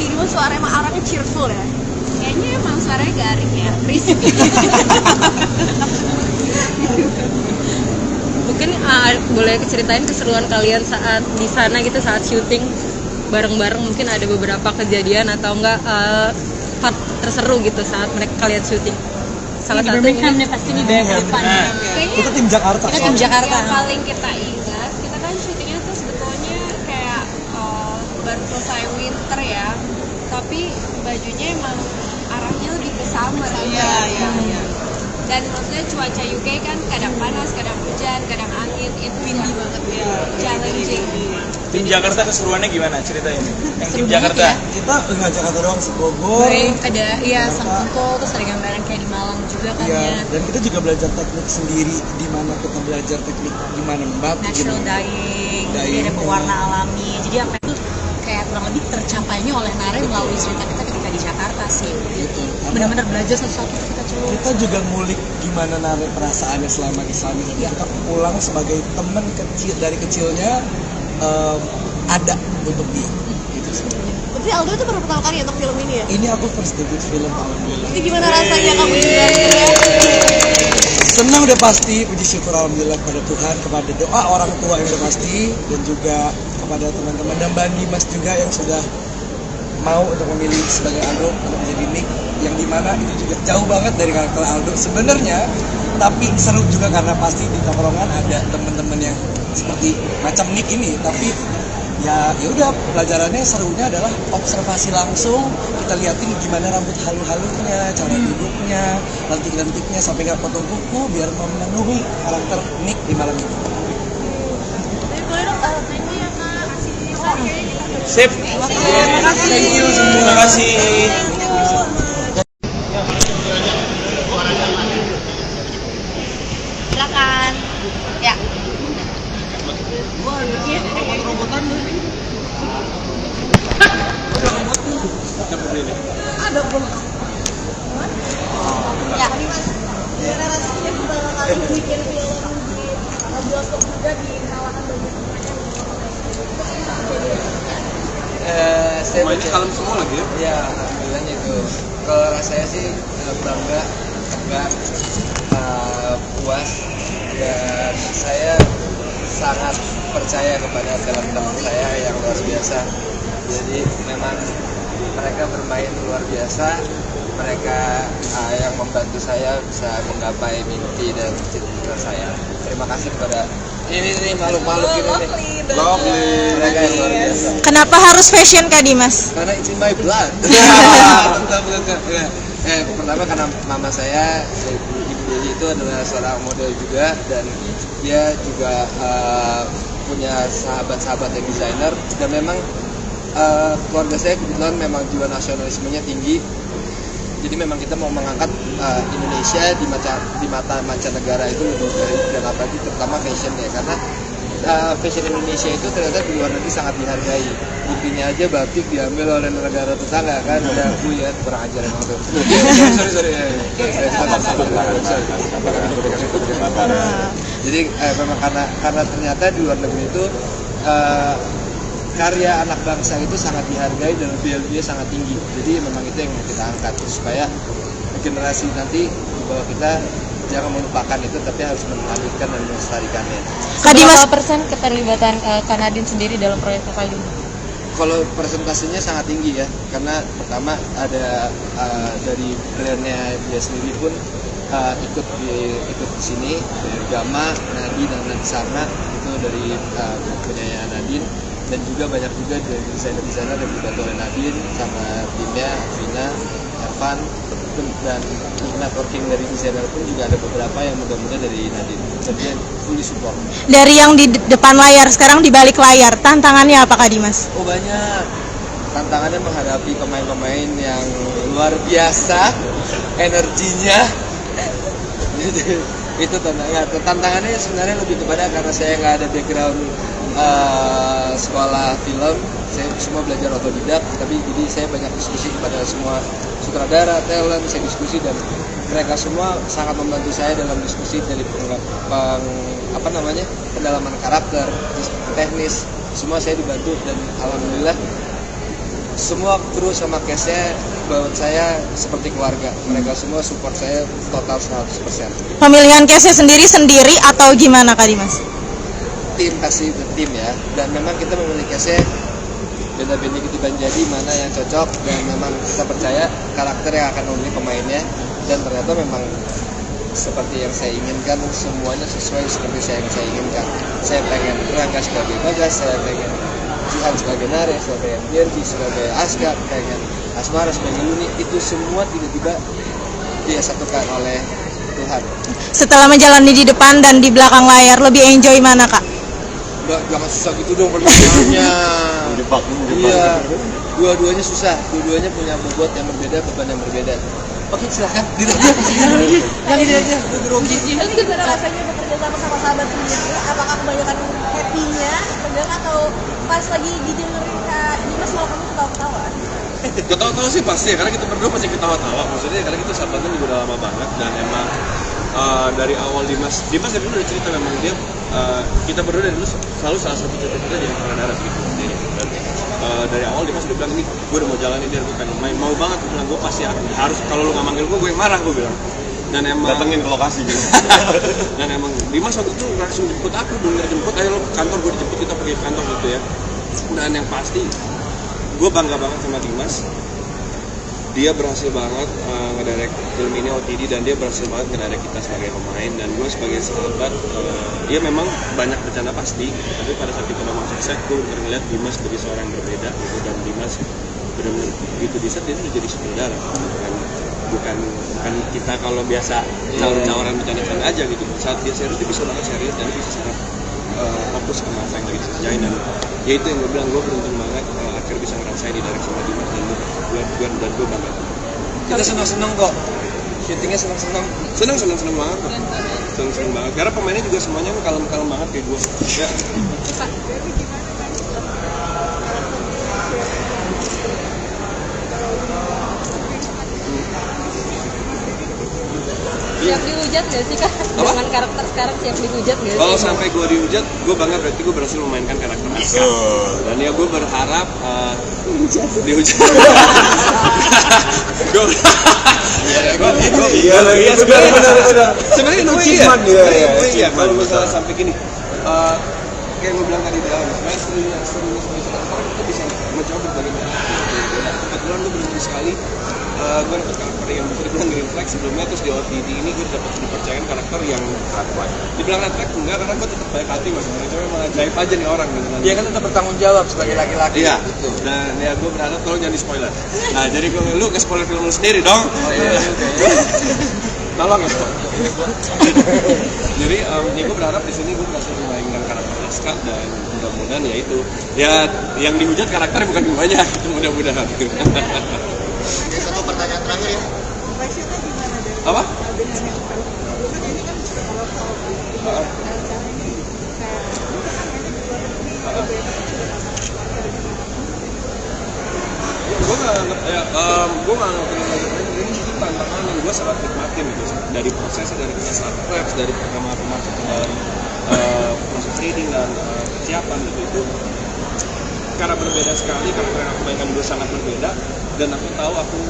Dimas suara emang arahnya cheerful ya? Kayaknya emang suaranya garing ya, crispy. Mungkin boleh ceritain keseruan kalian saat di sana gitu, saat syuting bareng-bareng. Mungkin ada beberapa kejadian atau enggak part terseru gitu saat kalian syuting. Salah satu Birmingham nih pasti nih banyak depan. Kayaknya Kita tim Jakarta. Kita tim Jakarta. yang paling kita ingat, kita kan syutingnya tuh sebetulnya kayak baru selesai winter ya, tapi bajunya emang arahnya lebih ke summer. Iya. Dan maksudnya cuaca UK kan kadang panas, kadang hujan, kadang angin, itu windy banget ya, challenging. Tim Jakarta keseruannya gimana? Ceritain. Yang tim Seru Jakarta. banget ya. Kita nggak Jakarta doang, Bogor. Ada Sangkungko, terus ada gambaran kayak di Malang juga kan Iya, ya. dan kita juga belajar teknik sendiri, di mana kita belajar teknik gimana membatik, Natural gimana dyeing, jadi dyeing, ada pewarna alami. Jadi apa itu kayak kurang lebih tercapainya oleh Nare melalui cerita kita ketika di Jakarta sih. gitu. Karena Benar-benar belajar satu-satu kita coba. kita juga ngulik gimana Nare perasaannya selama di sana. Jadi Iya. kita pulang sebagai teman kecil dari kecilnya ada untuk dia. Gitu sih. Berarti Aldo itu baru pertama kali untuk film ini ya? Ini aku first debut film, alhamdulillah. Itu gimana rasanya kamu juga? Senang udah pasti, puji syukur alhamdulillah kepada Tuhan, kepada doa orang tua yang udah pasti, dan juga kepada teman-teman dan Mbak Dimas juga yang sudah mau untuk memilih sebagai Aldo untuk menjadi Nick, yang dimana itu juga jauh banget dari karakter Aldo sebenarnya, tapi seru juga karena pasti di tongkrongan ada teman-teman yang seperti macam Nick ini, tapi ya udah pelajarannya serunya adalah observasi langsung, kita liatin gimana rambut halu-halunya, cara duduknya, lentik-lentiknya sampai nggak potong kuku biar memenuhi karakter Nick di malam itu. Jadi boleh dong, thank you ya Kak. Sip. Thank you semua. Terima kasih. Silakan. Ya. Ya. Gimana rasanya pertama kali bikin film di bioskop juga di kalangan banyak mereka Semuanya kalem semua lagi ya? Ya, alhamdulillahnya itu. Kalau rasanya sih bangga, puas, dan saya sangat percaya kepada teman-teman saya yang luar biasa. Jadi memang mereka bermain luar biasa. Mereka yang membantu saya bisa menggapai mimpi dan cita-cita saya. Terima kasih kepada ini makhluk-makhluk ini nih. Mereka yang luar biasa. Kenapa harus fashion Kak Dimas? Karena it's in my blood. Pertama karena mama saya, Ibu Dewi itu adalah seorang model juga, dan dia juga punya sahabat-sahabat yang desainer, dan memang keluarga saya kebetulan memang jiwa nasionalismenya tinggi. Jadi memang kita mau mengangkat Indonesia di mata mancanegara itu lebih dan apalagi terutama fashion ya, karena fashion Indonesia itu ternyata di luar negeri sangat dihargai. Buktinya aja batik diambil oleh negara tetangga kan, ada aku ya kurang ajar emang tuh. Sorry. Jadi memang karena ternyata di luar negeri itu karya anak bangsa itu sangat dihargai dan value-nya sangat tinggi. Jadi memang itu yang mau kita angkat supaya generasi nanti di bawah kita jangan melupakan itu, tapi harus melanjutkan dan melestarikannya. Berapa persen keterlibatan Kak Nadine sendiri dalam proyek Kakak ini? Kalau presentasinya sangat tinggi ya, karena pertama ada dari brandnya dia sendiri pun ikut di sini, dari Gama, Nadine dan Nadsarna itu dari punyanya Nadine, dan juga banyak juga dari desainer-desainer yang dibantu oleh Nadine sama timnya Vina, Evan, dan networking dari desainer pun juga ada beberapa yang mudah-mudahan dari Nadine. Jadi fully support. Dari yang di depan layar, sekarang di balik layar, tantangannya apa Kak Dimas? Oh banyak. Tantangannya menghadapi pemain-pemain yang luar biasa, energinya. Itu tantangannya sebenarnya lebih kepada karena saya nggak ada background sekolah film, saya semua belajar otodidak, tapi jadi saya banyak diskusi kepada semua sutradara, talent, saya diskusi, dan mereka semua sangat membantu saya dalam diskusi dari pendalaman karakter, teknis, semua saya dibantu, dan alhamdulillah semua kru sama cast-nya buat saya seperti keluarga. Mereka semua support saya total 100%. Pemilihan case sendiri atau gimana Kak Dimas? Tim pasti tim ya, dan memang kita memilih case-nya beda-beda gitu kan, jadi mana yang cocok, dan memang kita percaya karakter yang akan memilih pemainnya, dan ternyata memang seperti yang saya inginkan, semuanya sesuai seperti yang saya inginkan. Saya pengen Rangga sebagai Bagas, saya pengen Jihan sebagai Nare, saya pengen Yergi sebagai Aska, pengen Asmara sebagai Luni. Itu semua tiba-tiba dia satukan oleh Tuhan. Setelah menjalani di depan dan di belakang layar, lebih enjoy mana Kak? Jangan susah gitu dong pertanyaannya. Iya, dua-duanya susah, dua-duanya punya bobot yang berbeda, beban yang berbeda. Oke, silahkan. Yang ini aja, gue grogi. Tapi gimana rasanya bekerja sama sahabat sendiri? Apakah kebanyakan happy-nya tegang atau pas lagi didengerin Kak Dimas malah kamu ketawa-ketawa? Ketawa-tawa sih pasti, karena kita berdua pasti ketawa-tawa. Maksudnya karena kita sahabatan juga udah lama banget, dan emang dari awal Dimas dari dulu udah cerita, memang dia kita berdua dari dulu selalu salah satu cita-cita jadi sutradara gitu. Jadi, dari awal Dimas udah bilang, ini gue udah mau jalanin dia, gue pengen main, mau banget. Gue bilang, gue pasti harus, kalau lu nggak manggil gue yang marah, gue bilang. Dan emang Datengin ke lokasi gitu. dan emang Dimas waktu itu langsung jemput aku, bener jemput, ayo lo ke kantor, gue dijemput, kita pergi ke kantor gitu ya. Dan yang pasti gue bangga banget sama Dimas. Dia berhasil banget ngedirect film ini OTD, dan dia berhasil banget ngedirect kita sebagai pemain, dan gue sebagai sahabat. Dia memang banyak bercanda pasti, tapi pada saat kita memang sukses, gue bener ngeliat Dimas sebagai seorang yang berbeda gitu. Dan Dimas bener-bener begitu di set dia tuh jadi sutradara, bukan kita kalau biasa caur-cauran bercanda-canda aja gitu. Saat dia serius, dia bisa banget serius, dan dia bisa sangat fokus sama apa yang lagi dikerjain. Dan ya itu yang gue bilang, gue beruntung banget akhirnya bisa ngerasain di direct sama Dimas, dan gue bangga. Kita senang-senang kok, syutingnya senang-senang Senang banget, senang banget, karena pemainnya juga semuanya kalem-kalem banget kayak gue ya. Siap dihujat gak sih Kak? Dengan karakter sekarang siap dihujat gak sih? Kalau sampai gue dihujat, gue bangga, berarti gue berhasil memainkan karakter Aska. Dan ya gue berharap dihujat. Iya, sebenarnya gue iya. Kalau misalnya sampai gini, kayak gue bilang tadi di awal, sebenarnya serunya sekarang kita bisa mencoba berbagai macam. Kebetulan gue beruntung sekali. Gue dapet karakter yang bisa dibilang green flag sebelumnya, terus di OTD ini gue dapet dipercayain karakter yang red flag. Dibilang red flag enggak, karena gue tetap baik hati mas, cuma emang ajaib aja nih orang gitu. dia kan tetap bertanggung jawab sebagai laki-laki. Iya, dan ya gue berharap tolong jangan di spoiler. Nah jadi lu nge-spoiler film lu sendiri dong. Oh iya. Tolong ya. Jadi ya gue berharap di sini gue berhasil memainkan karakter Aska, dan mudah-mudahan ya itu ya yang dihujat karakternya bukan gue banyak, mudah-mudahan. Satu pertanyaan terakhir ya. Apa? Gue nggak ngerti ini tantangan yang gue sangat nikmatin gitu, dari prosesnya, dari pengesahan reps, dari pertama pemasukan, dari proses reading dan persiapan gitu. Itu karena berbeda sekali, karakter yang aku mainkan gue sangat berbeda, dan aku tahu aku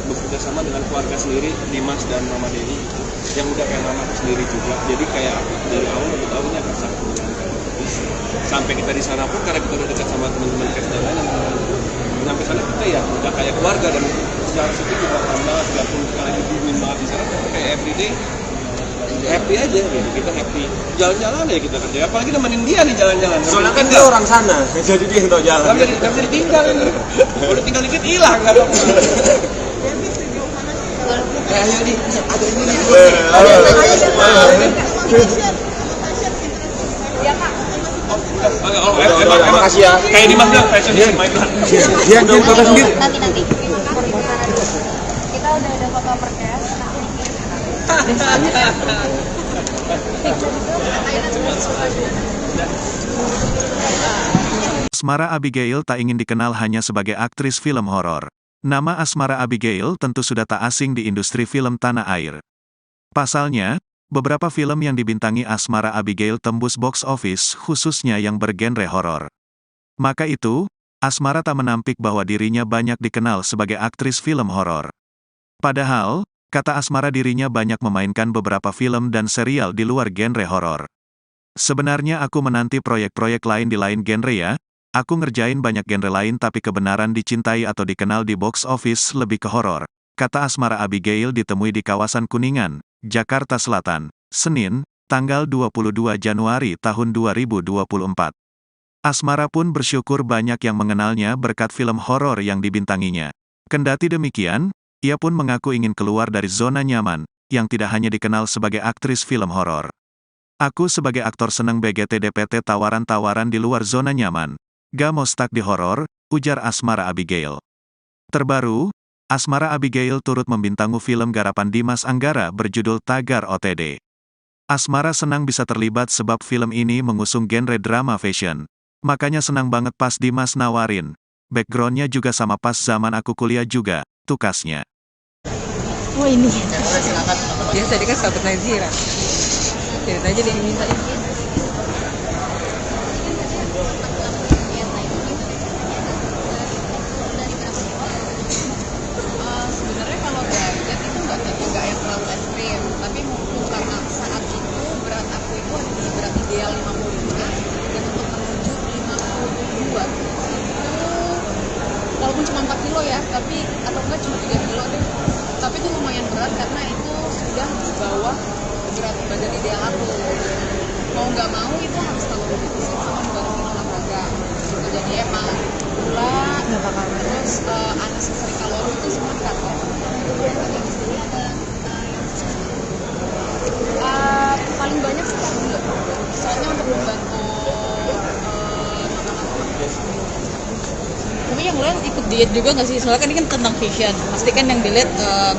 bekerja sama dengan keluarga sendiri, Dimas dan Mama Dewi gitu, yang udah kayak mama aku sendiri juga. Jadi kayak aku dari awal udah tahu ini akan sangat menyenangkan. Sampai kita di sana pun karena kita udah dekat sama teman-teman cast dan lain, sampai sana kita ya udah kayak keluarga, dan secara syuting juga banget, gak pun kita lagi bubuin banget di sana, tapi kayak everyday happy aja gitu, kita happy jalan-jalan ya kita kerja, apalagi nemenin dia nih jalan-jalan. Soalnya kan dia orang sana, jadi dia yang tahu jalan. Gak bisa ditinggal, udah tinggal dikit hilang kan. Ayo nih, ada ini nih. Emang makasih ya. kayak Dimas bilang, fashion is my blood. Dia foto sendiri. Nanti. Kita udah ada foto perkes. Asmara Abigail tak ingin dikenal hanya sebagai aktris film horor. Nama Asmara Abigail tentu sudah tak asing di industri film tanah air. Pasalnya, beberapa film yang dibintangi Asmara Abigail tembus box office, khususnya yang bergenre horor. Maka itu, Asmara tak menampik bahwa dirinya banyak dikenal sebagai aktris film horor. Padahal, kata Asmara dirinya banyak memainkan beberapa film dan serial di luar genre horor. Sebenarnya aku menanti proyek-proyek lain di lain genre ya, aku ngerjain banyak genre lain tapi kebenaran dicintai atau dikenal di box office lebih ke horor, kata Asmara Abigail ditemui di kawasan Kuningan, Jakarta Selatan, Senin, tanggal 22 Januari tahun 2024. Asmara pun bersyukur banyak yang mengenalnya berkat film horor yang dibintanginya. Kendati demikian, ia pun mengaku ingin keluar dari zona nyaman, yang tidak hanya dikenal sebagai aktris film horor. Aku sebagai aktor seneng BGT DPT tawaran-tawaran di luar zona nyaman. Gak mau stuck di horor, ujar Asmara Abigail. Terbaru, Asmara Abigail turut membintangi film garapan Dimas Anggara berjudul Tagar OTD. Asmara senang bisa terlibat sebab film ini mengusung genre drama fashion. Makanya senang banget pas Dimas nawarin. Backgroundnya juga sama pas zaman aku kuliah juga, tukasnya. Oh ini. Biasa dia kan sahabat Nazira. Cerita aja dia minta. Sebenarnya kalau derajat itu nggak yang terlalu ekstrim, tapi mungkin karena saat itu berat aku itu ada di berat ideal 55 dan untuk menuju 52 itu walaupun cuma 4 kilo ya, tapi atau enggak cuma 3 kilo deh, tapi itu lumayan berat karena itu sudah di bawah berat badan ideal aku. Mau nggak mau itu harus selalu dipisah sama membantu olahraga gitu. Jadi emang gula terus unnecessary kalori itu semua cut ya. Paling banyak sih gula, soalnya untuk membantu Tapi yang lain ikut diet juga nggak sih? Soalnya kan ini kan tentang fashion, pasti kan yang dilihat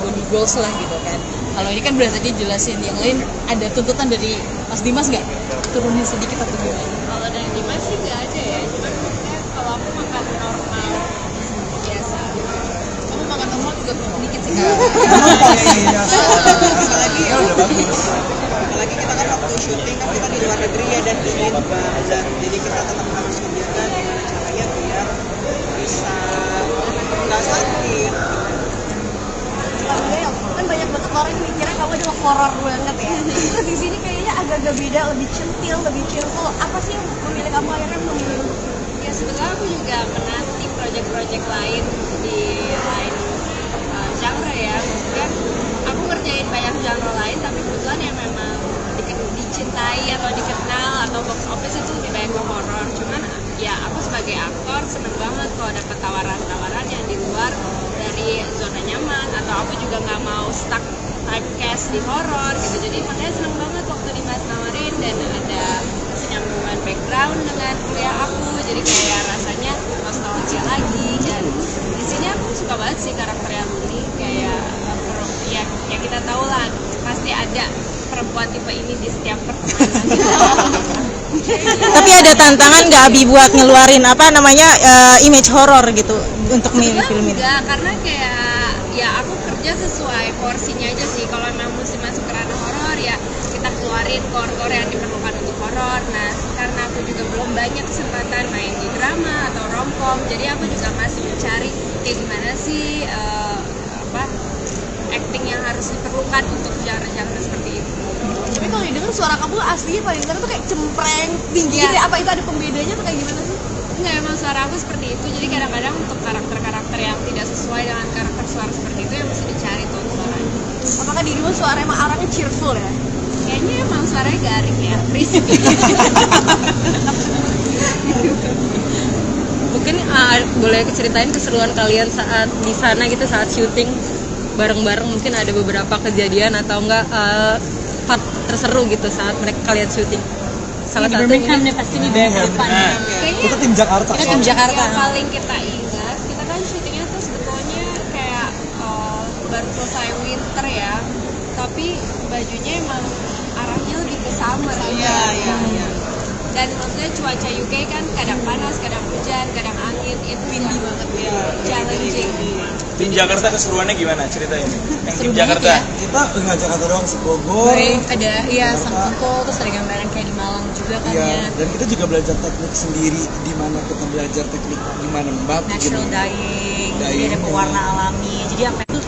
body goals lah gitu kan. Kalau ini kan berarti tadi jelasin, yang lain ada tuntutan dari Mas Dimas nggak? Turunin sedikit atau gimana? kalau dari Dimas sih nggak ada ya, cuman maksudnya kalau aku makan normal biasa. Kamu makan normal juga dikit sih kan? Apalagi kita kan waktu syuting kan kita di luar negeri ya dan dingin banget, jadi kita tetap harus memikirkan gimana caranya biar bisa nggak sakit. Kan banyak banget orang yang mikirnya kamu adalah horor banget ya. Terus di sini kayaknya agak-agak beda, lebih centil, lebih cheerful. Apa sih yang memilih kamu akhirnya memilih untuk Ya sebetulnya aku juga menanti proyek-proyek lain di lain genre ya. Maksudnya aku ngerjain banyak genre lain, tapi kebetulan yang memang dicintai atau dikenal atau box office itu lebih banyak ke horor. Cuman ya aku sebagai aktor seneng banget kalau dapet tawaran-tawaran yang di luar dari zona nyaman, atau aku juga nggak mau stuck typecast di horor gitu. Jadi makanya seneng banget waktu Dimas nawarin dan ada kesinambungan background dengan kuliah aku, jadi kayak rasanya nostalgia lagi. Dan di sini aku suka banget sih karakternya Luli, kayak ya kita tahu lah pasti ada perempuan tipe ini di setiap pertemanan gitu. Tapi ada tantangan nggak Abi buat ngeluarin image horor gitu untuk milih film ini? Enggak, karena kayak ya aku kerja sesuai porsinya aja sih. Kalau memang mesti masuk ke ranah horor ya kita keluarin core yang diperlukan untuk horor. Nah, karena aku juga belum banyak kesempatan main di drama atau romcom, jadi aku juga masih mencari kayak gimana sih acting yang harus diperlukan untuk genre-genre seperti itu. Tapi kalau didengar suara kamu aslinya paling keren tuh kayak cempreng, tinggi gitu ya. Apa itu ada pembedanya tuh kayak gimana sih? Enggak, emang suara aku seperti itu. Jadi kadang-kadang untuk karakter-karakter yang tidak sesuai dengan karakter suara seperti itu yang mesti dicari tuh suaranya. Apakah dirimu suara emang arahnya cheerful ya? Kayaknya emang suaranya garing ya, crispy. Mungkin boleh ceritain keseruan kalian saat di sana gitu, saat syuting bareng-bareng. Mungkin ada beberapa kejadian atau enggak part terseru gitu saat kalian syuting. Salah satu Birmingham pasti di depan. Kita tim Jakarta. Kita tim Jakarta. Yang paling kita ingat, kita kan syutingnya tuh sebetulnya kayak baru selesai winter ya, tapi bajunya emang arahnya lebih ke summer. Iya. Dan maksudnya cuaca UK kan kadang panas, kadang hujan, kadang angin, itu Windy banget ya. challenging. Tim Jakarta keseruannya gimana ceritain? Yang tim Seru Jakarta. banget ya. Kita nggak Jakarta doang, Bogor. Ada iya Sangkongko, terus ada gambaran kayak di Malang juga kan Iya, ya. dan kita juga belajar teknik sendiri, di mana kita belajar teknik di mana membatik, Natural gimana. dyeing, jadi Dyeing, ada pewarna alami. Jadi apa itu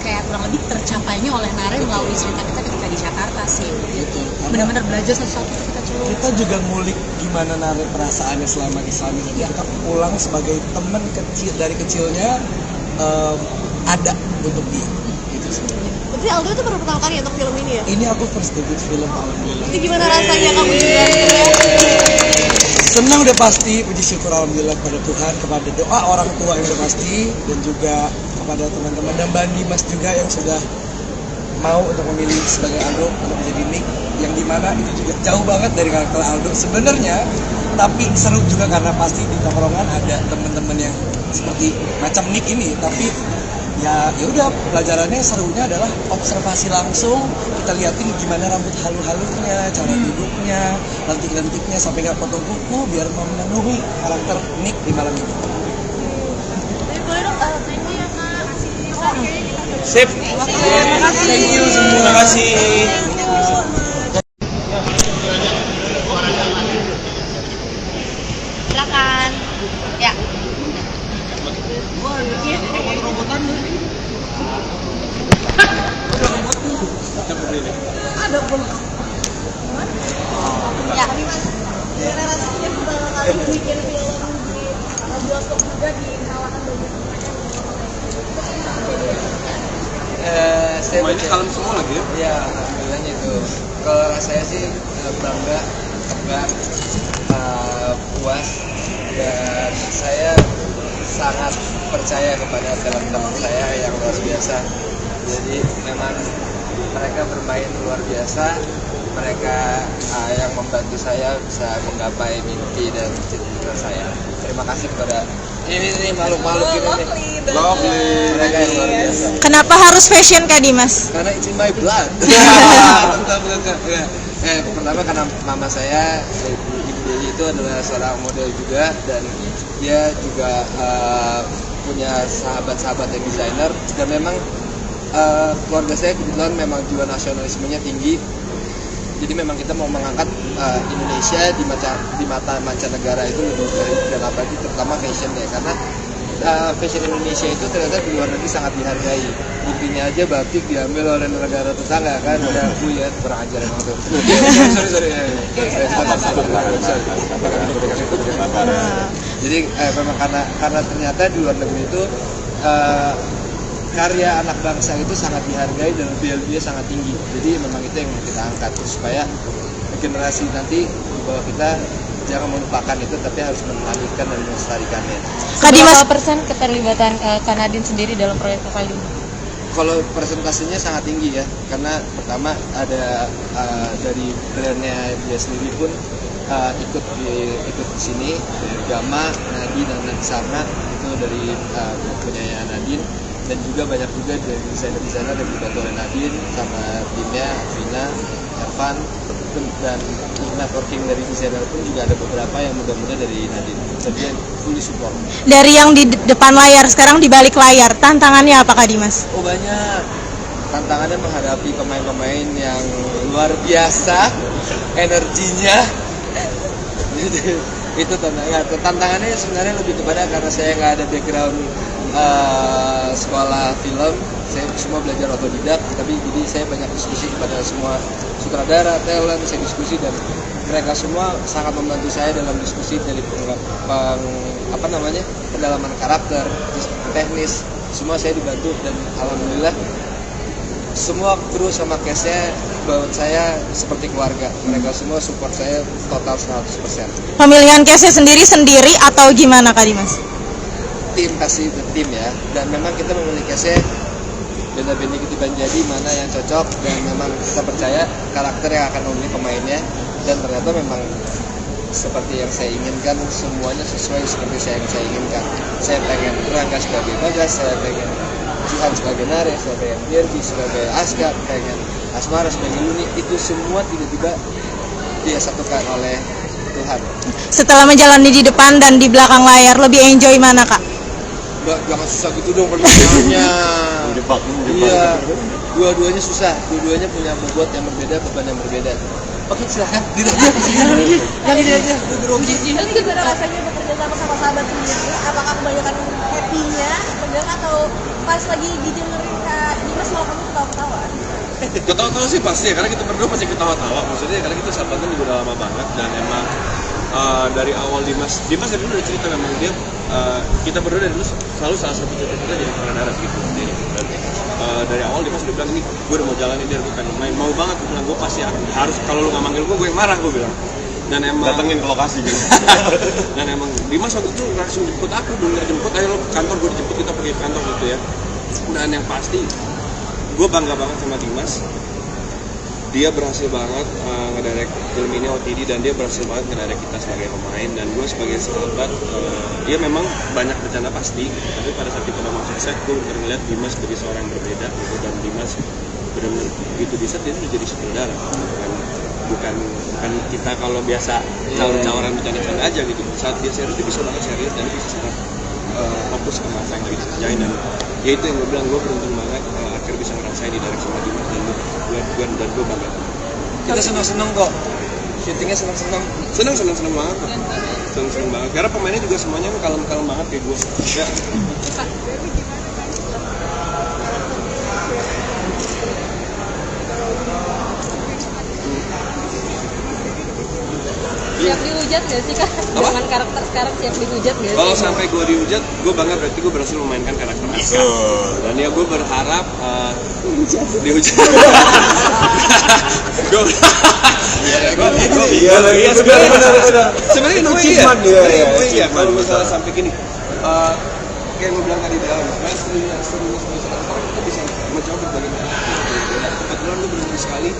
kayak kurang lebih tercapainya oleh Nare melalui cerita kita ketika di Jakarta sih. Gitu. Karena Benar-benar belajar satu-satu kita celuk. kita juga ngulik gimana Nare perasaannya selama di sana. Dan Iya. kita pulang sebagai teman kecil dari kecilnya ada untuk dia. Gitu sih. Berarti Aldo itu baru pertama kali untuk film ini ya? Ini aku first debut film, alhamdulillah. Itu gimana rasanya kamu juga? Senang udah pasti, puji syukur alhamdulillah kepada Tuhan, kepada doa orang tua yang udah pasti, dan juga kepada teman-teman dan Bang Dimas juga yang sudah mau untuk memilih sebagai Aldo untuk menjadi Nick, yang dimana itu juga jauh banget dari karakter Aldo sebenarnya, tapi seru juga karena pasti di tongkrongan ada teman-teman yang seperti macam Nick ini, tapi ya udah pelajarannya serunya adalah observasi langsung, kita liatin gimana rambut halu-halunya, cara duduknya, lentik-lentiknya sampai nggak potong kuku biar memenuhi karakter Nick di malam ini. Boleh dong, thank you ya Kak. Sip. Thank you semua. Terima kasih. Silakan. Ya. Ya. Gimana rasanya pertama kali bikin film di bioskop juga di kawasan Bogor? Saya Semuanya kalem semua lagi ya? Iya, alhamdulillahnya itu. Kalau rasanya sih bangga, tegang, puas, dan saya sangat percaya kepada teman-teman saya yang luar biasa. Jadi memang mereka bermain luar biasa. Mereka yang membantu saya bisa menggapai mimpi dan cita-cita saya. Terima kasih kepada ini makhluk-makhluk ini nih. Mereka yang luar biasa. Kenapa harus fashion Kak Dimas? Karena it's in my blood. Pertama karena mama saya, Ibu Dewi itu adalah seorang model juga, dan dia juga punya sahabat-sahabat yang desainer, dan memang keluarga saya kebetulan memang jiwa nasionalismenya tinggi. Jadi memang kita mau mengangkat Indonesia di mata mancanegara itu lebih dan apalagi terutama fashion ya, karena fashion Indonesia itu ternyata di luar negeri sangat dihargai. Buktinya aja batik diambil oleh negara tetangga kan, ada aku ya kurang ajar emang tuh. Sorry. Jadi memang karena ternyata di luar negeri itu karya anak bangsa itu sangat dihargai dan value-nya sangat tinggi. Jadi memang itu yang kita angkat supaya generasi nanti di bawah kita jangan melupakan itu, tapi harus melanjutkan dan melestarikannya. Kak Dimas, Berapa persen keterlibatan Kak Nadine sendiri dalam proyek kali ini? Kalau presentasinya sangat tinggi ya, karena pertama ada dari brandnya dia sendiri pun ikut di sini, dari Gama, Nadine dan Sarna itu dari punya Nadine, dan juga banyak juga dari desainer-desainer yang dibantu oleh Nadine sama timnya, Vina, Evan, dan networking dari desainer pun juga ada beberapa yang muda-muda dari Nadine. Jadi dia fully support. dari yang di depan layar sekarang di balik layar, tantangannya apa Kak Dimas? Oh banyak. Tantangannya menghadapi pemain-pemain yang luar biasa, energinya. Itu tantangannya sebenarnya lebih kepada karena saya nggak ada background sekolah film, saya semua belajar otodidak, tapi jadi saya banyak diskusi kepada semua sutradara, talent, saya diskusi, dan mereka semua sangat membantu saya dalam diskusi dari pendalaman karakter, teknis, semua saya dibantu, dan alhamdulillah semua kru sama cast-nya buat saya seperti keluarga. Mereka semua support saya total 100%. Pemilihan case sendiri atau gimana Kak Dimas? Tim pasti tim ya, dan memang kita memilih case-nya beda-beda ketiban jadi mana yang cocok, dan memang kita percaya karakter yang akan memilih pemainnya, dan ternyata memang seperti yang saya inginkan, semuanya sesuai seperti yang saya inginkan. Saya pengen Rangga sebagai Bagas, saya pengen Jihan sebagai Nare, saya pengen Derby sebagai Aska, pengen Asmara sebagai Luni, itu semua tiba-tiba dia satukan oleh Tuhan. Setelah menjalani di depan dan di belakang layar, lebih enjoy mana Kak? Enggak, jangan susah gitu dong pertanyaannya. Iya, dua-duanya susah. Dua-duanya punya bobot yang berbeda, beban yang berbeda. Oke, silakan. Gitu aja. Yang ini aja, grogi. Terus gimana rasanya bekerja sama sahabat sendiri? Apakah kebanyakan happy-nya, tegang atau pas lagi didengerin Kak Dimas malah kamu ketawa-ketawa? Ketawa-tawa sih pasti ya, karena kita berdua pasti ketawa-tawa. Maksudnya karena kita sahabatan juga udah lama banget dan emang dari awal Dimas dari dulu udah cerita memang dia kita berdua dari dulu selalu salah satu cita-cita jadi sutradara gitu. Dari awal Dimas udah bilang ini gue udah mau jalanin dia, gue pengen main, mau banget. Gue bilang gue pasti harus, kalau lu nggak manggil gue yang marah, gue bilang. Dan emang Datengin ke lokasi gitu. dan emang Dimas waktu itu langsung jemput aku, dulu nggak jemput, ayo lo ke kantor, gue dijemput, kita pergi ke kantor gitu ya. Dan yang pasti gue bangga banget sama Dimas. Dia berhasil banget ngedirect film ini OTD dan dia berhasil banget ngedirect kita sebagai pemain, dan gue sebagai sahabat dia memang banyak bercanda pasti, tapi pada saat kita ngomong set gue bener ngeliat Dimas sebagai seorang yang berbeda gitu, dan Dimas benar-benar begitu di set dia udah jadi sutradara, bukan kita kalau biasa cawar-cawaran bercanda-canda aja gitu. Saat dia serius dia bisa banget serius dan dia bisa sangat fokus ke masa yang lagi dikerjain, dan ya itu yang gue bilang, gue beruntung banget akhirnya bisa ngerasain di direct sama Dimas, dan gue bangga. Kita senang-senang kok. Syutingnya senang-senang. Senang banget. Senang banget. Karena pemainnya juga semuanya kalem-kalem banget kayak gue. Ya. Siap dihujat gak sih Kak? Dengan karakter sekarang siap dihujat gak sih? Kalau sampai gue dihujat, gue bangga, berarti gue berhasil memainkan karakter Aska. Dan ya gue berharap dihujat. Iya, sebenarnya gue iya. Kalau misalnya sampai gini, kayak gue bilang tadi dalam, sebenarnya serunya sekarang kita bisa mencoba berbagai macam. Kebetulan gue beruntung sekali.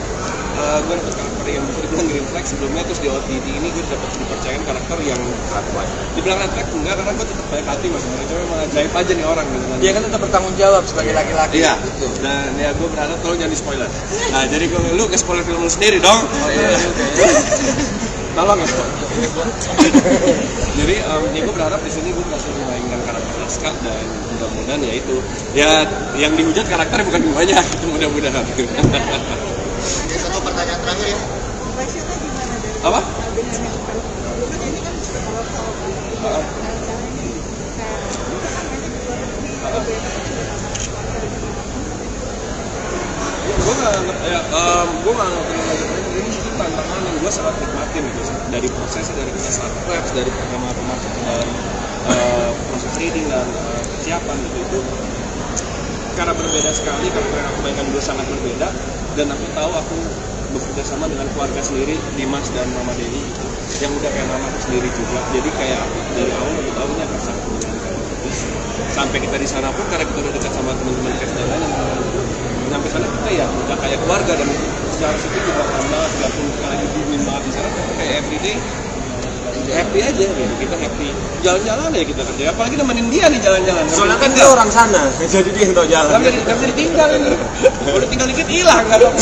Gue dapet karakter yang bisa dibilang green flag sebelumnya, terus di OTD ini gue dapet dipercayain karakter yang red flag. Dibilang red flag enggak, karena gue tetap baik hati mas, cuma emang ajaib aja nih orang gitu. Dia kan tetap bertanggung jawab sebagai laki-laki. Iya, dan ya gue berharap tolong jangan di spoiler. Nah jadi lu ke spoiler film lu sendiri dong. Oh iya. Tolong ya. Jadi ya gue berharap di sini gue berhasil memainkan karakter Aska, dan mudah-mudahan ya itu ya yang dihujat karakternya bukan banyak, itu mudah-mudahan. Satu pertanyaan terakhir ya. Pressure-nya gimana deh? Apa? Dengan yang kan ini kan kalau caranya Gue nggak ngerti ini mungkin tantangan yang gue sangat nikmatin gitu, dari prosesnya, dari kita start reps, dari pertama masuk dan proses reading dan persiapan gitu, itu karena berbeda sekali, karena aku bayangkan gue sangat berbeda, dan aku tahu aku bekerja sama dengan keluarga sendiri, Dimas dan Mama Dewi gitu, yang udah kayak mamaku sendiri juga. Jadi kayak dari awal aku tahu ini akan sangat menyenangkan. Terus sampai kita di sana pun karena kita udah dekat sama teman-teman cast dan lain, sampai sana kita ya udah kayak keluarga, dan secara sedikit juga karena 30 kali dibunuhin banget di sana, kayak everyday happy aja gitu, kita happy jalan-jalan ya kita kerja, apalagi nemenin dia nih jalan-jalan. Soalnya kan dia orang sana, jadi dia yang tau jalan. Gak bisa ditinggal ini, udah tinggal dikit hilang nggak apa-apa.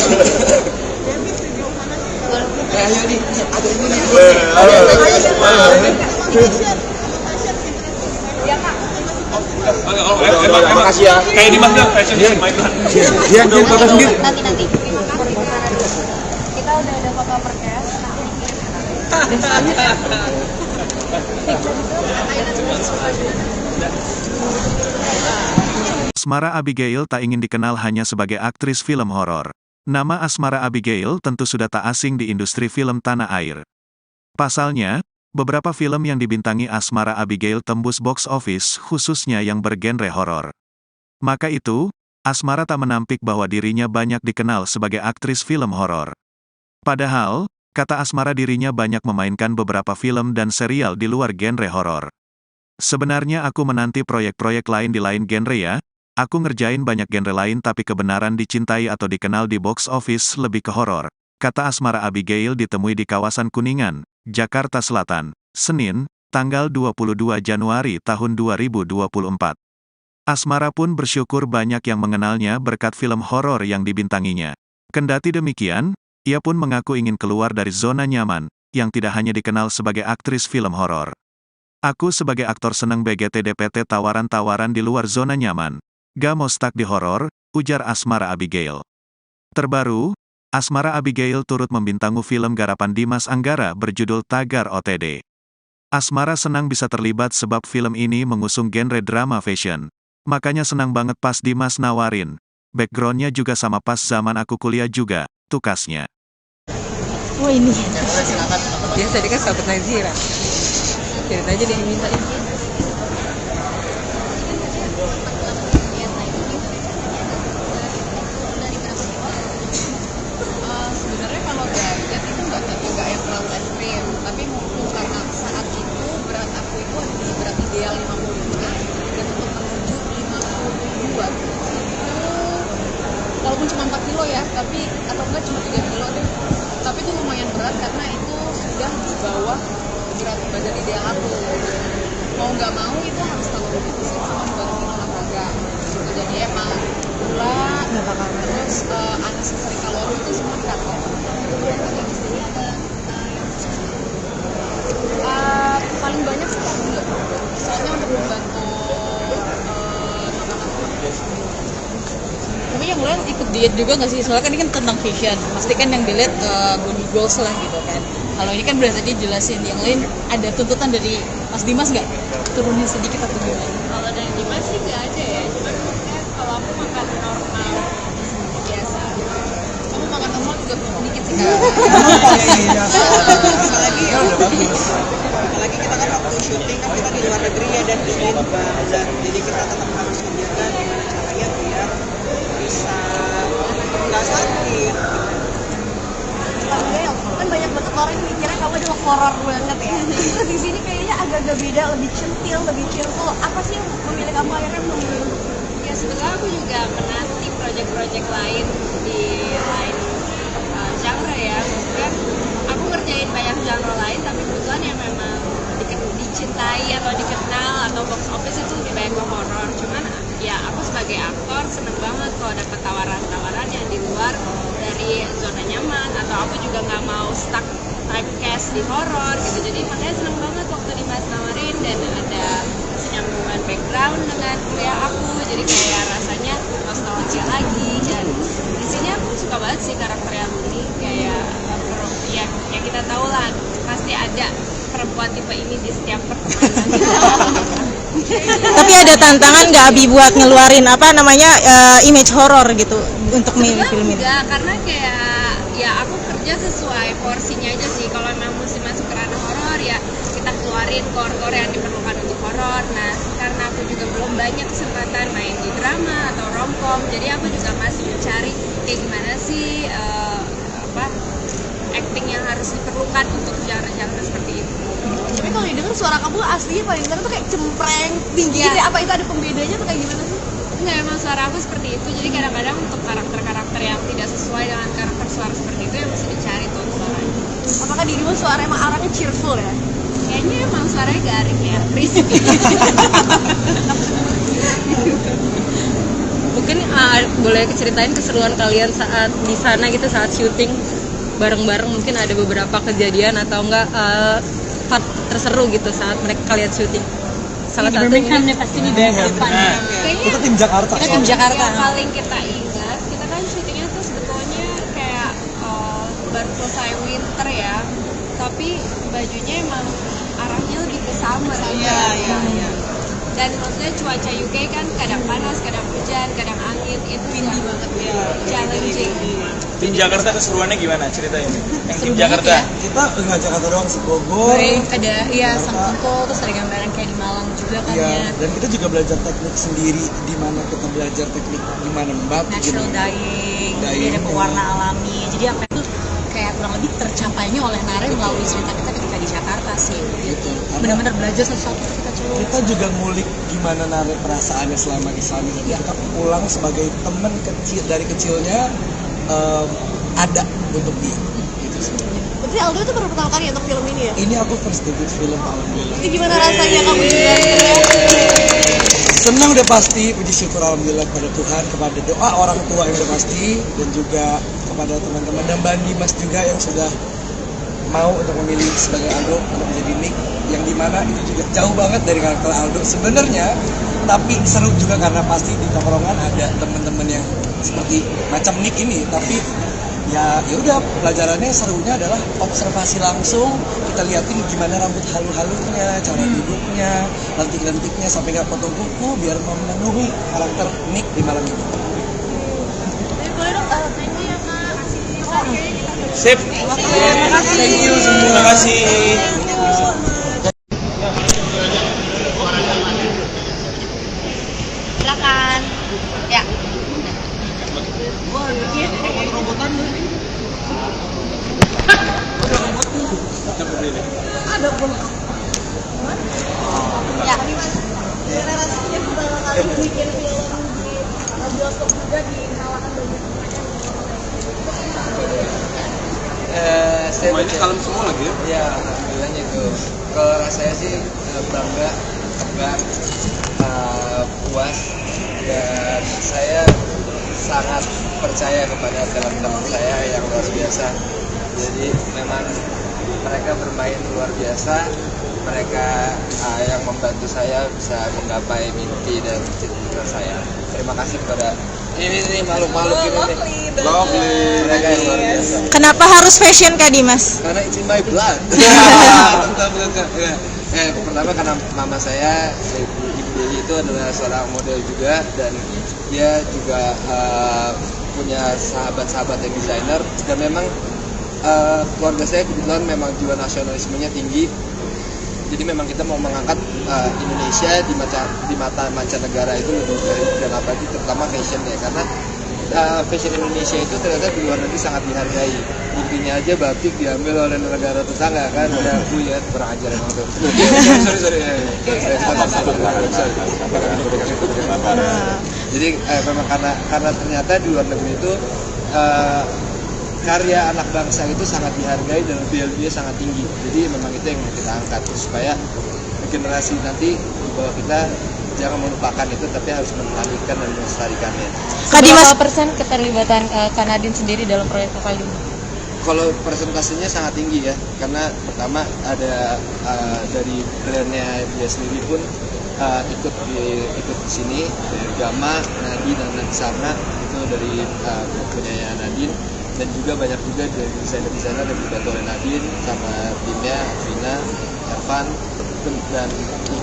Ayo nih, ada ini nih. Ya Kak. Emang kasih ya. Kayak Dimas bilang, passion is my blood. Dia foto sendiri. Nanti. Kita udah ada foto perkes. Asmara Abigail tak ingin dikenal hanya sebagai aktris film horor. Nama Asmara Abigail tentu sudah tak asing di industri film tanah air. Pasalnya, beberapa film yang dibintangi Asmara Abigail tembus box office, khususnya yang bergenre horor. Maka itu, Asmara tak menampik bahwa dirinya banyak dikenal sebagai aktris film horor. Padahal, kata Asmara dirinya banyak memainkan beberapa film dan serial di luar genre horor. Sebenarnya aku menanti proyek-proyek lain di lain genre ya, aku ngerjain banyak genre lain tapi kebenaran dicintai atau dikenal di box office lebih ke horor, kata Asmara Abigail ditemui di kawasan Kuningan, Jakarta Selatan, Senin, tanggal 22 Januari tahun 2024. Asmara pun bersyukur banyak yang mengenalnya berkat film horor yang dibintanginya. Kendati demikian, ia pun mengaku ingin keluar dari zona nyaman, yang tidak hanya dikenal sebagai aktris film horor. Aku sebagai aktor seneng BGT-DPT tawaran-tawaran di luar zona nyaman. Gak mau stuck di horor, ujar Asmara Abigail. Terbaru, Asmara Abigail turut membintangi film garapan Dimas Anggara berjudul Tagar OTD. Asmara senang bisa terlibat sebab film ini mengusung genre drama fashion. Makanya senang banget pas Dimas nawarin. Backgroundnya juga sama pas zaman aku kuliah juga, tukasnya. Oh ini. Biasa dia kan sahabat Nazira. Cerita aja dia minta. Sebenarnya kalau diet itu nggak yang terlalu ekstrim, tapi mungkin karena saat itu berat aku itu ada di berat ideal 55 dan untuk menuju 52 itu walaupun cuma 4 kilo ya, tapi atau enggak cuma 3 kilo deh, tapi itu lumayan berat karena itu sudah di bawah berat badan ideal aku. Mau nggak mau itu harus selalu sih sama membantu olahraga gitu. Jadi emang gula terus unnecessary kalori itu semua cut ya. Paling banyak sih kardio, soalnya untuk membantu tapi yang mulai ikut diet juga nggak sih? Soalnya kan ini kan tentang fashion, pasti kan yang dilihat body goals lah gitu kan. Kalau ini kan berarti tadi jelasin, yang lain ada tuntutan dari Mas Dimas nggak? Turunin sedikit atau gimana? Kalau dari Dimas sih nggak ada ya, cuma maksudnya kalau aku makan normal biasa. Kamu makan normal juga sedikit sih kan? Apalagi kita kan waktu syuting kan kita di luar negeri ya dan dingin banget, jadi kita tetap harus memikirkan gimana caranya biar bisa nggak sakit. Kan banyak banget orang yang mikirnya kamu adalah horor banget ya. Terus di sini kayaknya agak-agak beda, lebih centil, lebih cheerful. Apa sih yang memilih kamu akhirnya memilih untuk? Ya sebetulnya aku juga menanti project-project lain di lain genre ya. Maksudnya aku ngerjain banyak genre lain, tapi kebetulan yang memang dicintai atau dikenal atau box office itu lebih banyak ke horor. Cuman ya aku sebagai aktor seneng banget kalau dapet tawaran-tawaran yang di luar dari zona nyaman, atau aku juga nggak mau stuck typecast di horor gitu. Jadi makanya seneng banget waktu Dimas nawarin dan ada kesinambungan background dengan kuliah aku, jadi kayak rasanya nostalgia lagi. Dan di sini aku suka banget sih karakternya Luni, kayak ya kita tahu lah pasti ada perempuan tipe ini di setiap pertemanan gitu. Tapi ada tantangan nggak Abi buat ngeluarin apa namanya image horor gitu untuk film ini? Enggak, karena kayak ya aku kerja sesuai porsinya aja sih. Kalau memang mesti masuk ke ranah horor ya kita keluarin core-core yang diperlukan untuk horor. Nah, karena aku juga belum banyak kesempatan main di drama atau romcom, jadi aku juga masih mencari kayak gimana sih acting yang harus diperlukan untuk genre-genre seperti itu. Tapi kalau didengar suara kamu aslinya paling keren tuh kayak cempreng tinggi gitu ya. Apa itu ada pembedanya tuh kayak gimana sih? Enggak, emang suara aku seperti itu. Jadi kadang-kadang untuk karakter-karakter yang tidak sesuai dengan karakter suara seperti itu yang mesti dicari tuh suaranya. Apakah dirimu suara emang arahnya cheerful ya? Kayaknya emang suaranya garing ya, berisik. Mungkin boleh ceritain keseruan kalian saat di sana gitu, saat syuting bareng-bareng. Mungkin ada beberapa kejadian atau enggak part terseru gitu saat kalian syuting. Salah satu Birmingham pasti di depan. Kita tim Jakarta. Kita tim Jakarta. Yang paling kita ingat, kita kan syutingnya tuh sebetulnya kayak baru selesai winter ya, tapi bajunya emang arahnya lebih ke summer. Iya. Dan maksudnya cuaca UK kan kadang panas, kadang hujan, kadang angin, itu windy banget ya, challenging. Tim Jakarta keseruannya gimana? Ceritain. Yang tim Jakarta. Kita nggak Jakarta doang, Bogor. Ada Sangkongko, terus ada gambaran kayak di Malang juga kan Iya, ya. dan kita juga belajar teknik sendiri, di mana kita belajar teknik di mana membatik. Natural dyeing, jadi ada pewarna alami. Jadi apa itu kayak kurang lebih tercapainya oleh Nare melalui cerita kita ketika di Jakarta sih. Gitu. Benar-benar belajar sesuatu kita coba. Kita juga ngulik gimana Nare perasaannya selama di sana. Dan kita pulang sebagai teman kecil dari kecilnya ada untuk dia. Gitu sih. Berarti Aldo itu baru pertama kali untuk film ini ya? Ini aku first debut film, alhamdulillah. Itu gimana rasanya kamu juga? Senang udah pasti, puji syukur alhamdulillah kepada Tuhan, kepada doa orang tua yang udah pasti, dan juga kepada teman-teman dan Bang Dimas juga yang sudah mau untuk memilih sebagai Aldo untuk menjadi Nick, yang dimana itu juga jauh banget dari karakter Aldo sebenarnya, tapi seru juga karena pasti di tongkrongan ada teman-teman yang seperti macam Nick ini, tapi ya udah pelajarannya serunya adalah observasi langsung, kita liatin gimana rambut halu-halunya, cara duduknya, lentik-lentiknya sampai nggak potong kuku biar memenuhi karakter Nick di malam itu. Sip. Thank you semua. Terima kasih. Silakan. Ya. Ya. Generasinya pertama kali bikin film di bioskop juga di kawasan Bandung. Saya Mainnya kalem semua lagi ya? Ya, alhamdulillahnya itu. Kalau rasanya sih bangga, tegang, puas, dan saya sangat percaya kepada teman-teman saya yang luar biasa. Jadi memang mereka bermain luar biasa. Mereka yang membantu saya bisa menggapai mimpi dan cita-cita saya. Terima kasih kepada ini makhluk-makhluk ini nih. Mereka yang luar biasa. Kenapa harus fashion Kak Dimas? Karena it's in my blood. Pertama karena mama saya, Ibu Dewi itu adalah seorang model juga, dan dia juga punya sahabat-sahabat yang desainer, dan memang keluarga saya kebetulan memang jiwa nasionalismenya tinggi. Jadi memang kita mau mengangkat Indonesia di mata mancanegara itu lebih baik, dan apalagi terutama fashion ya, karena fashion Indonesia itu ternyata di luar negeri sangat dihargai. Buktinya aja batik diambil oleh negara tetangga kan, udah aku ya kurang ajar emang tuh. Sorry. Jadi memang karena ternyata di luar negeri itu karya anak bangsa itu sangat dihargai dan value-nya sangat tinggi. Jadi memang itu yang kita angkat supaya generasi nanti di bawah kita jangan melupakan itu, tapi harus memperhatikan dan melestarikannya. Berapa persen keterlibatan Kak Nadine sendiri dalam proyek Kakak ini? Kalau presentasinya sangat tinggi ya, karena pertama ada dari brandnya dia sendiri pun ikut di sini, dari Gama, Nadine dan Nadsarna itu dari punyanya Nadine, dan juga banyak juga dari desainer-desainer yang dibantu oleh Nadine sama timnya Vina, Evan, dan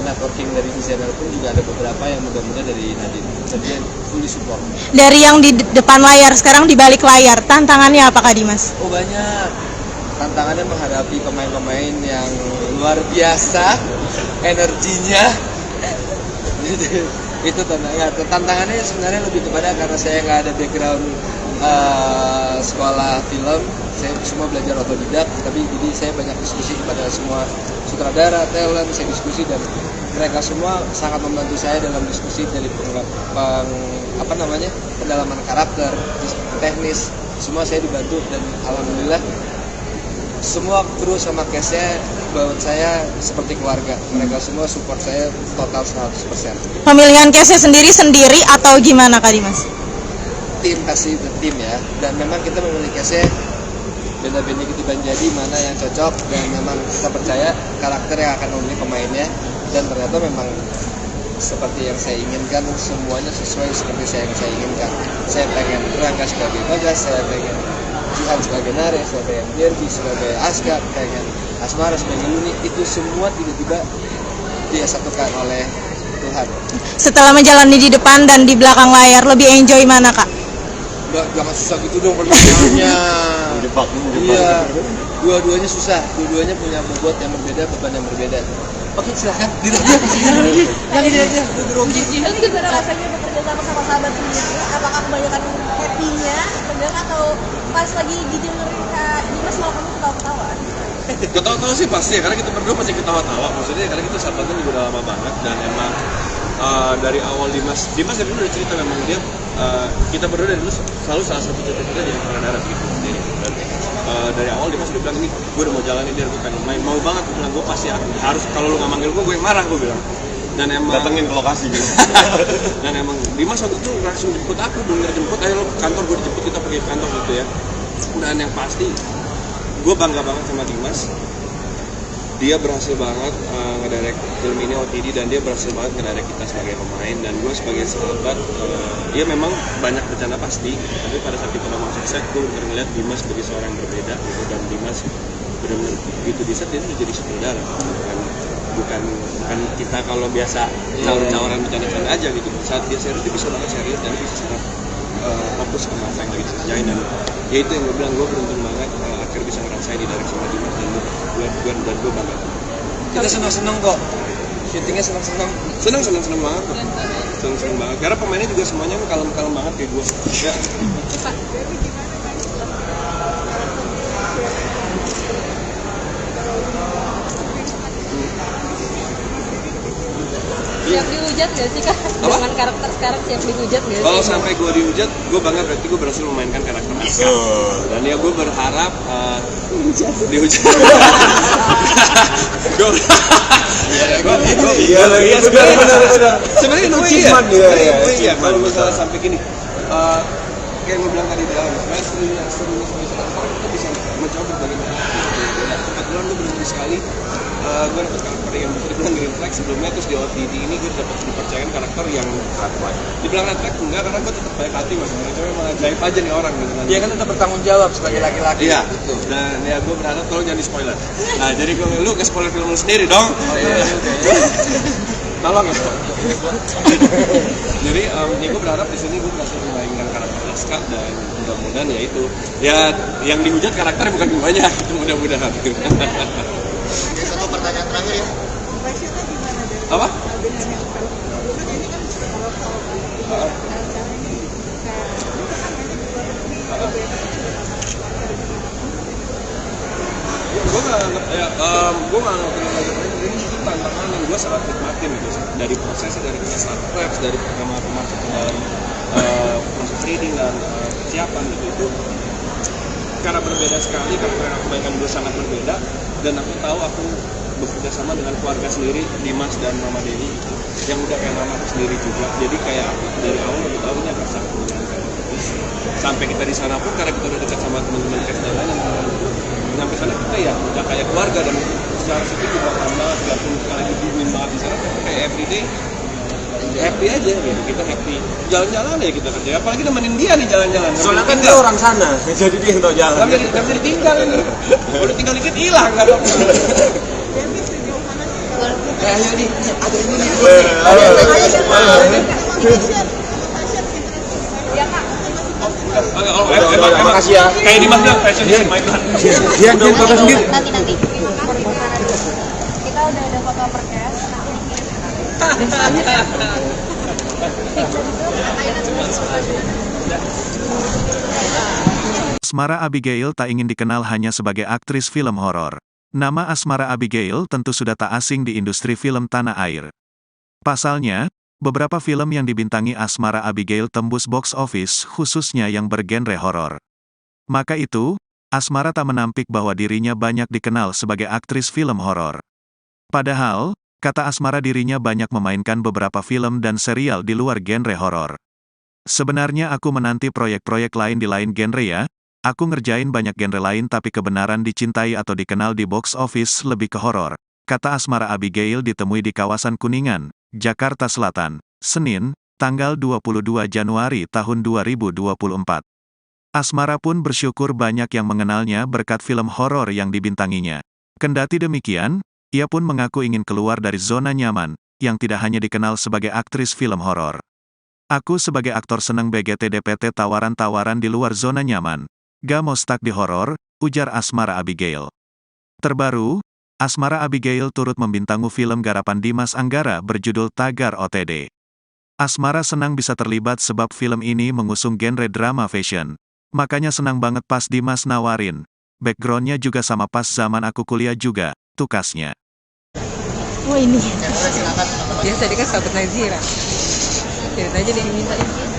networking dari desainer pun juga ada beberapa yang mudah-mudahan dari Nadine. Jadi fully support. Dari yang di depan layar sekarang di balik layar, tantangannya apa Kak Dimas? Oh banyak. Tantangannya menghadapi pemain-pemain yang luar biasa, energinya. Itu tantangannya sebenarnya lebih kepada karena saya nggak ada background sekolah film, saya semua belajar otodidak, tapi jadi saya banyak diskusi kepada semua sutradara, talent, saya diskusi, dan mereka semua sangat membantu saya dalam diskusi dari pendalaman karakter, teknis, semua saya dibantu, dan alhamdulillah semua kru sama cast-nya buat saya seperti keluarga. Mereka semua support saya total 100%. Pemilihan case-nya sendiri atau gimana Kak Dimas? Tim kasih tim ya, dan memang kita memilih case-nya beda-beda gitu jadi mana yang cocok, dan memang kita percaya karakter yang akan memilih pemainnya, dan ternyata memang seperti yang saya inginkan, semuanya sesuai seperti yang saya inginkan. Saya pengen Rangga sebagai Bagas, saya pengen Jihan sebagai Nare, saya pengen Derby sebagai Aska, pengen Asmara sebagai Luni, itu semua tiba-tiba dia satukan oleh Tuhan. Setelah menjalani di depan dan di belakang layar, lebih enjoy mana Kak? Jangan susah gitu dong pertanyaannya. Iya, dua-duanya susah, dua-duanya punya bobot yang berbeda, beban yang berbeda. Oke, silakan. Yang ini aja, grogi. Ini gimana rasanya bekerja sama sahabat sendiri? Apakah kebanyakan happy-nya, tegang, atau pas lagi didengerin Kak Dimas malah kamu ketawa-ketawa? Ketawa-tawa sih pasti ya, karena kita berdua pasti ketawa-tawa. Maksudnya karena kita sahabatan juga udah lama banget, dan emang dari awal Dimas dari dulu udah cerita memang dia kita berdua dari dulu selalu salah satu cita-cita jadi pengendara gitu sendiri. Dan dari awal Dimas udah bilang ini gue udah mau jalanin dia, gue pengen main, mau banget. Gue bilang gue pasti harus, kalau lu nggak manggil gue yang marah, gue bilang. Dan emang datengin ke lokasi gitu. Dan emang Dimas waktu itu langsung jemput aku, bener jemput, ayo lo ke kantor, gue dijemput, kita pergi ke kantor gitu ya. Dan yang pasti gue bangga banget sama Dimas. Dia berhasil banget ngedirect film ini OTD, dan dia berhasil banget ngedirect kita sebagai pemain, dan gue sebagai sahabat. Ya memang banyak bencana pasti, tapi pada saat kita ngomong sukses, gue benar ngeliat Dimas sebagai seorang yang berbeda gitu, dan Dimas benar-benar begitu di set dia tuh jadi sutradara, bukan kita kalau biasa caur-cauran bercanda-canda aja gitu. Saat dia serius dia bisa banget serius, dan dia bisa sangat fokus sama apa yang lagi dikerjain, dan ya itu yang gue bilang, gue beruntung banget akhirnya bisa ngerasain di direct sama Dimas, dan gue bangga. Kita senang-senang kok, syutingnya senang-senang Senang banget karena pemainnya juga semuanya kalem-kalem banget kayak gue ya. Siap dihujat gak sih Kak? Dengan karakter sekarang siap dihujat gak sih? Kalau sampai gue dihujat, gue bangga, berarti gue berhasil memainkan karakter Aska. Dan ya gue berharap dihujat. Iya sebenarnya itu iya. Kalau misalnya sampai gini, kayak gue bilang tadi di awal, sebenarnya serunya sebagai kita bisa mencoba berbagai macam. Kebetulan gue beruntung sekali. Gue dapet karakter yang bisa dibilang green flag sebelumnya, terus di OTD ini gue dapet dipercayakan karakter yang red flag. Dibilang red flag enggak, karena gue tetap baik hati mas, cuma emang ajaib aja nih orang gitu kan. Dia kan tetap bertanggung jawab sebagai laki-laki. Iya, dan ya gue berharap tolong jangan di spoiler. Nah jadi lu ke spoiler film lu sendiri dong. Tolong ya. Jadi ya gue berharap di sini gue berhasil memainkan karakter Aska, dan mudah-mudahan ya itu ya yang dihujat karakternya bukan guanya, itu mudah-mudahan. Ada satu pertanyaan terakhir ya. Apa? Gue nggak ini tantangan yang gue sangat nikmatin gitu, dari prosesnya, dari penyesuaian reps, dari pertama pemasukan dalam proses reading dan persiapan gitu, itu karena berbeda sekali, karakter yang aku mainkan dulu sangat berbeda, dan aku tahu aku bekerja sama dengan keluarga sendiri, Dimas dan Mama Dewi gitu, yang udah kayak mama aku sendiri juga. Jadi kayak aku dari awal udah tahu ini agak sangat menyenangkan. Sampai kita di sana pun karena kita udah dekat sama teman-teman cast dan lain, sampai sana kita ya udah kayak keluarga, dan secara sedikit juga karena 30 kali dibunuhin banget di sana, kayak everyday happy aja gitu, kita happy jalan-jalan ya kita kerja, apalagi nemenin dia nih jalan-jalan. Soalnya kan dia orang sana, jadi dia yang tahu jalan. Gak bisa ditinggal ini, udah tinggal dikit hilang nggak apa. Ayo nih, ada ini nih. Makasih ya. Kayak Dimas bilang, passion is my blood. Dia foto sendiri. Nanti. Kita udah ada foto perkes. Asmara Abigail tak ingin dikenal hanya sebagai aktris film horor. Nama Asmara Abigail tentu sudah tak asing di industri film tanah air. Pasalnya, beberapa film yang dibintangi Asmara Abigail tembus box office, khususnya yang bergenre horor. Maka itu, Asmara tak menampik bahwa dirinya banyak dikenal sebagai aktris film horor. Padahal, kata Asmara dirinya banyak memainkan beberapa film dan serial di luar genre horor. Sebenarnya aku menanti proyek-proyek lain di lain genre ya, aku ngerjain banyak genre lain tapi kebenaran dicintai atau dikenal di box office lebih ke horor, kata Asmara Abigail ditemui di kawasan Kuningan, Jakarta Selatan, Senin, tanggal 22 Januari tahun 2024. Asmara pun bersyukur banyak yang mengenalnya berkat film horor yang dibintanginya. Kendati demikian, ia pun mengaku ingin keluar dari zona nyaman, yang tidak hanya dikenal sebagai aktris film horor. Aku sebagai aktor seneng BGT DPT tawaran-tawaran di luar zona nyaman. Gak mau stuck di horor, ujar Asmara Abigail. Terbaru, Asmara Abigail turut membintangi film garapan Dimas Anggara berjudul Tagar OTD. Asmara senang bisa terlibat sebab film ini mengusung genre drama fashion. Makanya senang banget pas Dimas nawarin. Backgroundnya juga sama pas zaman aku kuliah juga, tukasnya. Oh ini. Biasa dia kan sahabat Nazira. Cerita aja dia minta ini.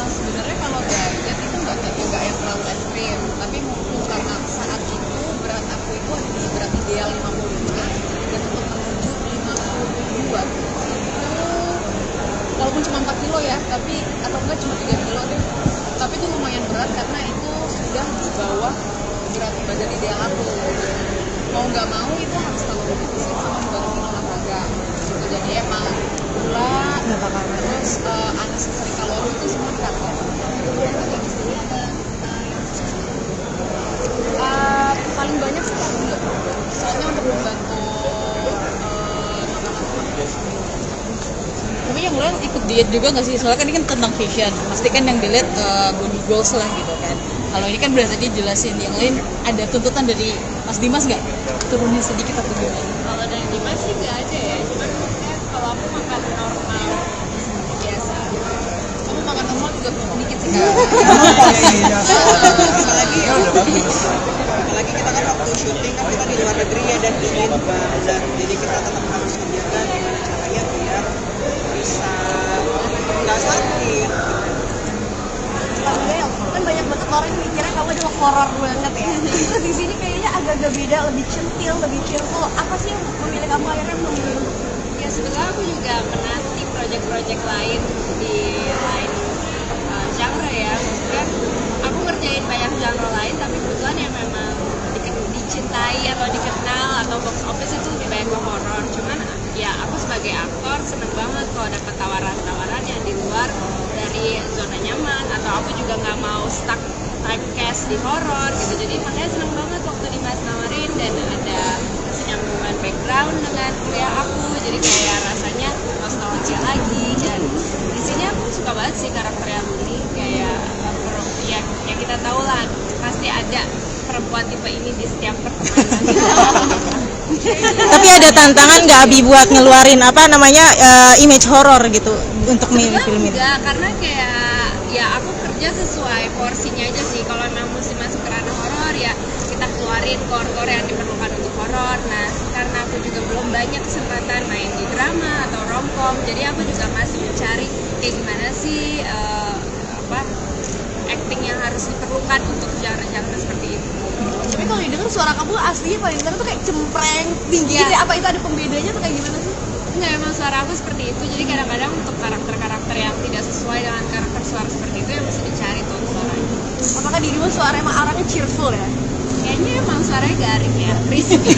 Sebenarnya kalau diet itu nggak yang terlalu ekstrim, tapi mungkin karena saat itu berat aku itu ada di berat ideal 55, dan untuk menuju 52 itu kalau tapi atau enggak cuma 3 kilo deh, tapi itu lumayan berat karena itu sudah di bawah berat badan ideal aku. Mau nggak mau itu harus selalu defisit sama membantu olahraga gitu. Jadi emang gula terus unnecessary kalori itu semua diatur. Paling banyak sih kardio, soalnya untuk membantu tapi yang lain ikut diet juga nggak sih? Soalnya kan ini kan tentang fashion, pasti kan yang dilihat body goals lah gitu kan. Kalau ini kan berarti dijelasin, yang lain ada tuntutan dari Mas Dimas nggak? Turunin sedikit atau gimana? Kalau dari Dimas sih nggak ada ya, cuman maksudnya kalau aku makan normal biasa. Kamu makan normal juga dikit sih kan? Apalagi kita kan waktu syuting kan kita di luar negeri ya dan dingin banget, jadi kita tetap harus menjaga gimana caranya biar bisa nggak sakit. Kan banyak banget orang yang mikirnya kamu adalah horor banget ya. Terus di sini kayaknya agak-agak beda, lebih centil, lebih cheerful. Apa sih yang memilih kamu akhirnya memilih? Ya sebetulnya aku juga menanti project-project lain di lain genre ya. Maksudnya aku ngerjain banyak genre lain, tapi kebetulan yang memang dicintai atau dikenal atau box office itu lebih banyak ke horor. Cuman ya aku sebagai aktor seneng banget kalau dapet tawaran-tawaran yang di luar dari zona nyaman, atau aku juga nggak mau stuck typecast di horor gitu. Jadi makanya seneng banget waktu Dimas nawarin, dan ada kesinambungan background dengan kuliah aku, jadi kayak rasanya nostalgia lagi. Dan di sini aku suka banget sih karakternya Luli, kayak ya kita tahu lah pasti ada perempuan tipe ini di setiap pertemanan gitu. Tapi ada tantangan nggak Abi buat ngeluarin apa namanya image horor gitu untuk film ini? Enggak, karena kayak ya aku kerja sesuai porsinya aja sih. Kalau memang mesti masuk ke ranah horor ya kita keluarin core-core yang diperlukan untuk horor. Nah, karena aku juga belum banyak kesempatan main di drama atau romcom, jadi aku juga masih mencari kayak gimana sih acting yang harus diperlukan untuk genre-genre seperti itu. Tapi kalau didengar suara kamu aslinya paling benar tuh kayak cempreng tinggi gitu. Apa itu ada pembedanya tuh kayak gimana sih? Enggak, emang suara aku seperti itu. Jadi kadang-kadang untuk karakter-karakter yang tidak sesuai dengan karakter suara seperti itu yang mesti dicari tuh suaranya. Apakah dirimu suara emang orangnya cheerful ya? Kayaknya emang suaranya garing ya, crispy.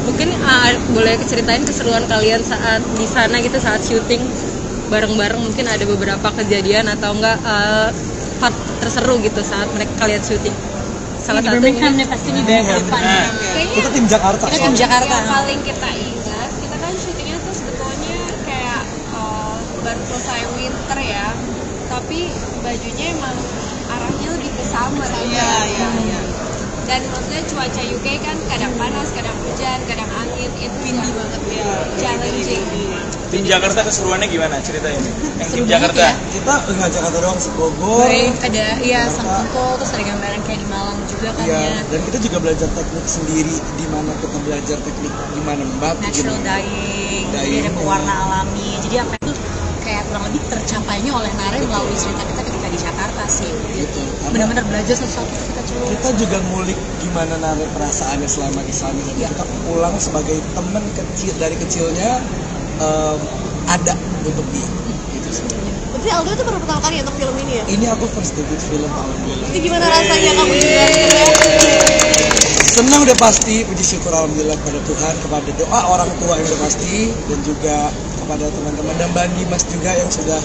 Mungkin boleh ceritain keseruan kalian saat di sana gitu, saat syuting bareng-bareng. Mungkin ada beberapa kejadian atau enggak part terseru gitu saat kalian syuting. Salah satu Birmingham nih pasti di depan. Kita tim Jakarta. Kita tim Jakarta. Yang paling kita ingat, kita kan syutingnya tuh sebetulnya kayak baru selesai winter ya, tapi bajunya emang arahnya lebih ke summer. Iya. Dan maksudnya cuaca UK kan kadang panas, kadang hujan, kadang angin, itu windy banget ya, challenging. Tim Jakarta keseruannya gimana ceritain? Yang tim Seru Jakarta. banget ya. Kita nggak Jakarta doang, Bogor. Ada Sangkoko, terus ada gambaran kayak di Malang juga kan Iya, ya. dan kita juga belajar teknik sendiri, di mana kita belajar teknik gimana membatik, Natural gimana. dyeing, jadi Dyeing, ada pewarna alami. Jadi apa itu kayak kurang lebih tercapainya oleh Nare melalui cerita kita ketika di Jakarta sih. Gitu. Benar-benar belajar sesuatu ketika coba. Kita juga ngulik gimana narik perasaannya selama di sana. Iya. Kita pulang sebagai teman kecil dari kecilnya ada untuk dia. Gitu sih. Berarti Aldo itu baru pertama kali untuk film ini ya? Ini aku first debut film, alhamdulillah. Itu gimana rasanya kamu juga? Senang udah pasti, puji syukur alhamdulillah kepada Tuhan, kepada doa orang tua yang udah pasti, dan juga kepada teman-teman dan Mbak Dimas juga yang sudah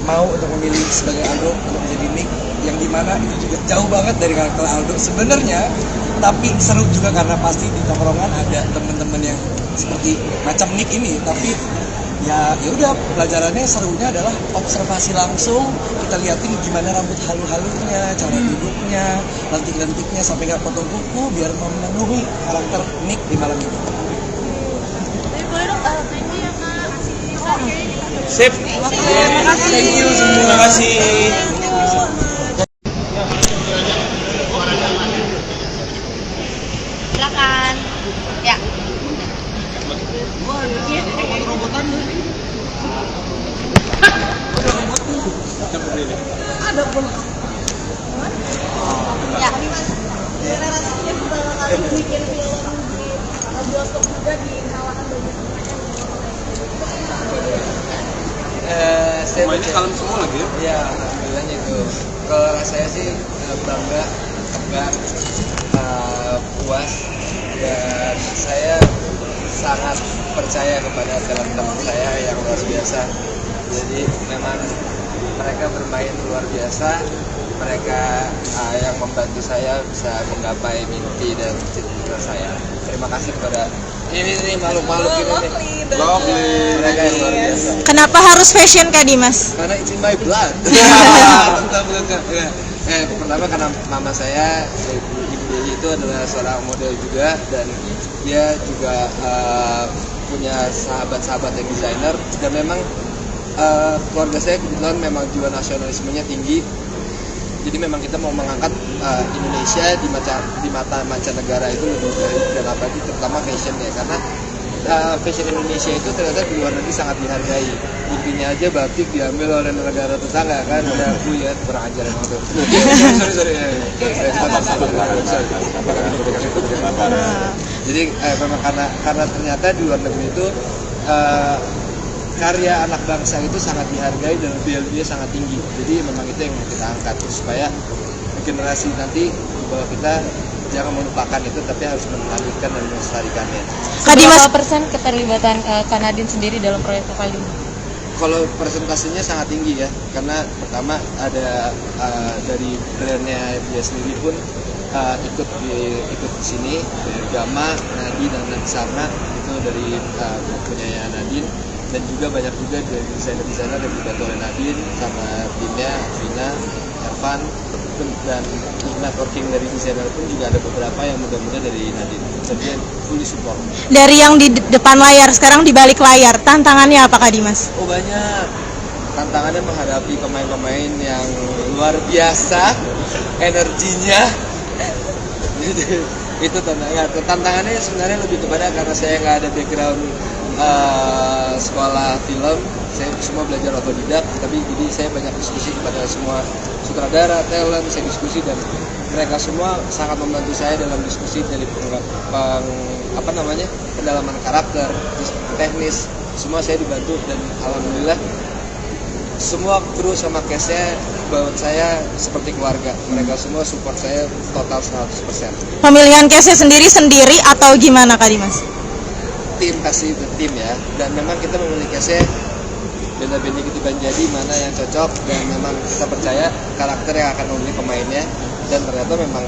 mau untuk memilih sebagai Aldo untuk menjadi Nick, yang dimana itu juga jauh banget dari karakter Aldo sebenarnya, tapi seru juga karena pasti di tongkrongan ada teman-teman yang seperti macam Nick ini, tapi ya udah pelajarannya serunya adalah observasi langsung, kita liatin gimana rambut halu-halunya, cara duduknya, lentik-lentiknya sampai nggak potong kuku biar memenuhi karakter Nick di malam itu. Tapi boleh dong, thank you ya Kak. Sip. Thank you semua. Terima kasih. Silakan. Ya. Ya. Gimana rasanya bakal bikin film di bioskop juga di kalangan banyak pemain? Pemainnya kalem semua lagi ya? Iya, alhamdulillahnya itu. Kalau rasanya sih bangga, tegang, puas, dan saya sangat percaya kepada teman-teman saya yang luar biasa. Jadi memang mereka bermain luar biasa. Mereka yang membantu saya bisa menggapai mimpi dan cita-cita saya. Terima kasih kepada ini makhluk-makhluk ini nih. Mereka yang luar biasa. Kenapa harus fashion Kak Dimas? Karena it's in my blood. Pertama karena mama saya, Ibu Dewi itu adalah seorang model juga, dan dia juga punya sahabat-sahabat yang desainer, dan memang keluarga saya kebetulan memang jiwa nasionalismenya tinggi. Jadi memang kita mau mengangkat Indonesia di mata mancanegara itu lebih baik, dan apalagi terutama fashion ya, karena fashion Indonesia itu ternyata di luar negeri sangat dihargai. Buktinya aja batik diambil oleh negara tetangga kan, udah aku ya kurang ajar emang tuh. Sorry. Jadi memang karena ternyata di luar negeri itu karya anak bangsa itu sangat dihargai dan value-nya sangat tinggi. Jadi memang itu yang kita angkat supaya generasi nanti di bawah kita jangan melupakan itu, tapi harus melanjutkan dan melestarikannya. Berapa persen keterlibatan Kak Nadine sendiri dalam proyek kali ini? Kalau presentasinya sangat tinggi ya, karena pertama ada dari brandnya dia sendiri pun ikut di sini, dari Gama, Nadine dan Nadsarna itu dari punya Nadine, dan juga banyak juga dari desainer-desainer yang dibantu oleh Nadine sama timnya Vina, Ervan, dan networking dari desainer pun juga ada beberapa yang muda-muda dari Nadine. Jadi fully support. Dari yang di depan layar sekarang di balik layar, tantangannya apa Kak Dimas? Oh banyak. Tantangannya menghadapi pemain-pemain yang luar biasa, energinya. Itu tantangannya sebenarnya lebih kepada karena saya nggak ada background sekolah film, saya semua belajar otodidak, tapi jadi saya banyak diskusi kepada semua sutradara, talent, saya diskusi, dan mereka semua sangat membantu saya dalam diskusi dari pendalaman karakter, teknis, semua saya dibantu, dan alhamdulillah semua kru sama cast-nya buat saya seperti keluarga. Mereka semua support saya total 100%. Pemilihan case-nya sendiri atau gimana Kak Dimas? Tim pasti tim ya, dan memang kita memilih case-nya benda-benda gitu kan, jadi mana yang cocok, dan memang kita percaya karakter yang akan memilih pemainnya, dan ternyata memang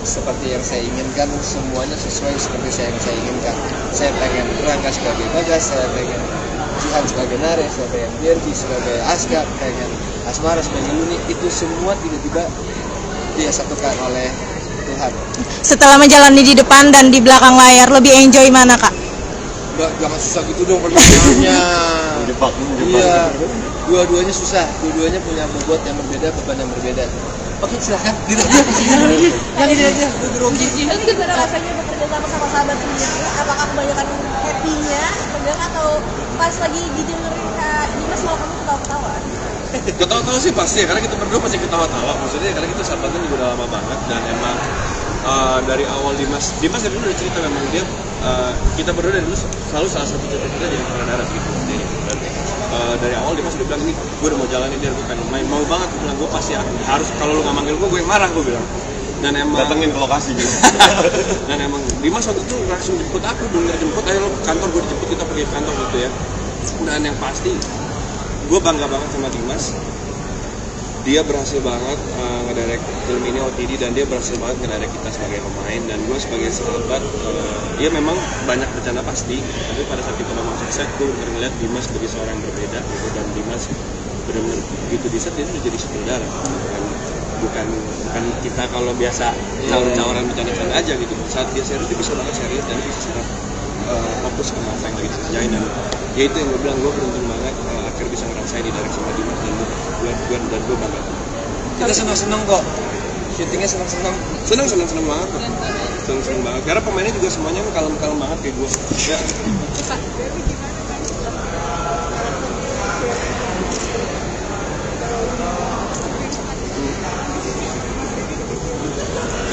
seperti yang saya inginkan, semuanya sesuai seperti yang saya inginkan. Saya pengen Rangga sebagai Bagas, saya pengen Jihan sebagai Nare, saya pengen Derby sebagai Aska, pengen Asmara sebagai Luni, itu semua tiba-tiba dia satukan oleh Tuhan. Setelah menjalani di depan dan di belakang layar, lebih enjoy mana Kak? Jangan susah gitu dong pertanyaannya. Iya, dua-duanya susah, dua-duanya punya bobot yang berbeda, beban yang berbeda. Oke, silakan. Gitu aja. Yang ini aja, grogi. Tapi gimana rasanya bekerja sama sahabat sendiri? Apakah kebanyakan happy-nya, tegang, atau pas lagi didengerin Kak Dimas malah kamu ketawa-ketawa? Ketawa-tawa sih pasti, karena kita berdua pasti ketawa-tawa. Maksudnya karena kita sahabatan juga udah lama banget, dan emang dari awal Dimas dari dulu udah cerita, memang dia kita berdua dari dulu selalu salah satu cita-cita jadi sutradara gitu. Dan dari awal Dimas udah bilang, ini gue udah mau jalanin, dia gue pengen main, mau banget. Gue bilang, gue pasti harus, kalau lu nggak manggil gue yang marah, gue bilang. Dan emang datengin ke lokasi gitu. Dan emang Dimas waktu itu langsung jemput aku, bener jemput, ayo lo kantor, gue dijemput, kita pergi ke kantor gitu ya. Dan yang pasti gue bangga banget sama Dimas. Dia berhasil banget ngedirect film ini OTD, dan dia berhasil banget ngedirect kita sebagai pemain, dan gue sebagai sahabat. Dia memang banyak bercanda pasti, tapi pada saat kita memang sukses, gue bener ngeliat Dimas sebagai seorang yang berbeda gitu, dan Dimas benar-benar begitu di set dia udah jadi sutradara, bukan kita kalau biasa caur-cauran bercanda-canda aja gitu. Saat dia serius, dia bisa banget serius, dan dia bisa sangat fokus sama apa yang lagi dikerjain, dan ya itu yang gue bilang, gue beruntung banget akhirnya bisa ngerasain di direct sama Dimas, dan gue bangga. Kita senang-senang kok, syutingnya senang-senang banget kok, senang banget, karena pemainnya juga semuanya kalem-kalem banget kayak gue ya.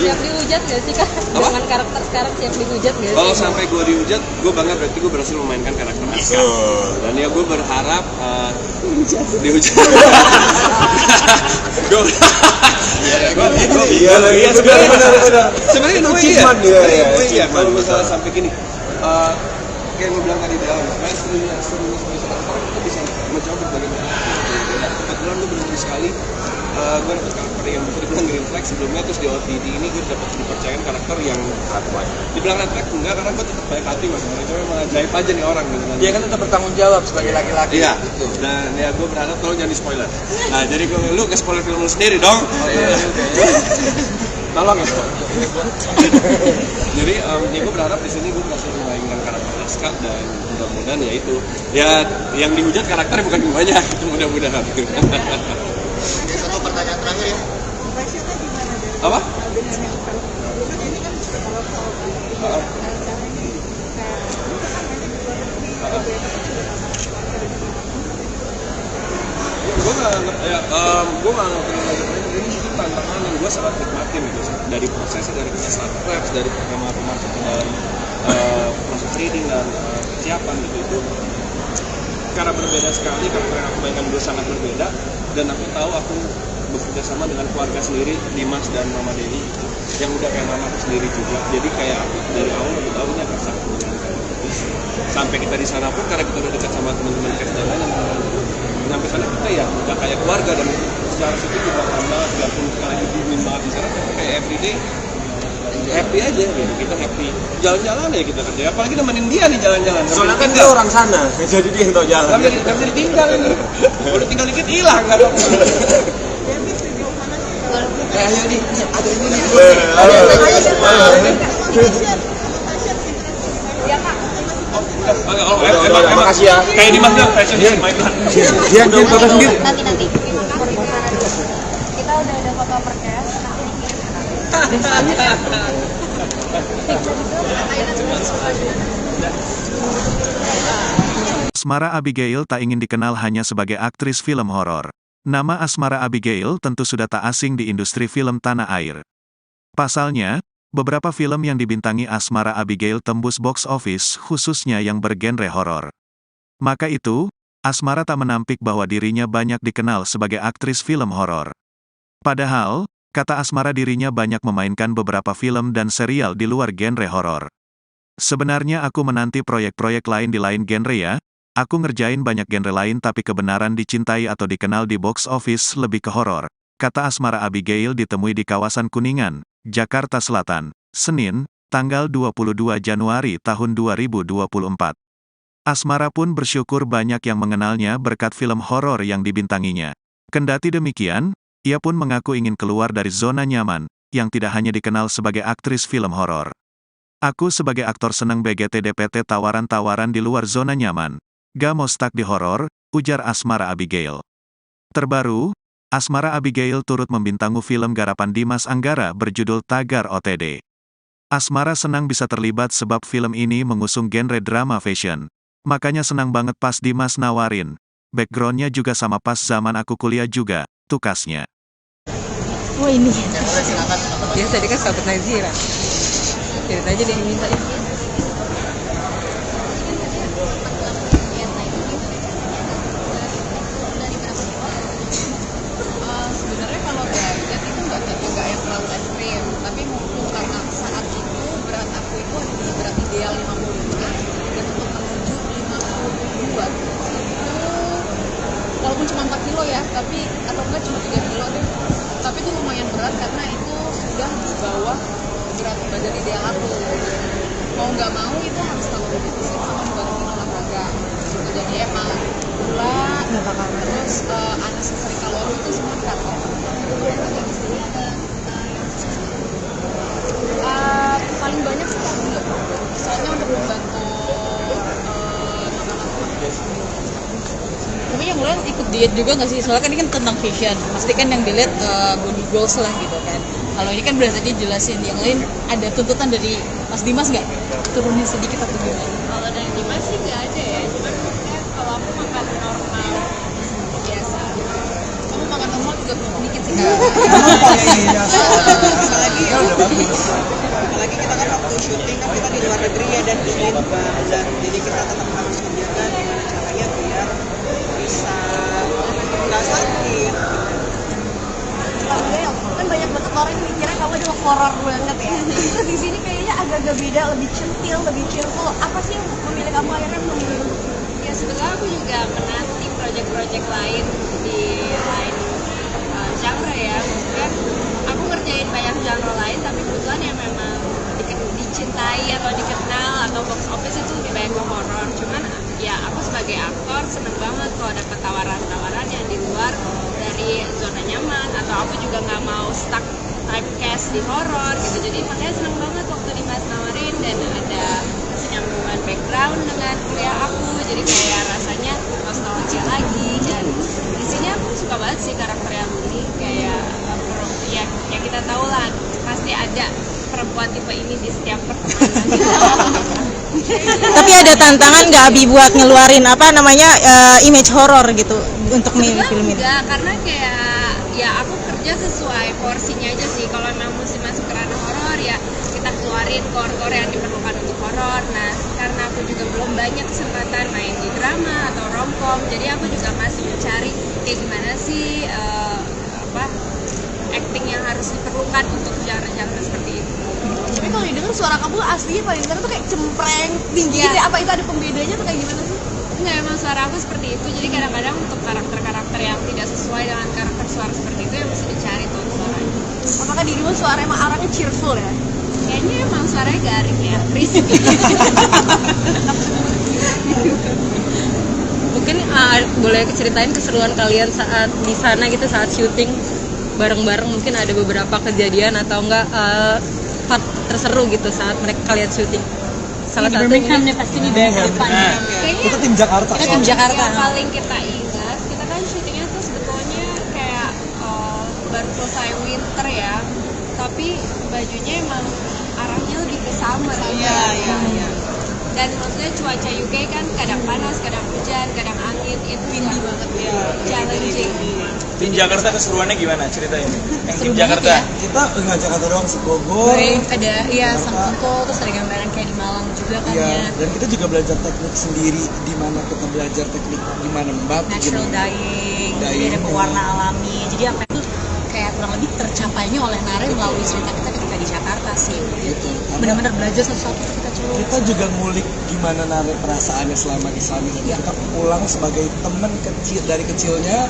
Siap dihujat gak sih Kak? Apa? Dengan karakter sekarang siap dihujat gak sih? Kalau sampai gue dihujat, gue bangga berarti gue berhasil memainkan karakter Aska. Dan ya gue berharap dihujat. Iya sebenarnya iya kalau misalnya sampai gini, kayak gue bilang tadi di awal, sebenarnya serunya sebagai karakter kita bisa mencoba berbagai macam. Kebetulan gue beruntung sekali, gue dapet karakter yang bisa dibilang green flag sebelumnya, terus di OTT ini gue dapat dipercayakan karakter yang red flag. Dibilang red flag enggak, karena gue tetap baik hati mas, cuma emang ajaib aja nih orang gitu kan. Dia kan tetap bertanggung jawab sebagai laki-laki. Iya, dan ya gue berharap tolong jangan di spoiler. Nah jadi lu ke spoiler film lu sendiri dong. Oh iya. Tolong ya. Jadi ya gue berharap di sini gue berhasil memainkan karakter Aska dan mudah-mudahan ya itu ya yang dihujat karakternya bukan guanya itu mudah-mudahan. Ada satu pertanyaan terakhir ya. Impressionnya gimana dari Apa? dengan yang film? Kan ini kan kalau soal cara ini kayak itu kan banyak di luar negeri Gue nggak ngerti ini tantangan yang gue sangat nikmatin gitu dari prosesnya, dari kerja startups, dari perkembangan pemasukan dan proses reading dan persiapan gitu itu karena berbeda sekali, karakter yang aku mainkan dulu sangat berbeda dan aku tahu aku bekerja sama dengan keluarga sendiri, Dimas dan Mama Dewi yang udah kayak mama aku sendiri juga, jadi kayak aku dari awal udah tahu ini akan sangat menyenangkan. Sampai kita di sana pun karena kita udah dekat sama teman-teman cast dan lain sampai sana kita ya udah kayak keluarga dan secara situ juga karena 30 kali dibumin banget di sana kayak everyday happy aja gitu, kita happy jalan-jalan ya kita kerja, apalagi nemenin dia nih jalan-jalan. Soalnya kan dia orang sana, jadi dia yang tahu jalan. Gak bisa ditinggal ini, udah tinggal dikit hilang nggak apa-apa. Ayo nih, ada ini nih. Makasih ya. Kayak Dimas bilang, fashion is my blood. Dia foto sendiri. Nanti. Kita udah ada foto perkes. Asmara Abigail tak ingin dikenal hanya sebagai aktris film horor. Nama Asmara Abigail tentu sudah tak asing di industri film tanah air. Pasalnya, beberapa film yang dibintangi Asmara Abigail tembus box office, khususnya yang bergenre horor. Maka itu, Asmara tak menampik bahwa dirinya banyak dikenal sebagai aktris film horor. Padahal, kata Asmara dirinya banyak memainkan beberapa film dan serial di luar genre horor. Sebenarnya aku menanti proyek-proyek lain di lain genre ya, aku ngerjain banyak genre lain tapi kebenaran dicintai atau dikenal di box office lebih ke horor, kata Asmara Abigail ditemui di kawasan Kuningan, Jakarta Selatan, Senin, tanggal 22 Januari tahun 2024. Asmara pun bersyukur banyak yang mengenalnya berkat film horor yang dibintanginya. Kendati demikian, ia pun mengaku ingin keluar dari zona nyaman, yang tidak hanya dikenal sebagai aktris film horor. Aku sebagai aktor seneng BGT-DPT tawaran-tawaran di luar zona nyaman. Gak mau stuck di horor, ujar Asmara Abigail. Terbaru, Asmara Abigail turut membintangi film garapan Dimas Anggara berjudul Tagar OTD. Asmara senang bisa terlibat sebab film ini mengusung genre drama fashion. Makanya senang banget pas Dimas nawarin. Backgroundnya juga sama pas zaman aku kuliah juga, tukasnya. Oh ini. Biasa dia kan sahabat Nazira. Cerita aja dia yang minta ya. Sebenarnya kalau diet itu nggak yang terlalu ekstrim, tapi mungkin karena saat itu berat aku itu ada di berat ideal 55 dan untuk menuju 52 itu walaupun cuma 4 kilo ya, tapi atau enggak cuma 3 kilo deh, tapi itu lumayan berat karena itu sudah di bawah berat badan ideal aku. Mau nggak mau itu harus selalu defisit sama membantu olahraga gitu. Jadi emang gula terus unnecessary kalori itu semua cut off. Paling banyak sih kardio, soalnya untuk membantu tapi yang mulai ikut diet juga nggak sih? Soalnya kan ini kan tentang fashion, pasti kan yang dilihat body goals lah gitu kan. Kalau ini kan berarti dia jelasin, yang lain ada tuntutan dari Mas Dimas nggak? Turunin sedikit atau gimana? Kalau dari Dimas sih nggak ada ya, cuman maksudnya kalau aku makan normal biasa. Kamu makan normal ikut dikit sih. pastinya apalagi ya udah bagus. apalagi kita kan waktu syuting kan kita di luar negeri ya dan dingin banget, jadi kita tetap harus menjaga gimana caranya biar bisa nggak sakit. Bang Gael, kan banyak banget orang yang mikirnya kamu adalah horor banget ya. Terus di sini kayaknya agak-agak beda, lebih centil, lebih cheerful. Apa sih yang memilih kamu akhirnya memilih untuk Ya sebetulnya aku juga menanti project-project lain di lain genre ya. Maksudnya aku ngerjain banyak genre lain, tapi kebetulan yang memang dicintai atau dikenal atau box office itu lebih banyak ke horor. Cuman ya aku sebagai aktor seneng banget kalau dapet tawaran-tawaran yang di luar dari zona nyaman, atau aku juga nggak mau stuck typecast di horor gitu. Jadi makanya seneng banget waktu Dimas nawarin, dan ada kesinambungan background dengan kuliah aku, jadi kayak rasanya nostalgia lagi. Dan di sini aku suka banget sih karakternya Luli, kayak ya kita tahu lah pasti ada perempuan tipe ini di setiap pertemanan gitu. Tapi ada tantangan nggak Abi buat ngeluarin apa namanya image horor gitu untuk film ini? Enggak, karena kayak ya aku kerja sesuai porsinya aja sih. Kalau memang mesti masuk ke ranah horor ya kita keluarin core-core yang diperlukan untuk horor. Nah, karena aku juga belum banyak kesempatan main di drama atau romcom, jadi aku juga masih mencari kayak gimana sih acting yang harus diperlukan untuk genre-genre seperti itu. Tapi kalau didengar suara kamu aslinya paling keren tuh kayak cempreng tinggi gitu ya. Apa itu ada pembedanya tuh kayak gimana sih? Enggak, emang suara aku seperti itu. Jadi kadang-kadang untuk karakter-karakter yang tidak sesuai dengan karakter suara seperti itu yang mesti dicari tuh suaranya. Apakah dirimu suara emang arahnya cheerful ya? Kayaknya emang suaranya garing ya, crispy. Mungkin boleh ceritain keseruan kalian saat di sana gitu, saat syuting bareng-bareng. Mungkin ada beberapa kejadian atau enggak part terseru gitu saat kalian syuting. Salah satu Birmingham pasti di depan. Kayaknya Kita tim Jakarta. Kita tim Jakarta. yang paling kita ingat, kita kan syutingnya tuh sebetulnya kayak baru selesai winter ya, tapi bajunya emang arahnya lebih ke summer. Iya. Dan maksudnya cuaca UK kan kadang panas, kadang hujan, kadang angin, itu windy banget ya, challenging. Tim Jakarta keseruannya gimana ceritain? Yang tim Seru banget Jakarta. ya. Kita nggak Jakarta doang, Bogor. Ada Sangkongko, terus ada gambaran kayak di Malang juga kan Iya, ya. dan kita juga belajar teknik sendiri, di mana kita belajar teknik di mana membatik, Natural gimana. dyeing, jadi Dyeing, ada pewarna alami. Jadi apa itu kayak kurang lebih tercapainya oleh Nare melalui cerita kita ketika di Jakarta sih. Jadi benar-benar belajar sesuatu ketika coba. Kita juga ngulik gimana Nare perasaannya selama di sana. Iya. Kita pulang sebagai teman kecil dari kecilnya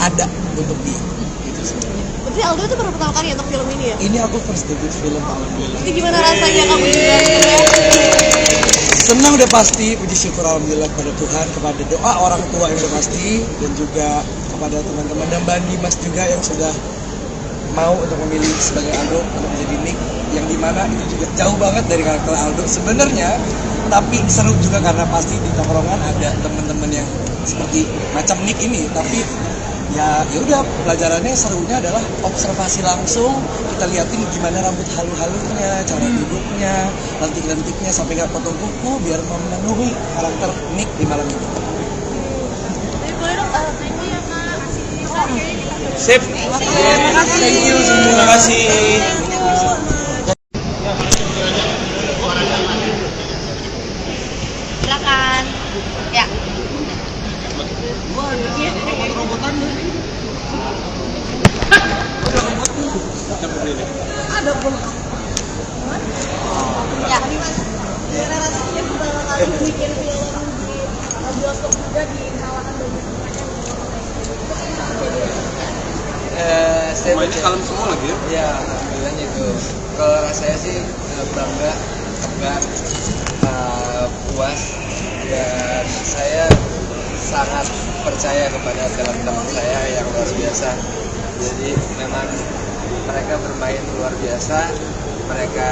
ada untuk dia. Gitu sih. Berarti Aldo itu baru pertama kali untuk film ini ya? Ini aku first debut film, alhamdulillah. Itu gimana rasanya kamu juga? Senang udah pasti, puji syukur alhamdulillah kepada Tuhan, kepada doa orang tua yang udah pasti, dan juga kepada teman-teman dan Mbak Dimas juga yang sudah mau untuk memilih sebagai Aldo untuk menjadi Nick, yang dimana itu juga jauh banget dari karakter Aldo sebenarnya, tapi seru juga karena pasti di tongkrongan ada teman-teman yang seperti macam Nick ini, tapi ya udah pelajarannya serunya adalah observasi langsung, kita liatin gimana rambut halu-halunya, cara duduknya, lentik-lentiknya sampai nggak potong kuku biar memenuhi karakter Nick di malam itu. Tapi boleh dong, thank you ya Kak. Sip. Thank you semua. Terima kasih. Silakan. Ya. Ya. Gimana rasanya pertama kali bikin film di bioskop juga di kalangan banyak macam Semuanya kalem semua lagi ya? Ya, alhamdulillahnya itu. Kalau rasanya sih bangga, tegang, puas, dan saya sangat percaya kepada teman-teman saya yang luar biasa. Jadi memang mereka bermain luar biasa. Mereka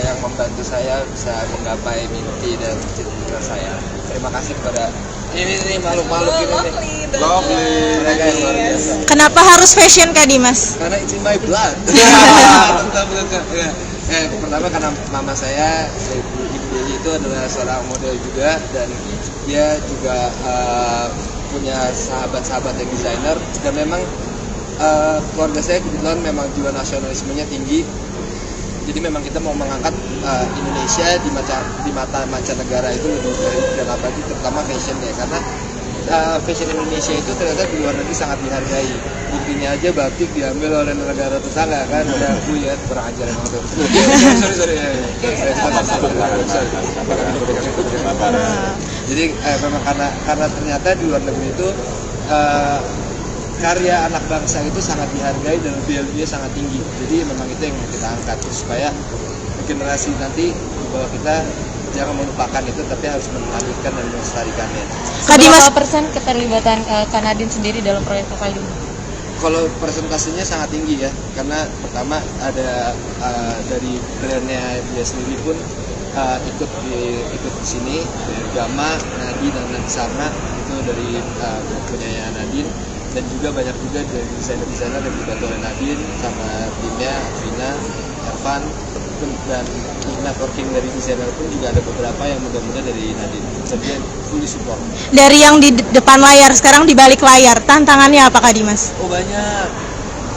yang membantu saya bisa menggapai mimpi dan cita-cita saya. Terima kasih kepada ini makhluk-makhluk ini nih. Goblin. Mereka yang luar biasa. Kenapa harus fashion Kak Dimas? Karena it's in my blood. Pertama karena mama saya, ibu Dewi itu adalah seorang model juga, dan dia juga punya sahabat-sahabat yang desainer, dan memang keluarga saya kebetulan memang jiwa nasionalismenya tinggi. Jadi memang kita mau mengangkat Indonesia di mata mancanegara itu lebih baik, dan apalagi terutama fashion ya, karena fashion Indonesia itu ternyata di luar negeri sangat dihargai. Buktinya aja batik diambil oleh negara tetangga kan, udah aku ya kurang ajar emang tuh. Sorry. Jadi memang karena ternyata di luar negeri itu karya anak bangsa itu sangat dihargai dan value-nya sangat tinggi. Jadi memang itu yang kita angkat supaya generasi nanti di bawah kita jangan melupakan itu, tapi harus melanjutkan dan melestarikannya. Berapa persen keterlibatan Kak Nadine sendiri dalam proyek Vokal ini? Kalau presentasinya sangat tinggi ya, karena pertama ada dari brandnya dia sendiri pun ikut di sini, dari Gama, Nadine dan Nadsarna itu dari punya Nadine, dan juga banyak juga dari desainer-desainer yang dibantu oleh Nadine sama timnya Vina, Ervan, dan networking dari desainer pun juga ada beberapa yang mudah-mudahan dari Nadine. Jadi fully support. Dari yang di depan layar sekarang di balik layar, tantangannya apa Kak Dimas? Oh banyak.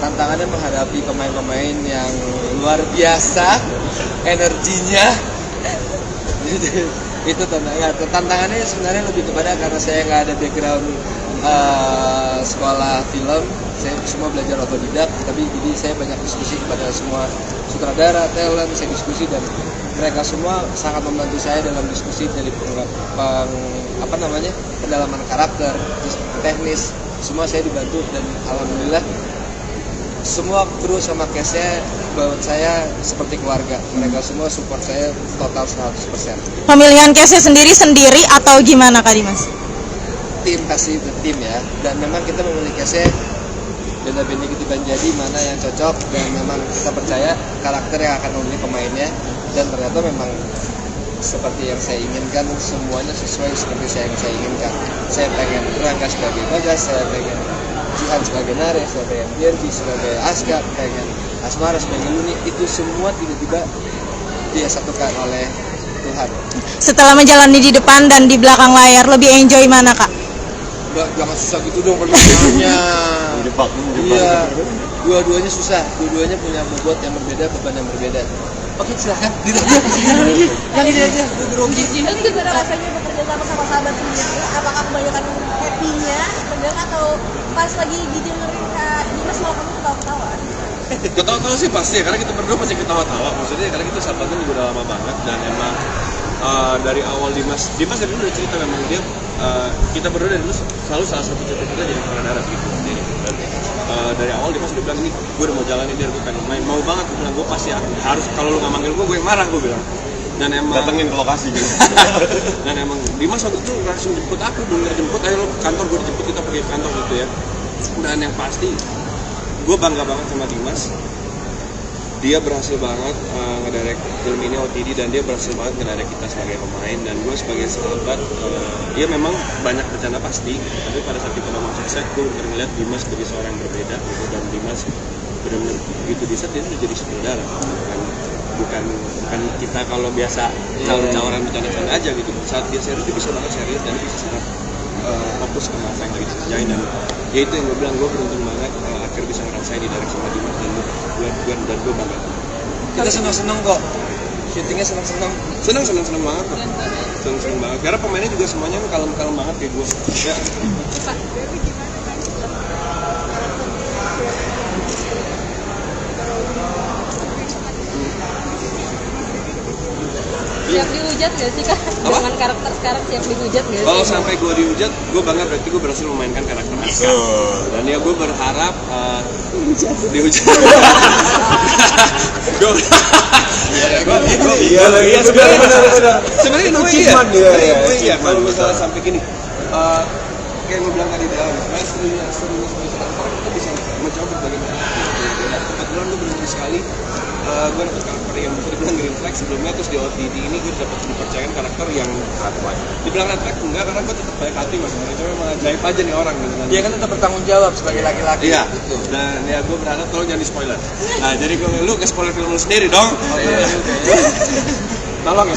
Tantangannya menghadapi pemain-pemain yang luar biasa energinya. Itu tantangannya sebenarnya lebih kepada karena saya nggak ada background sekolah film, saya semua belajar otodidak, tapi jadi saya banyak diskusi kepada semua sutradara, talent, saya diskusi dan mereka semua sangat membantu saya dalam diskusi dari pendalaman karakter, teknis, semua saya dibantu, dan alhamdulillah semua kru sama cast-nya buat saya seperti keluarga. Mereka semua support saya total 100%. Pemilihan case-nya sendiri atau gimana Kak Dimas? Tim, pasti tim ya, dan memang kita memilih case-nya benda-benda gitu kan, jadi mana yang cocok, dan memang kita percaya karakter yang akan memilih pemainnya, dan ternyata memang seperti yang saya inginkan, semuanya sesuai seperti yang saya inginkan. Saya pengen Rangga sebagai Bagas, saya pengen Jihan sebagai Nare, saya pengen Jerby sebagai Aska, pengen Asmara sebagai Luni, itu semua tiba-tiba dia satukan oleh Tuhan. Setelah menjalani di depan dan di belakang layar, lebih enjoy mana Kak? Jangan susah gitu dong pertanyaannya. Iya, dua-duanya susah, dua-duanya punya bobot yang berbeda, beban yang berbeda. Oke, silakan. Yang ini aja, grogi. Tapi gimana rasanya bekerja sama sahabat sendiri? Apakah kebanyakan happy-nya, tegang, atau pas lagi didengerin Kak Dimas mau kamu ketawa-ketawa? Ketawa-tawa sih pasti, karena kita berdua pasti ketawa-tawa. Maksudnya karena kita sahabatan juga udah lama banget, dan emang dari awal Dimas dari dulu udah cerita, memang dia kita berdua dari dulu selalu salah satu cita-cita jadi pengendara gitu. Jadi dari awal Dimas udah bilang, ini gue udah mau jalanin, dia gue pengen main, mau banget. Gue bilang gue pasti harus, kalau lu nggak manggil gue yang marah, gue bilang. Dan emang datengin ke lokasi gitu. Dan emang Dimas waktu itu langsung jemput aku, bener jemput, ayo lo ke kantor, gue dijemput, kita pergi ke kantor gitu ya. Dan yang pasti gue bangga banget sama Dimas. Dia berhasil banget ngedirect film ini OTD, dan dia berhasil banget ngedirect kita sebagai pemain, dan gue sebagai sahabat. Dia memang banyak bercanda pasti, tapi pada saat kita ngomong sukses, gue bener ngeliat Dimas sebagai seorang yang berbeda gitu, dan Dimas benar-benar begitu di set dia udah jadi sutradara, bukan kita kalau biasa caur-cauran bercanda-canda aja gitu. Saat dia serius dia bisa banget serius, dan dia bisa sangat fokus ke apa yang lagi dikerjain, dan ya itu yang gue bilang, gue beruntung banget akhirnya bisa ngerasain di direct sama Dimas, dan gue bangga. Kita senang-senang kok, syutingnya senang-senang banget kok, senang banget, karena pemainnya juga semuanya kalem-kalem banget kayak gue ya. Siap dihujat gak sih Kak? Dengan karakter sekarang siap dihujat gak sih? Kalau sampai gue dihujat, gue bangga, berarti gue berhasil memainkan karakter Aska. Dan ya gue berharap dihujat. Iya sebenarnya itu iya. Kalau misalnya sampai gini, kayak gue bilang tadi di awal, sebenarnya serunya sebagai karakter kita bisa mencoba bagaimana. Kebetulan gue beruntung sekali. Gue dapet karakter yang bisa dibilang green flag sebelumnya, terus di OTD ini gue dapet dipercayakan karakter yang red flag. Dibilang red flag enggak, karena gue tetap baik hati mas, cuma emang ajaib aja nih orang gitu kan. Dia kan tetap bertanggung jawab sebagai laki-laki. Iya, dan ya gue berharap tolong jangan di spoiler. Nah jadi lu ke spoiler film lu sendiri dong. Oh iya. tolong ya.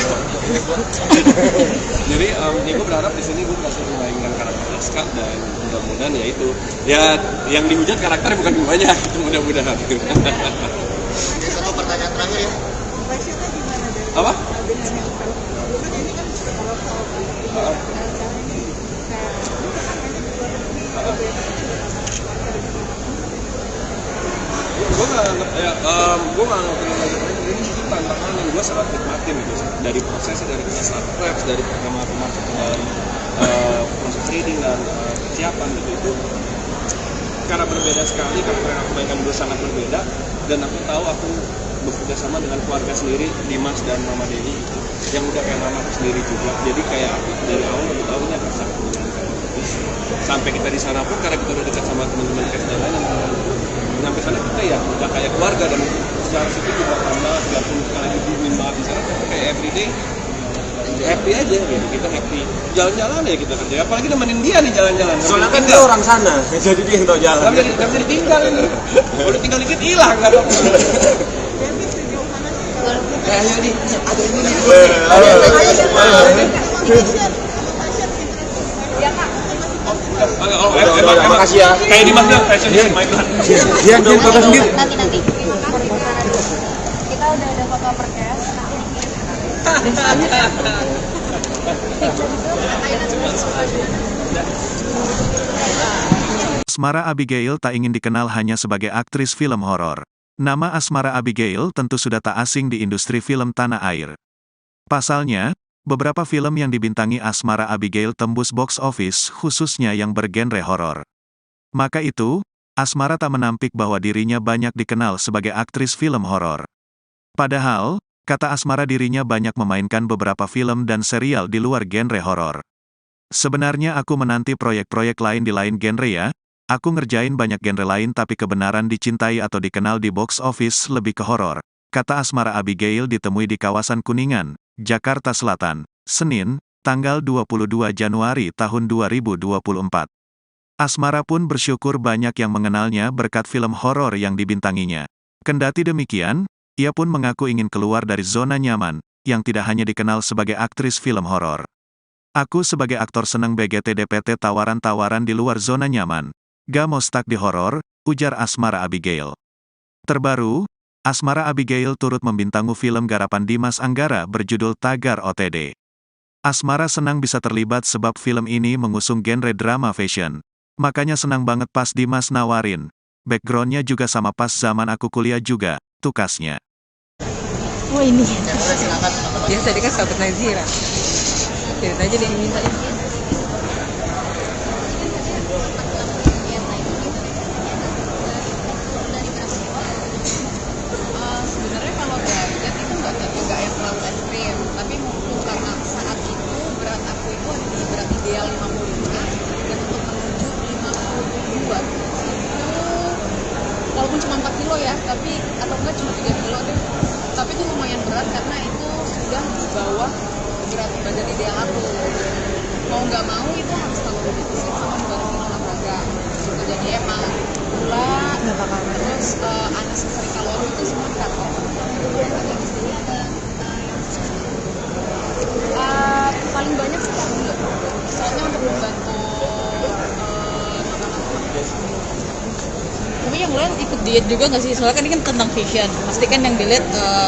Jadi ya gue berharap di sini gue berhasil memainkan karakter Aska dan mudah-mudahan ya itu ya yang dihujat karakter bukan guanya itu mudah-mudahan. Ada satu pertanyaan terakhir ya. Impresinya gimana dari Apa? dengan yang film? Kan ini kan kalau soal cara ini kayak Gue nggak ngerti ini tantangan yang gue sangat nikmatin gitu dari prosesnya, dari kita start preps, dari pertama pemasukan dan proses reading dan persiapan gitu itu karena berbeda sekali, karakter yang aku mainkan dulu sangat berbeda dan aku tahu aku bekerja sama dengan keluarga sendiri, Dimas dan Mama Dewi gitu, yang udah kayak mama aku sendiri juga, jadi kayak aku dari awal udah tahu ini akan sangat menyenangkan. Terus sampai kita di sana pun karena kita udah dekat sama teman-teman cast dan lain sampai sana kita ya udah kayak keluarga dan secara situ juga karena 30 kali dibunuhin banget di sana kayak everyday happy aja gitu, kita happy jalan-jalan ya kita kerja, apalagi nemenin dia nih jalan-jalan. Soalnya kan dia orang sana, jadi dia yang tahu jalan. Gak bisa ditinggal ini, udah tinggal dikit hilang nggak tahu. Ayo nih, ada ini nih. Makasih ya. Kayak Dimas bilang, fashion is my blood. Dia foto sendiri. Nanti kita udah ada foto perkes. Asmara Abigail tak ingin dikenal hanya sebagai aktris film horor. Nama Asmara Abigail tentu sudah tak asing di industri film tanah air. Pasalnya, beberapa film yang dibintangi Asmara Abigail tembus box office, khususnya yang bergenre horor. Maka itu, Asmara tak menampik bahwa dirinya banyak dikenal sebagai aktris film horor. Padahal, kata Asmara dirinya banyak memainkan beberapa film dan serial di luar genre horor. Sebenarnya aku menanti proyek-proyek lain di lain genre ya. Aku ngerjain banyak genre lain tapi kebenaran dicintai atau dikenal di box office lebih ke horor, kata Asmara Abigail ditemui di kawasan Kuningan, Jakarta Selatan, Senin, tanggal 22 Januari tahun 2024. Asmara pun bersyukur banyak yang mengenalnya berkat film horor yang dibintanginya. Kendati demikian, ia pun mengaku ingin keluar dari zona nyaman, yang tidak hanya dikenal sebagai aktris film horor. Aku sebagai aktor seneng BGT DPT tawaran-tawaran di luar zona nyaman. Gak mau stuck di horor, ujar Asmara Abigail. Terbaru, Asmara Abigail turut membintangi film garapan Dimas Anggara berjudul Tagar OTD. Asmara senang bisa terlibat sebab film ini mengusung genre drama fashion. Makanya senang banget pas Dimas nawarin. Backgroundnya juga sama pas zaman aku kuliah juga, tukasnya. Oh ini. Biasa dia kan sahabat Nazira. Cerita aja dia yang minta ya. Sebenarnya kalau diet itu nggak yang terlalu ekstrim, tapi mungkin karena saat itu berat aku itu ada di berat ideal 55 dan untuk menuju 52 itu walaupun cuma 4 kilo ya, tapi atau enggak cuma 3 kilo deh, tapi itu lumayan berat karena itu sudah di bawah berat badan ideal aku. Mau nggak mau itu harus selalu defisit sama membantu olahraga gitu. Jadi emang gula terus unnecessary kalori itu semua cut off. Paling banyak sih kardio, soalnya untuk membantu tapi yang lain ikut diet juga nggak sih? Soalnya kan ini kan tentang fashion, pasti kan yang dilihat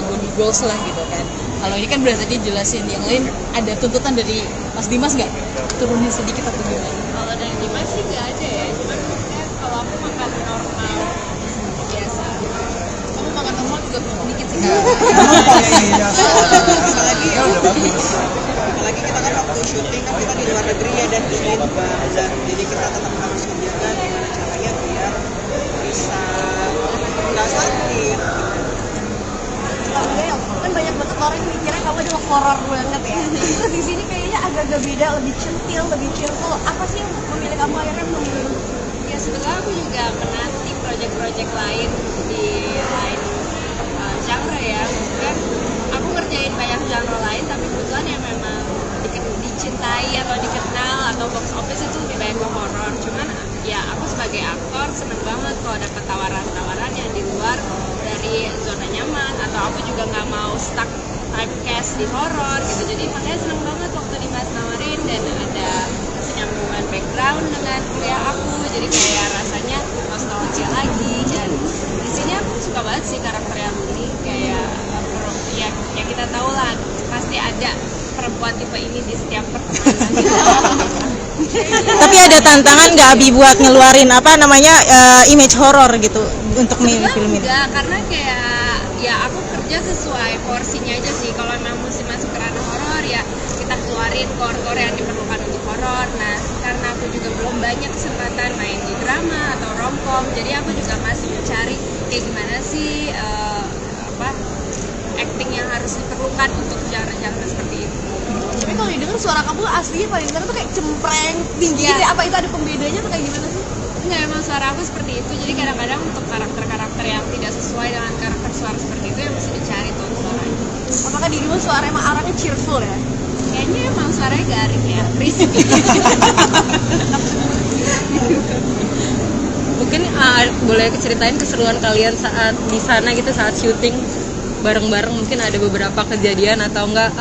body goals lah gitu kan. Kalau ini kan berarti tadi jelasin, yang lain ada tuntutan dari Mas Dimas nggak? Turunin sedikit atau gimana? Kalau dari Dimas sih nggak ada ya, cuman maksudnya kalau aku makan normal biasa. Kamu makan normal juga dikit sih kan? Apalagi kita kan waktu syuting kan kita di luar negeri ya, dan ini juga dan jadi kita tetap harus menjaga gimana caranya biar bisa nggak sakit. Kan banyak banget orang yang mikirnya kamu adalah horor banget ya. Terus di sini kayaknya agak-agak beda, lebih centil, lebih cheerful. Apa sih yang memilih kamu akhirnya memilih? Ya sebetulnya aku juga menanti proyek-proyek lain di lain genre ya. Maksudnya aku ngerjain banyak genre lain, tapi kebetulan yang memang dicintai atau dikenal atau box office itu lebih banyak ke horor. Cuman ya aku sebagai aktor seneng banget kalau dapat tawaran-tawaran yang di luar dari zona nyaman, atau aku juga nggak mau stuck typecast di horor gitu. Jadi makanya seneng banget waktu Dimas nawarin, dan ada kesinambungan background dengan kuliah aku, jadi kayak rasanya nostalgia lagi. Dan di sini aku suka banget sih karakter yang ini, kayak ya kita tahu lah pasti ada perempuan tipe ini di setiap pertemanan gitu. Tapi ada tantangan nggak Abi buat ngeluarin apa namanya image horor gitu untuk film ini? Enggak, karena kayak ya aku kerja sesuai porsinya aja sih. Kalau memang mesti masuk ke ranah horor ya kita keluarin core-core yang diperlukan untuk horor. Nah, karena aku juga belum banyak kesempatan main di drama atau romcom, jadi aku juga masih mencari kayak gimana sih acting yang harus diperlukan untuk genre-genre seperti itu. Tapi kalau didengar suara kamu aslinya paling dengar tuh kayak cempreng tinggi gitu. Apa itu ada pembedanya tuh kayak gimana sih? Enggak, emang suara aku seperti itu. Jadi kadang-kadang untuk karakter-karakter yang tidak sesuai dengan karakter suara seperti itu yang mesti dicari tuh suaranya. Apakah dirimu suara emang arahnya cheerful ya? Kayaknya emang suaranya garing ya, berisik. Mungkin boleh ceritain keseruan kalian saat di sana gitu, saat syuting bareng-bareng. Mungkin ada beberapa kejadian atau enggak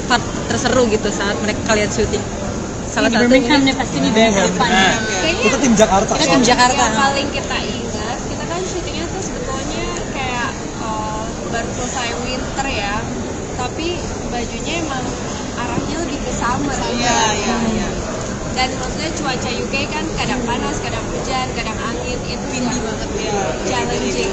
part terseru gitu saat kalian syuting. Salah satu Birmingham pasti di depan. Kita tim Jakarta. Kita tim Jakarta. Yang paling kita ingat, kita kan syutingnya tuh sebetulnya kayak baru selesai winter ya, tapi bajunya emang arahnya lebih ke summer. Iya. Dan maksudnya cuaca UK kan kadang panas, kadang hujan, kadang angin, itu windy banget ya, challenging.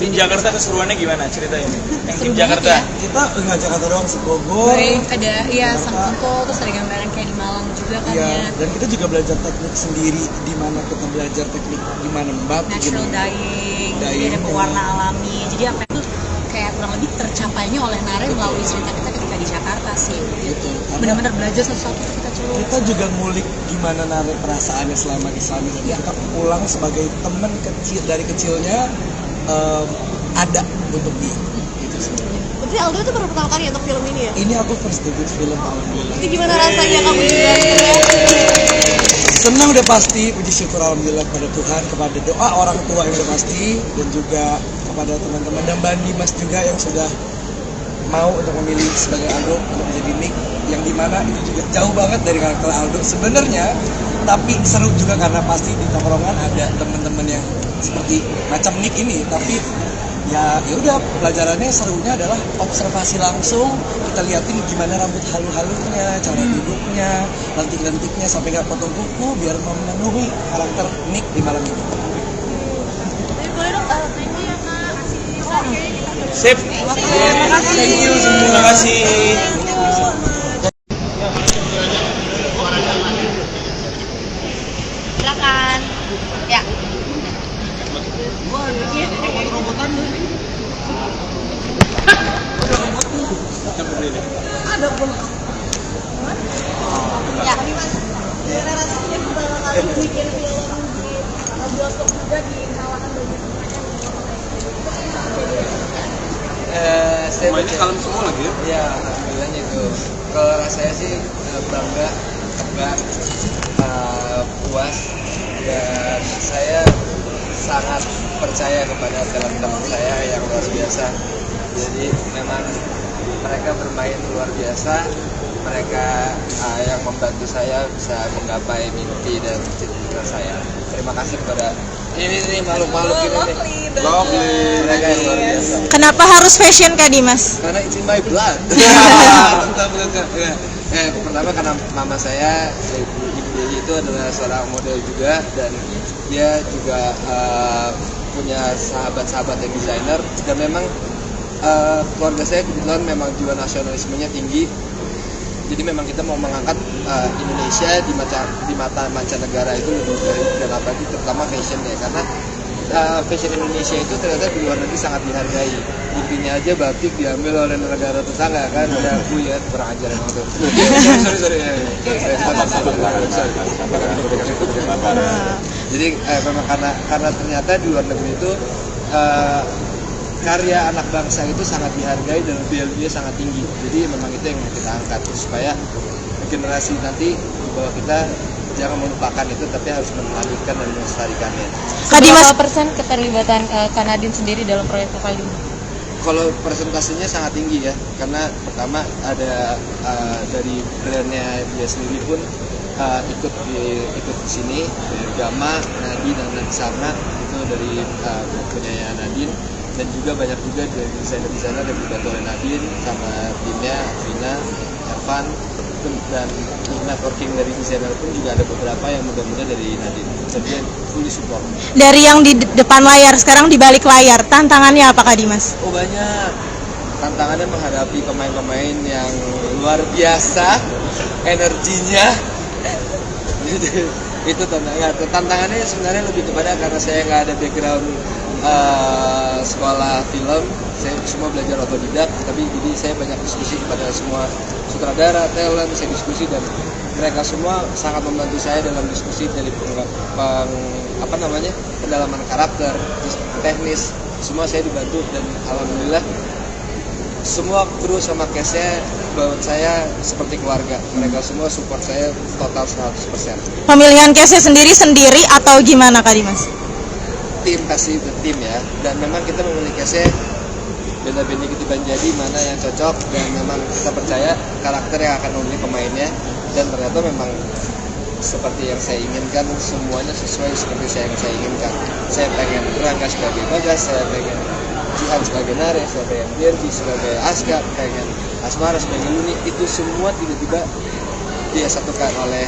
Tim Jakarta keseruannya gimana ceritain? Yang tim Seru Jakarta. banget ya. Kita nggak Jakarta doang, Bogor. Ada Sangkongko, terus ada gambaran kayak di Malang juga kan Iya, ya. dan kita juga belajar teknik sendiri, di mana kita belajar teknik di mana membatik, Natural gimana. dyeing, jadi ada pewarna alami. Jadi apa itu kayak kurang lebih tercapainya oleh Nare melalui cerita kita ketika di Jakarta sih. Gitu. Benar-benar belajar sesuatu kita celuk. Kita juga ngulik gimana Nare perasaannya selama di sana. Dan kita pulang sebagai teman kecil dari kecilnya ada untuk dia. Gitu sih. Berarti Aldo itu baru pertama kali untuk film ini ya? Ini aku first debut film, alhamdulillah. Itu gimana rasanya kamu juga? Senang udah pasti, puji syukur alhamdulillah kepada Tuhan, kepada doa orang tua yang udah pasti, dan juga kepada teman-teman dan Bang Dimas juga yang sudah mau untuk memilih sebagai Aldo untuk menjadi Nick, yang dimana itu juga jauh banget dari karakter Aldo sebenarnya, tapi seru juga karena pasti di tongkrongan ada teman-teman yang seperti macam Nick ini, tapi ya udah pelajarannya serunya adalah observasi langsung, kita liatin gimana rambut halu-halunya, cara duduknya, lentik-lentiknya sampai nggak potong kuku biar memenuhi karakter Nick di malam itu. Tapi boleh dong, thank you ya Kak. Sip. Thank you semua. Terima kasih. Silakan. Ya. Ya. Gimana rasanya pertama kali bikin film di bioskop juga di kawasan Bogor? Saya Mainnya kalem semua lagi ya? Ya, alhamdulillahnya itu. Kalau rasanya sih bangga, tegang, puas, dan saya sangat percaya kepada teman-teman saya yang luar biasa. Jadi memang mereka bermain luar biasa. Mereka yang membantu saya bisa menggapai mimpi dan cita-cita saya. Terima kasih kepada ini makhluk-makhluk ini nih. Mereka yang luar biasa. Kenapa harus fashion Kak Dimas? Karena it's in my blood. Pertama karena mama saya, Ibu Dewi itu adalah seorang model juga, dan dia juga punya sahabat-sahabat yang desainer, dan memang keluarga saya kebetulan memang jiwa nasionalismenya tinggi. Jadi memang kita mau mengangkat Indonesia di mata mancanegara itu lebih baik, dan apalagi terutama fashion ya, karena fashion Indonesia itu ternyata di luar negeri sangat dihargai. Buktinya aja batik diambil oleh negara tetangga kan, udah aku ya kurang ajar emang tuh. Sorry. Jadi memang karena ternyata di luar negeri itu karya anak bangsa itu sangat dihargai dan value-nya sangat tinggi. Jadi memang itu yang kita angkat supaya generasi nanti di bawah kita jangan melupakan itu, tapi harus melanjutkan dan melestarikannya. Kak Dimas, Berapa persen keterlibatan Kak Nadine sendiri dalam proyek Kakak ini? kalau presentasinya sangat tinggi ya, karena pertama ada dari brandnya dia sendiri pun ikut di sini, dari Gama, Nadine dan Nadsama itu dari punyanya Nadine, dan juga banyak juga dari desainer-desainer yang dibantu oleh Nadine sama timnya Vina, Evan, dan networking dari desainer pun juga ada beberapa yang muda-muda dari Nadine. Jadi dia fully support. Dari yang di depan layar sekarang di balik layar, tantangannya apa Kak Dimas? Oh banyak. Tantangannya menghadapi pemain-pemain yang luar biasa, energinya. Itu tantangannya sebenarnya lebih kepada karena saya nggak ada background sekolah film, saya semua belajar otodidak, tapi jadi saya banyak diskusi kepada semua sutradara, talent, saya diskusi dan mereka semua sangat membantu saya dalam diskusi dari pendalaman karakter, teknis, semua saya dibantu dan alhamdulillah semua kru sama cast-nya buat saya seperti keluarga. Mereka semua support saya total 100%. Pemilihan case-nya sendiri atau gimana Kak Dimas? Tim, pasti tim ya, dan memang kita memilih case-nya beda-beda gitu kan, jadi mana yang cocok dan memang kita percaya karakter yang akan memilih pemainnya, dan ternyata memang seperti yang saya inginkan, semuanya sesuai seperti yang saya inginkan. Saya pengen Rangga sebagai Bagas, saya pengen Jihan sebagai Nare, saya pengen Derby sebagai Aska, pengen Asmara sebagai Luni, itu semua tiba-tiba dia satukan oleh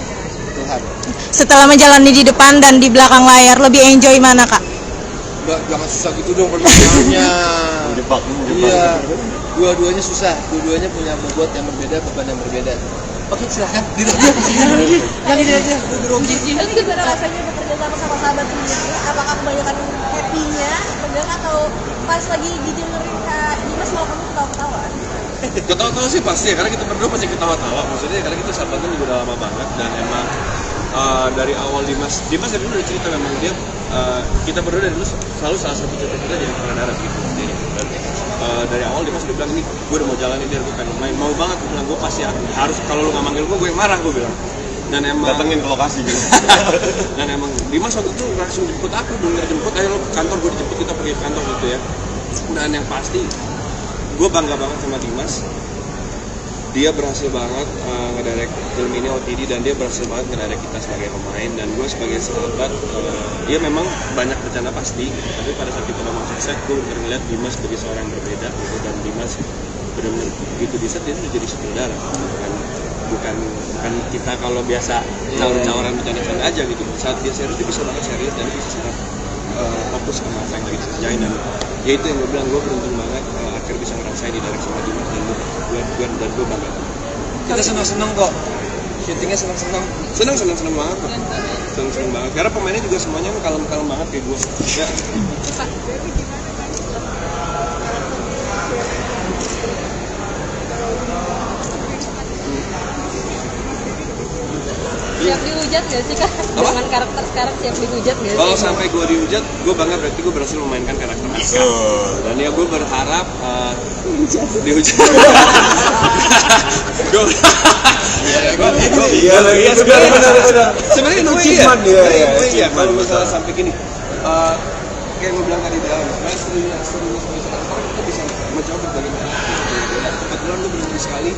Tuhan. Setelah menjalani di depan dan di belakang layar, lebih enjoy mana Kak? Jangan susah gitu dong pertanyaannya. Iya, dua-duanya susah, dua-duanya punya bobot yang berbeda, beban yang berbeda. Oke, silakan. Yang ini aja, Tapi gimana rasanya bekerja sama sahabat sendiri? Apakah kebanyakan happy-nya, atau pas lagi didengerin Kak Dimas malah kamu ketawa-ketawa? Ketawa-tawa sih pasti ya, karena kita berdua pasti ketawa-tawa. Maksudnya karena kita sahabatan juga udah lama banget, dan emang dari awal Dimas dari dulu udah cerita memang dia kita berdua dari dulu selalu salah satu cita-cita jadi pengendara gitu. Jadi dari awal Dimas udah bilang, ini gue udah mau jalanin dia, gue pengen main, mau banget. Gue bilang gue pasti harus, kalau lu nggak manggil gue yang marah, gue bilang. Dan emang datengin ke lokasi gitu. Dan emang Dimas waktu itu langsung jemput aku, bener jemput, ayo lo ke kantor, gue dijemput, kita pergi ke kantor gitu ya. Dan yang pasti gue bangga banget sama Dimas. Dia berhasil banget ngedirect film ini OTD, dan dia berhasil banget ngedirect kita sebagai pemain, dan gue sebagai sahabat. Dia memang banyak bercanda pasti, tapi pada saat kita memang sukses, gue bener ngeliat Dimas sebagai seorang yang berbeda gitu. Dan Dimas benar-benar begitu di set dia tuh jadi sutradara, bukan kita kalau biasa cawar-cawaran bercanda-canda aja gitu. Saat dia serius dia bisa banget serius, dan dia bisa sangat fokus sama apa yang lagi dikerjain. Dan ya itu yang gue bilang, gue beruntung banget akhirnya bisa ngerasain di direct sama Dimas, dan gue bangga. Kita senang-senang kok, syutingnya senang-senang banget kok, senang banget karena pemainnya juga semuanya kalem-kalem banget kayak gue ya. Siap dihujat gak sih Kak? Dengan karakter sekarang siap dihujat gak sih? Kalau sampai gue dihujat, gue bangga, berarti gue berhasil memainkan karakter Aska. Dan ya gue berharap dihujat. Iya sebenarnya itu achievement ya. Kalau misalnya sampai gini, kayak gue bilang tadi di awal, sebenarnya serunya sekarang kita bisa mencoba bagaimana. Kebetulan gue beruntung sekali,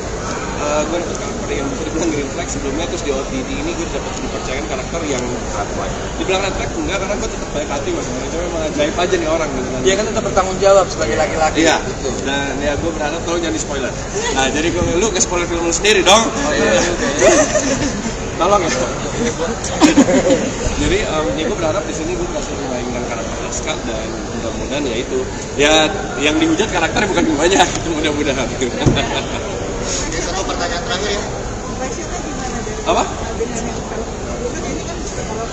gue dapet karakter yang bisa dibilang green flag sebelumnya, terus di OTD ini gue dapat dipercayakan karakter yang red flag. Dibilang red flag enggak, karena gue tetap baik hati mas, cuma emang ajaib aja nih orang gitu kan. Dia kan tetap bertanggung jawab sebagai laki-laki. Iya, dan ya gue berharap tolong jangan di spoiler. Nah jadi lu nge-spoiler film lu sendiri dong. Oh iya. Tolong ya. Jadi ya gue berharap di sini gue berhasil memainkan karakter Aska, dan mudah-mudahan ya itu ya yang dihujat karakternya bukan gue, itu mudah-mudahan. Ada satu pertanyaan terakhir ya. Pressure-nya gimana dari Apa? dengan yang film? Kan ini kan kalau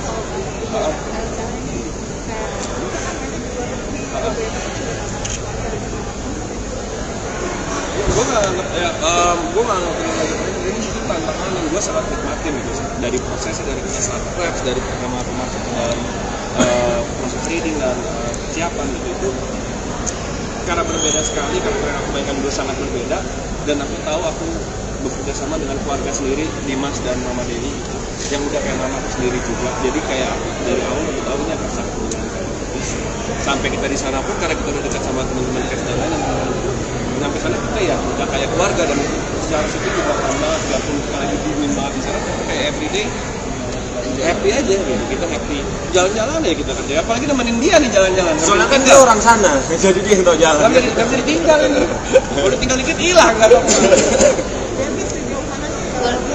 acara ini Gue nggak ngerti ini tantangan yang gue sangat nikmatin gitu, dari prosesnya, dari kita start preps, dari pertama masuk ke dalam proses reading dan persiapan gitu. Itu karena berbeda sekali, karakter yang aku mainkan dulu sangat berbeda, dan aku tahu aku bekerja sama dengan keluarga sendiri, Dimas dan Mama Dewi gitu, yang udah kayak mama aku sendiri juga. Jadi kayak dari awal aku tahu ini akan sangat menyenangkan. Sampai kita di sana pun karena kita udah dekat sama teman-teman cast dan lain, nyampe sana kita ya udah kayak keluarga, dan secara syuting juga alhamdulillah 30 kali dibimbing banget di sana, kayak everyday happy aja gitu, kita happy jalan-jalan ya kita kerja, apalagi nemenin dia nih jalan-jalan. Soalnya kan dia orang sana, jadi dia yang tahu jalan. Nggak bisa ditinggal ini, udah tinggal dikit hilang nggak apa-apa.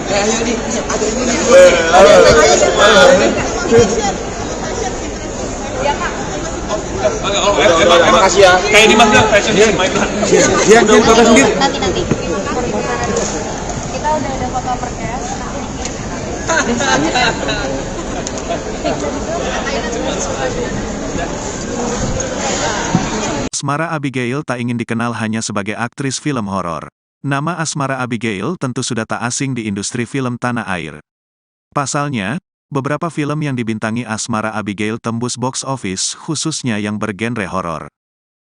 Ayo nih, ada ini nih. Makasih ya. Kayak Dimas bilang, fashion is my blood. Dia foto sendiri. Nanti kita udah ada foto perkes. Asmara Abigail tak ingin dikenal hanya sebagai aktris film horor. Nama Asmara Abigail tentu sudah tak asing di industri film tanah air. Pasalnya, beberapa film yang dibintangi Asmara Abigail tembus box office, khususnya yang bergenre horor.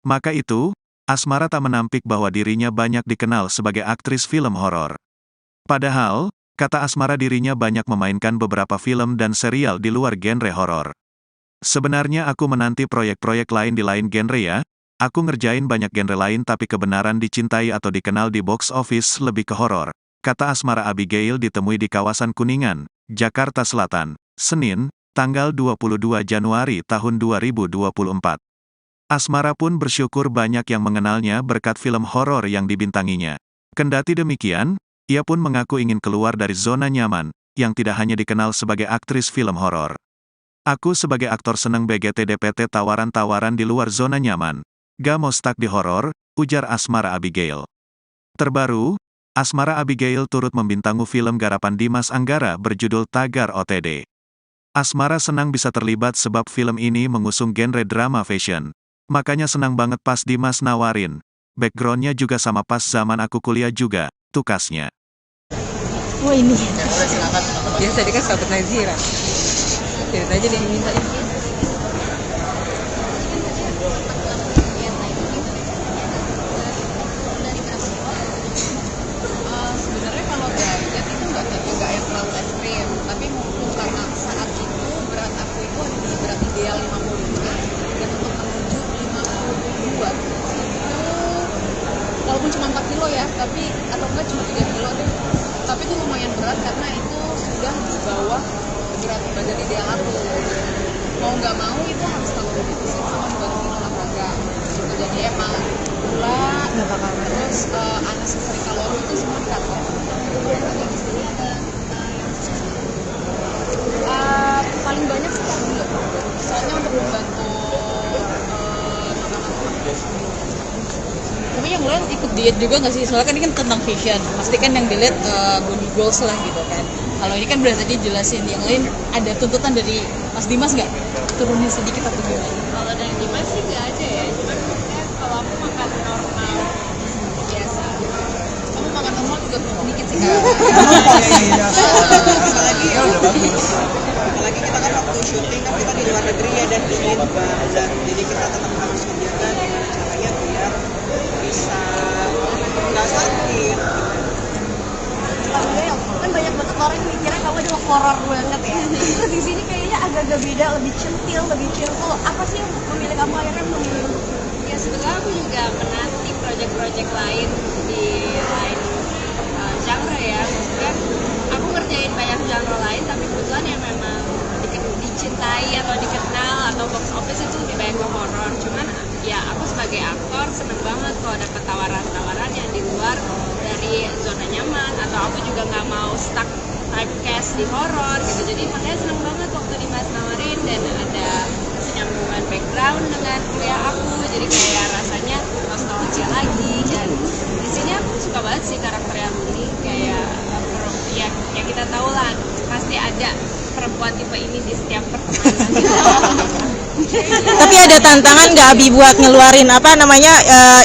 Maka itu, Asmara tak menampik bahwa dirinya banyak dikenal sebagai aktris film horor. Padahal, kata Asmara dirinya banyak memainkan beberapa film dan serial di luar genre horor. Sebenarnya aku menanti proyek-proyek lain di lain genre ya. Aku ngerjain banyak genre lain tapi kebenaran dicintai atau dikenal di box office lebih ke horor, kata Asmara Abigail ditemui di kawasan Kuningan, Jakarta Selatan, Senin, tanggal 22 Januari tahun 2024. Asmara pun bersyukur banyak yang mengenalnya berkat film horor yang dibintanginya. Kendati demikian, ia pun mengaku ingin keluar dari zona nyaman, yang tidak hanya dikenal sebagai aktris film horor. Aku sebagai aktor seneng BGT-DPT tawaran-tawaran di luar zona nyaman. Gak mau stuck di horor, ujar Asmara Abigail. Terbaru, Asmara Abigail turut membintangi film garapan Dimas Anggara berjudul Tagar OTD. Asmara senang bisa terlibat sebab film ini mengusung genre drama fashion. Makanya senang banget pas Dimas nawarin. Backgroundnya juga sama pas zaman aku kuliah juga, tukasnya. Wah ini. Biasa dia kan sahabat Nazira. Cerita aja dia minta ini. Sebenarnya kalau diet itu nggak yang terlalu ekstrim, tapi mungkin karena saat itu berat aku itu ada di berat ideal 55 dan untuk menuju 52 itu walaupun cuma 4 kilo ya, tapi atau enggak cuma 3 kilo deh, tapi itu lumayan berat karena itu sudah di bawah berat badan ideal aku. Mau nggak mau itu harus selalu didefisit sama membantu olahraga gitu. Jadi emang gula terus unnecessary kalori itu semua di cut off. Paling banyak sih gula, soalnya untuk membantu tapi yang mulai ikut diet juga nggak sih? Soalnya kan ini kan tentang fashion, pasti kan yang dilihat body goals lah gitu kan. Kalau ini kan berarti tadi jelasin yang lain, ada tuntutan dari Mas Dimas nggak? Turunin sedikit atau gimana? Kalau dari Dimas sih nggak ada ya, cuman maksudnya kalau aku makan normal biasa. Kamu makan normal juga dikit sih kan? Apalagi kita kan waktu syuting kan kita di luar negeri ya dan dingin banget, jadi kita tetap harus menjaga gimana caranya biar bisa nggak sakit. Abigail, kan banyak banget orang yang mikirnya kamu adalah horor banget ya. Terus di sini kayaknya agak-agak beda, lebih centil, lebih cheerful. Apa sih yang memilih kamu akhirnya memilih untuk Ya sebetulnya aku juga menanti proyek-proyek lain di lain genre ya. Maksudnya aku ngerjain banyak genre lain, tapi kebetulan yang memang dicintai atau dikenal atau box office itu lebih banyak ke horor. Cuman ya aku sebagai aktor seneng banget kalau dapat tawaran-tawaran yang di luar dari zona nyaman, atau aku juga nggak mau stuck typecast di horor gitu. Jadi makanya seneng banget waktu Dimas nawarin, dan ada kesinambungan background dengan kuliah aku, jadi kayak rasanya nostalgia lagi. Dan di sini aku suka banget sih karakter yang ini, kayak ya kita tahu lah pasti ada perempuan tipe ini di setiap pertemanan gitu. Tapi ada tantangan nggak Abi buat ngeluarin apa namanya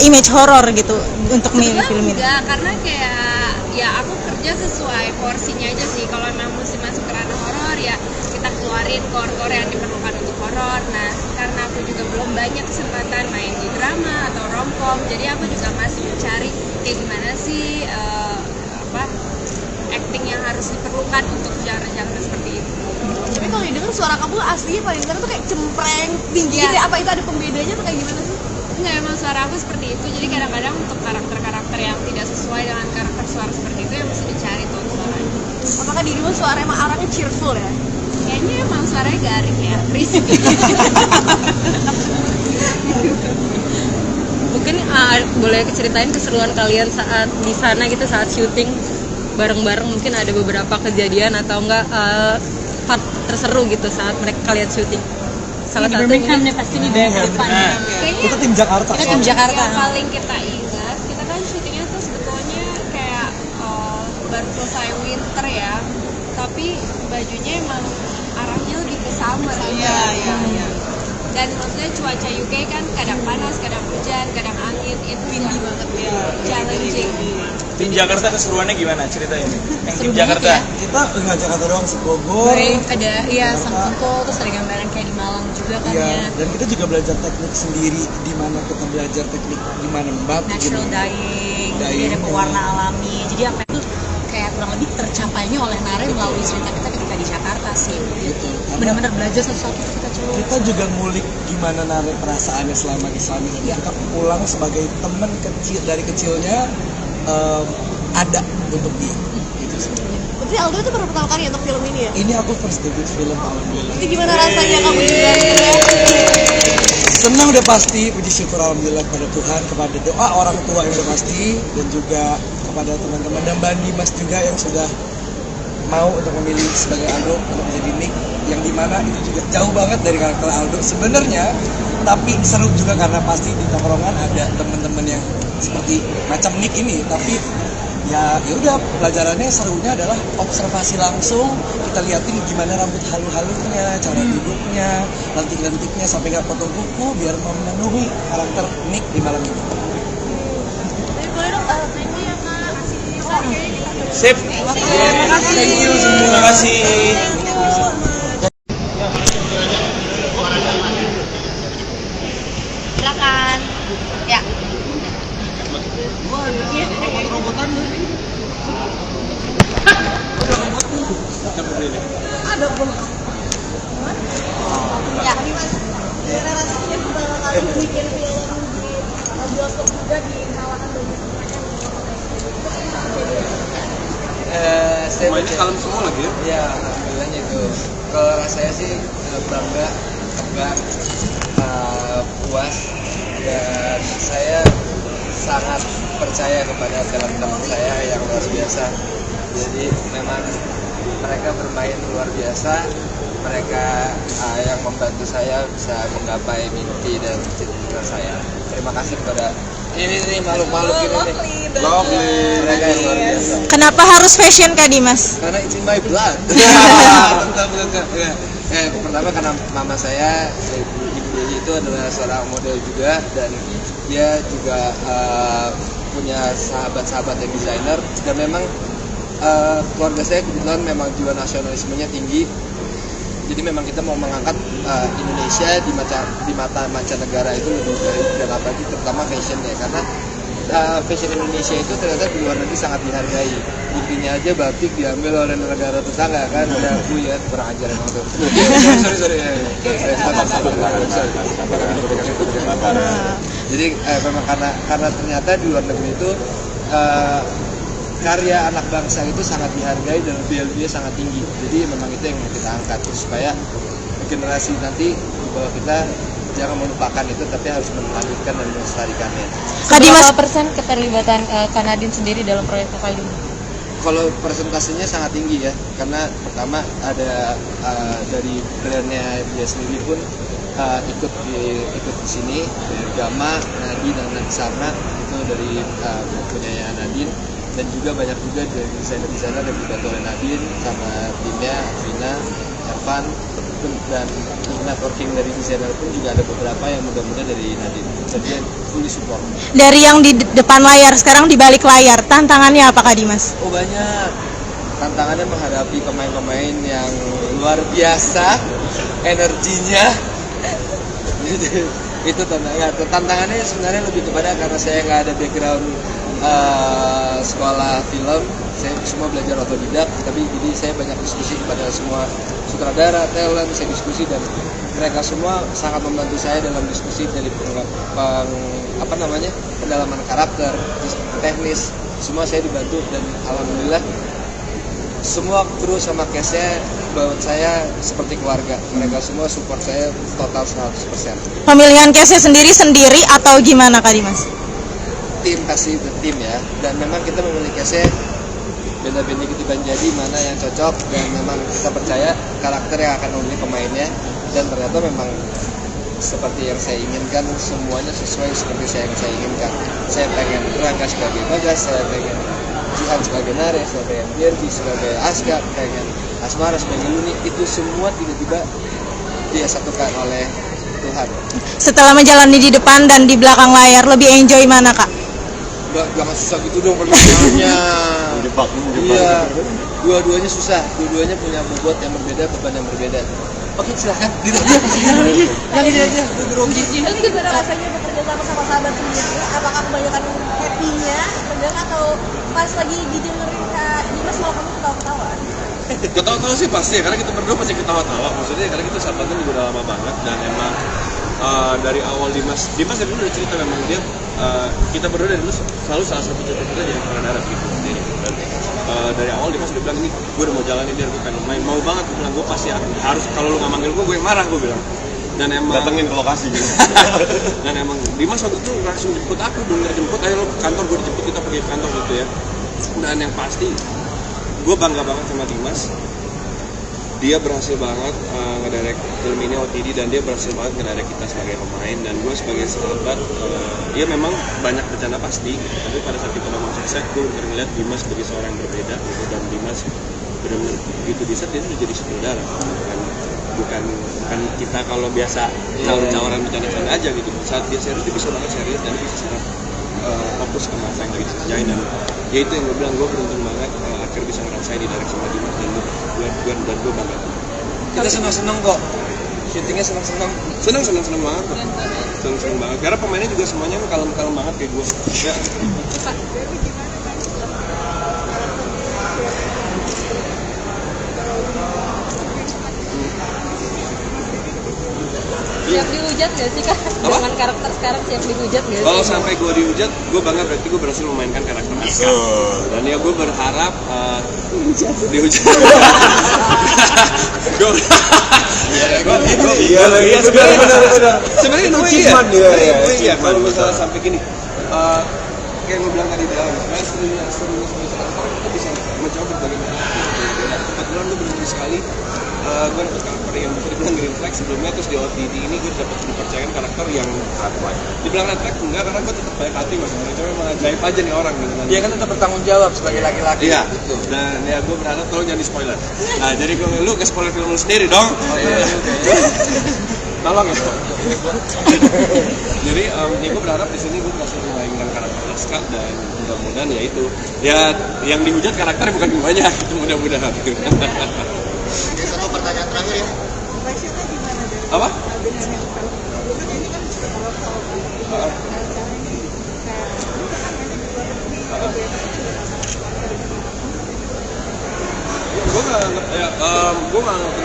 image horor gitu untuk film ini? Enggak, karena kayak ya aku kerja sesuai porsinya aja sih. Kalau memang mesti masuk ke ranah horor ya kita keluarin core-core yang diperlukan untuk horor. Nah, karena aku juga belum banyak kesempatan main di drama atau romcom, jadi aku juga masih mencari kayak gimana sih acting yang harus diperlukan untuk genre-genre seperti itu. Tapi kalau didengar suara kamu aslinya paling benar tuh kayak cempreng tinggi gitu ya. Apa itu ada pembedanya tuh kayak gimana sih? Nggak, emang suara aku seperti itu, jadi kadang-kadang untuk karakter-karakter yang tidak sesuai dengan karakter suara seperti itu yang mesti dicari tuh suaranya. Apakah dirimu suara emang arahnya cheerful ya? Kayaknya emang suaranya garing ya, berisik. Mungkin boleh ceritain keseruan kalian saat di sana gitu, saat syuting bareng-bareng, mungkin ada beberapa kejadian atau enggak part terseru gitu saat kalian syuting. Salah satu Birmingham nih pasti nih di depan. Kayaknya Kita tim Jakarta. Kita tim Jakarta. yang paling kita ingat, kita kan syutingnya tuh sebetulnya kayak baru selesai winter ya, tapi bajunya emang arahnya lebih ke summer. Iya. Dan maksudnya cuaca UK kan kadang panas, kadang hujan, kadang angin, itu windy banget ya, challenging. Tim Jakarta keseruannya gimana ceritain? Yang tim Seru Jakarta. banget Kita nggak Jakarta doang, Bogor. Ada sama Uncle, terus ada gambaran kayak di Malang juga kan Iya, ya. dan kita juga belajar teknik sendiri, di mana kita belajar teknik di mana membatik, Natural gimana. dyeing, jadi Dyeing, ada pewarna alami. Jadi apa itu kayak kurang lebih tercapainya oleh Nare melalui cerita kita ketika di Jakarta sih. Gitu. Karena Benar-benar belajar sesuatu yang kita coba. kita juga ngulik gimana Nare perasaannya selama di sana. Kita pulang sebagai teman kecil dari kecilnya ada untuk dia. Gitu sih. Berarti Aldo itu baru pertama kali untuk film ini ya? Ini aku first debut film, alhamdulillah. Jadi gimana rasanya kamu juga? Senang udah pasti, puji syukur alhamdulillah kepada Tuhan, kepada doa orang tua yang udah pasti, dan juga kepada teman-teman dan Mbak Dimas juga yang sudah mau untuk memilih sebagai Aldo untuk menjadi Nick, yang dimana itu juga jauh banget dari karakter Aldo sebenarnya, tapi seru juga karena pasti di tongkrongan ada teman-teman yang seperti macam Nick ini, tapi ya udah pelajarannya serunya adalah observasi langsung, kita liatin gimana rambut halu-halunya, cara duduknya, lentik-lentiknya sampai nggak potong kuku biar memenuhi karakter Nick di malam itu. Tapi boleh dong, thank you ya Kak. Sip. Thank you semua. Terima kasih. Silakan. Ya. Ya. Gimana rasanya pertama kali bikin film di bioskop juga di kalangan banyak Semuanya kalem semua lagi ya? Ya, alhamdulillahnya itu. Kalau rasanya sih bangga, tegang, puas, dan saya sangat percaya kepada teman-teman saya yang luar biasa. Jadi memang mereka bermain luar biasa. Mereka yang membantu saya bisa menggapai mimpi dan cita-cita saya. Terima kasih kepada ini makhluk-makhluk ini nih. Lovely. Mereka yang luar biasa. Kenapa harus fashion Kak Dimas? Karena it's in my blood. Pertama karena mama saya, Ibu Dewi itu adalah seorang model juga, dan dia juga punya sahabat-sahabat yang desainer, dan memang keluarga saya kebetulan memang jiwa nasionalismenya tinggi. Jadi memang kita mau mengangkat Indonesia di mata mancanegara itu lebih dari, dan apalagi terutama fashionnya, karena fashion Indonesia itu ternyata di luar negeri sangat dihargai. Buktinya aja batik diambil oleh negara tetangga kan, udah aku ya kurang ajar emang tuh. Sorry. Jadi memang karena ternyata di luar negeri itu karya anak bangsa itu sangat dihargai dan value-nya sangat tinggi. Jadi memang itu yang mau kita angkat terus, supaya generasi nanti di bawah kita jangan melupakan itu, tapi harus melanjutkan dan melestarikannya. Berapa persen keterlibatan Kak Nadine sendiri dalam proyek kali ini? Kalau presentasinya sangat tinggi ya, karena pertama ada dari brandnya dia sendiri pun ikut di sini, dari Gama, Nadine dan Nadisarna itu dari punyanya Nadine, dan juga banyak juga dari desainer-desainer yang dibantu oleh Nadine sama timnya Vina, Evan, dan networking dari desainer pun juga ada beberapa yang muda-muda dari Nadine. Jadi fully support. Dari yang di depan layar sekarang di balik layar, tantangannya apa Kak Dimas? Oh banyak. Tantangannya menghadapi pemain-pemain yang luar biasa, energinya. Itu tantangannya sebenarnya lebih kepada karena saya nggak ada background sekolah film, saya semua belajar otodidak, tapi jadi saya banyak diskusi kepada semua sutradara, talent, saya diskusi, dan mereka semua sangat membantu saya dalam diskusi dari pendalaman karakter, teknis, semua saya dibantu dan alhamdulillah semua kru sama cast-nya buat saya seperti keluarga. Mereka semua support saya total 100%. Pemilihan case-nya sendiri atau gimana Kak Dimas? Tim pasti tim ya, dan memang kita memilih case-nya beda-beda gitu kan, jadi mana yang cocok dan memang kita percaya karakter yang akan memilih pemainnya, dan ternyata memang seperti yang saya inginkan, semuanya sesuai seperti yang saya inginkan. Saya pengen Rangga sebagai Bagas, saya pengen Jihan sebagai Nare, saya pengen Derby sebagai Aska, pengen Asmara sebagai Luni, itu semua tiba-tiba dia satukan oleh Tuhan. Setelah menjalani di depan dan di belakang layar, lebih enjoy mana Kak? Jangan susah gitu dong pertanyaannya. Iya, dua-duanya susah, dua-duanya punya bobot yang berbeda, beban yang berbeda. Oke, silakan. Gitu aja. Itu grogi. Itu gimana rasanya bekerja sama sahabat sendiri? Apakah kebanyakan happy-nya atau pas lagi didengerin Kak Dimas malah kamu ketawa-ketawa? Ketawa-tawa sih pasti ya, karena kita berdua pasti ketawa-tawa. Maksudnya karena kita sahabatan juga udah lama banget, dan emang dari awal Dimas dari dulu udah cerita memang dia kita berdua dari dulu selalu salah satu cita-cita jadi pengendara gitu. Jadi dari awal Dimas udah bilang ini gue udah mau jalanin dia, gue pengen main, mau banget. Gue bilang gue pasti harus, kalau lu nggak manggil gue yang marah, gue bilang. Dan emang datengin ke lokasi gitu. Dan emang Dimas waktu itu langsung jemput aku, belum nggak jemput, ayo lo ke kantor, gue dijemput, kita pergi ke kantor gitu ya. Dan yang pasti gue bangga banget sama Dimas. Dia berhasil banget ngedirect film ini OTD, dan dia berhasil banget ngedirect kita sebagai pemain, dan gue sebagai sahabat. Ya memang banyak bencana pasti, tapi pada saat kita memang sukses, gue benar ngeliat Dimas sebagai seorang yang berbeda gitu, dan Dimas benar-benar begitu di set dia udah jadi saudara, bukan kita kalau biasa cawan-cawanan bercanda-canda aja gitu. Saat dia serius dia bisa banget serius, dan dia bisa sangat fokus sama apa yang lagi dikerjain, dan ya itu yang gue bilang, gue beruntung banget akhirnya bisa ngerasain di direct sama Dimas, dan gue bangga. Kita senang-senang kok, syutingnya senang-senang banget kok, senang banget, karena pemainnya juga semuanya kalem-kalem banget kayak gue ya. Siap dihujat gak sih Kak? Dengan karakter sekarang siap dihujat gak sih? Kalau sampai gue dihujat, gue bangga, berarti gue berhasil memainkan karakter Aska. Dan ya gue berharap dihujat. Iya sebenarnya gue iya kalau misalnya sampai gini, kayak gue bilang tadi di awal, sebenarnya kita bisa mencoba berbagai macam. Kebetulan gue beruntung sekali. Gue dapet karakter yang bisa dibilang green flag sebelumnya, terus di OTD ini gue dapet dipercayain karakter yang dibilang red flag enggak, karena gue tetap baik hati mas, itu memang ajaib aja nih orang gitu kan. Dia kan tetap bertanggung jawab sebagai laki-laki. Iya, gitu. Dan ya gue berharap tolong jangan di spoiler. Nah jadi lu ke spoiler film lu sendiri dong. Tolong ya. Jadi ya gue berharap di sini gue berhasil memainkan karakter Aska, dan mudah-mudahan ya itu ya yang dihujat karakternya bukan guanya, itu mudah-mudahan. Oke, satu pertanyaan terakhir ya. Pressure-nya gimana dari Apa? adegan yang paling ini kan kalau acara ini Gue nggak ngerti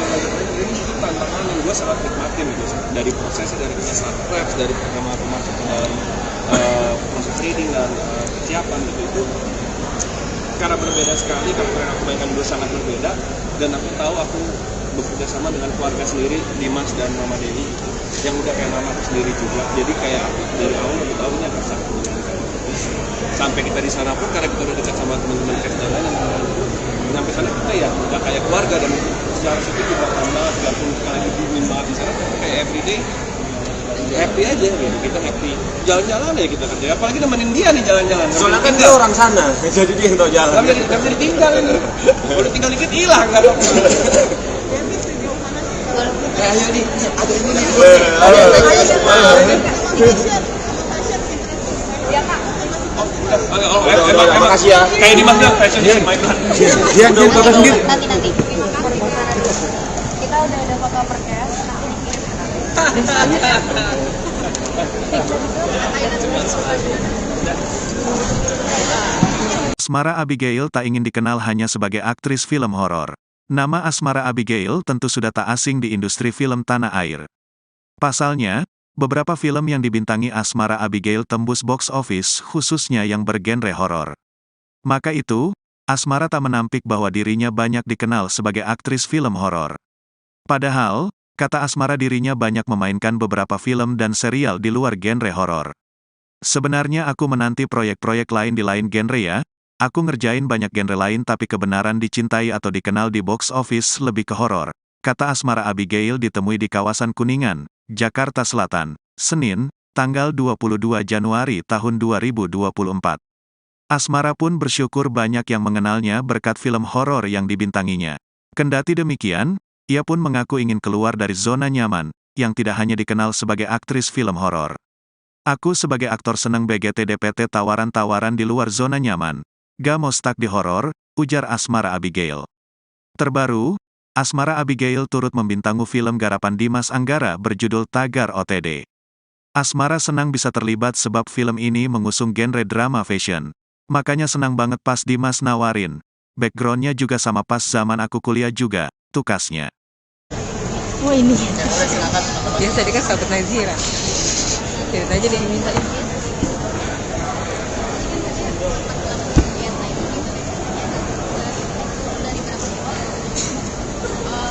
ini tantangan yang gue sangat nikmatin gitu, dari prosesnya, dari penyesalan reps, dari pertama aku masuk ke dalam proses reading dan persiapan gitu, itu karena berbeda sekali, karakter yang aku mainkan dulu sangat berbeda, dan aku tahu aku bekerja sama dengan keluarga sendiri, Dimas dan Mama Dewi gitu, yang udah kayak mama aku sendiri juga. Jadi kayak aku dari awal udah tahu ini akan sangat menyenangkan. Sampai kita di sana pun karena kita udah dekat sama teman-teman cast dan lain, sampai sana kita ya udah kayak keluarga, dan secara situ juga banget, gak pun sekali dibungin banget di sana, kayak everyday happy aja gitu, kita happy jalan-jalan ya kita kerja, apalagi nemenin dia nih jalan-jalan. Soalnya kan dia orang sana, jadi dia yang tahu jalan. Gak bisa ditinggal ini, kalau tinggal dikit hilang gak apa-apa. Ayo nih, ada ini nih. Emang makasih ya. kayak Dimas bilang fashion is my blood. Dia tahu sendiri. Nanti kita udah ada foto perkes. Asmara Abigail tak ingin dikenal hanya sebagai aktris film horor. Nama Asmara Abigail tentu sudah tak asing di industri film tanah air. Pasalnya, beberapa film yang dibintangi Asmara Abigail tembus box office khususnya yang bergenre horor. Maka itu, Asmara tak menampik bahwa dirinya banyak dikenal sebagai aktris film horor. Padahal, kata Asmara dirinya banyak memainkan beberapa film dan serial di luar genre horor. Sebenarnya aku menanti proyek-proyek lain di lain genre ya, aku ngerjain banyak genre lain tapi kebenaran dicintai atau dikenal di box office lebih ke horor, kata Asmara Abigail ditemui di kawasan Kuningan, Jakarta Selatan, Senin, tanggal 22 Januari tahun 2024. Asmara pun bersyukur banyak yang mengenalnya berkat film horor yang dibintanginya. Kendati demikian, ia pun mengaku ingin keluar dari zona nyaman, yang tidak hanya dikenal sebagai aktris film horor. Aku sebagai aktor seneng BGT DPT tawaran-tawaran di luar zona nyaman. Gak mau stuck di horor, ujar Asmara Abigail. Terbaru, Asmara Abigail turut membintangi film garapan Dimas Anggara berjudul Tagar OTD. Asmara senang bisa terlibat sebab film ini mengusung genre drama fashion. Makanya senang banget pas Dimas nawarin. Backgroundnya juga sama pas zaman aku kuliah juga, tukasnya. Wah ini. Biasa dia kan sahabat Nazira. Cerita aja dia dimintain.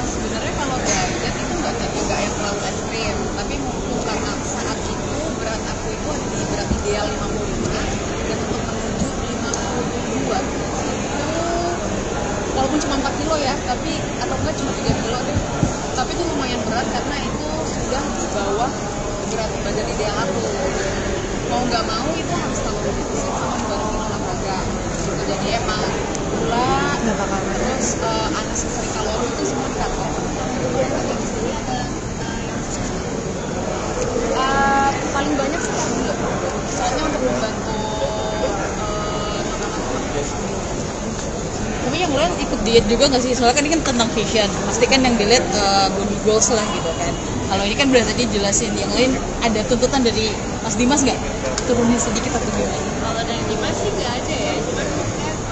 Sebenarnya kalau diet itu nggak yang terlalu ekstrim, tapi mungkin karena saat itu berat aku itu ada di berat ideal 55 dan untuk menuju 52 itu walaupun cuma 4 kilo ya, tapi atau enggak cuma 3 kilo deh, tapi itu lumayan berat karena itu sudah di bawah berat badan ideal aku. Mau nggak mau itu harus selalu defisit sama membantu olahraga gitu. Jadi emang gula terus unnecessary kalori itu semua di cut off. Paling banyak sih gula, soalnya untuk membantu tapi yang mulai ikut diet juga nggak sih? Soalnya kan ini kan tentang fashion, pasti kan yang dilihat body goals lah gitu kan. Kalau ini kan berarti tadi jelasin yang lain, ada tuntutan dari Mas Dimas nggak? Turunin sedikit atau gimana? Kalau dari Dimas sih nggak ada ya, cuman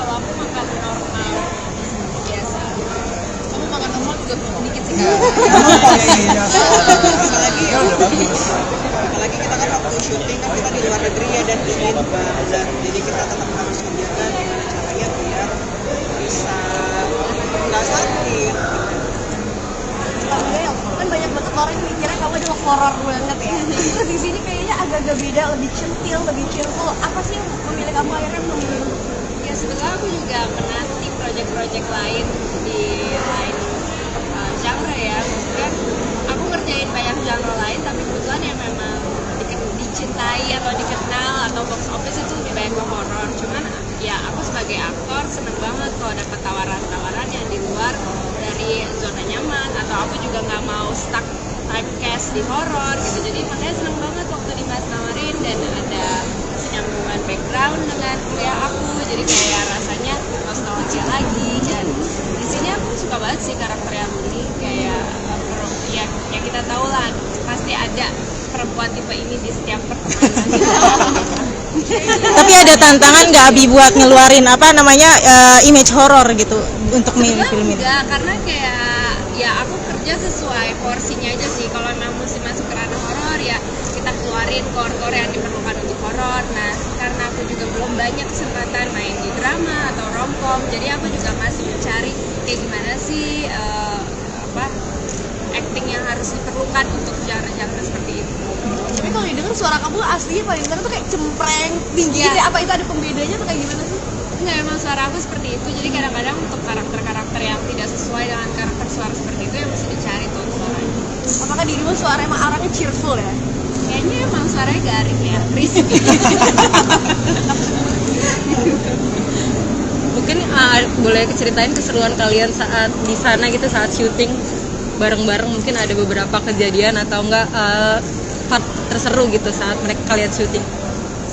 kalau aku makan normal biasa. Kamu makan normal juga sedikit sih kan? Apalagi kita kan waktu syuting kan kita di luar negeri ya dan dingin banget, jadi kita tetap harus menjaga gimana caranya biar bisa nggak sakit. Abigail, kan banyak banget orang yang mikirnya kamu adalah horor banget ya. Terus di sini kayaknya agak-agak beda, lebih centil, lebih cheerful. Apa sih yang memilih kamu akhirnya memilih? Ya sebetulnya aku juga menanti proyek-proyek lain di lain genre ya. Maksudnya aku ngerjain banyak genre lain, tapi kebetulan yang memang dicintai atau dikenal atau box office itu lebih banyak ke horor. Cuman ya aku sebagai aktor seneng banget kalau dapat tawaran-tawaran yang di luar dari zona nyaman, atau aku juga nggak mau stuck typecast di horor gitu. Jadi makanya seneng banget waktu Dimas nawarin dan ada kesinambungan background dengan kuliah aku, jadi kayak rasanya nostalgia lagi. Dan di sini aku suka banget sih karakter yang ini, kayak ya kita tahu lah pasti ada perempuan tipe ini di setiap pertemanan gitu. Tapi ada tantangan nggak Abi buat ngeluarin apa namanya image horor gitu untuk film ini? Enggak, karena kayak ya aku kerja sesuai porsinya aja sih. Kalau memang mesti masuk ke ranah horor ya kita keluarin core-core yang diperlukan untuk horor. Nah, karena aku juga belum banyak kesempatan main di drama atau romcom, jadi aku juga masih mencari kayak gimana sih acting yang harus diperlukan untuk genre-genre seperti itu. Tapi kalau didengar suara kamu aslinya paling benar tuh kayak cempreng tinggi gitu ya. Apa itu ada pembedanya atau kayak gimana sih? Enggak, emang suara aku seperti itu. Jadi kadang-kadang untuk karakter-karakter yang tidak sesuai dengan karakter suara seperti itu yang mesti dicari tuh suaranya. Apakah dirimu suara emang arahnya cheerful ya? Kayaknya emang suaranya garing ya, risih. Mungkin boleh ceritain keseruan kalian saat di sana gitu, saat syuting bareng-bareng. Mungkin ada beberapa kejadian atau enggak part terseru gitu saat kalian syuting.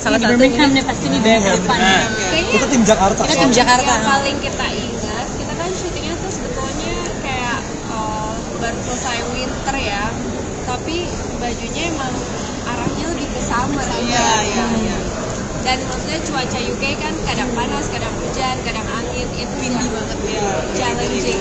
Salah satu Birmingham nih pasti nih Birmingham. Kayaknya Kita tim Jakarta. Kita tim Jakarta. yang paling kita ingat, kita kan syutingnya tuh sebetulnya kayak baru selesai winter ya, tapi bajunya emang arahnya lebih ke summer. Iya. Dan maksudnya cuaca UK kan kadang panas, kadang hujan, kadang angin, itu Windy banget ya. challenging.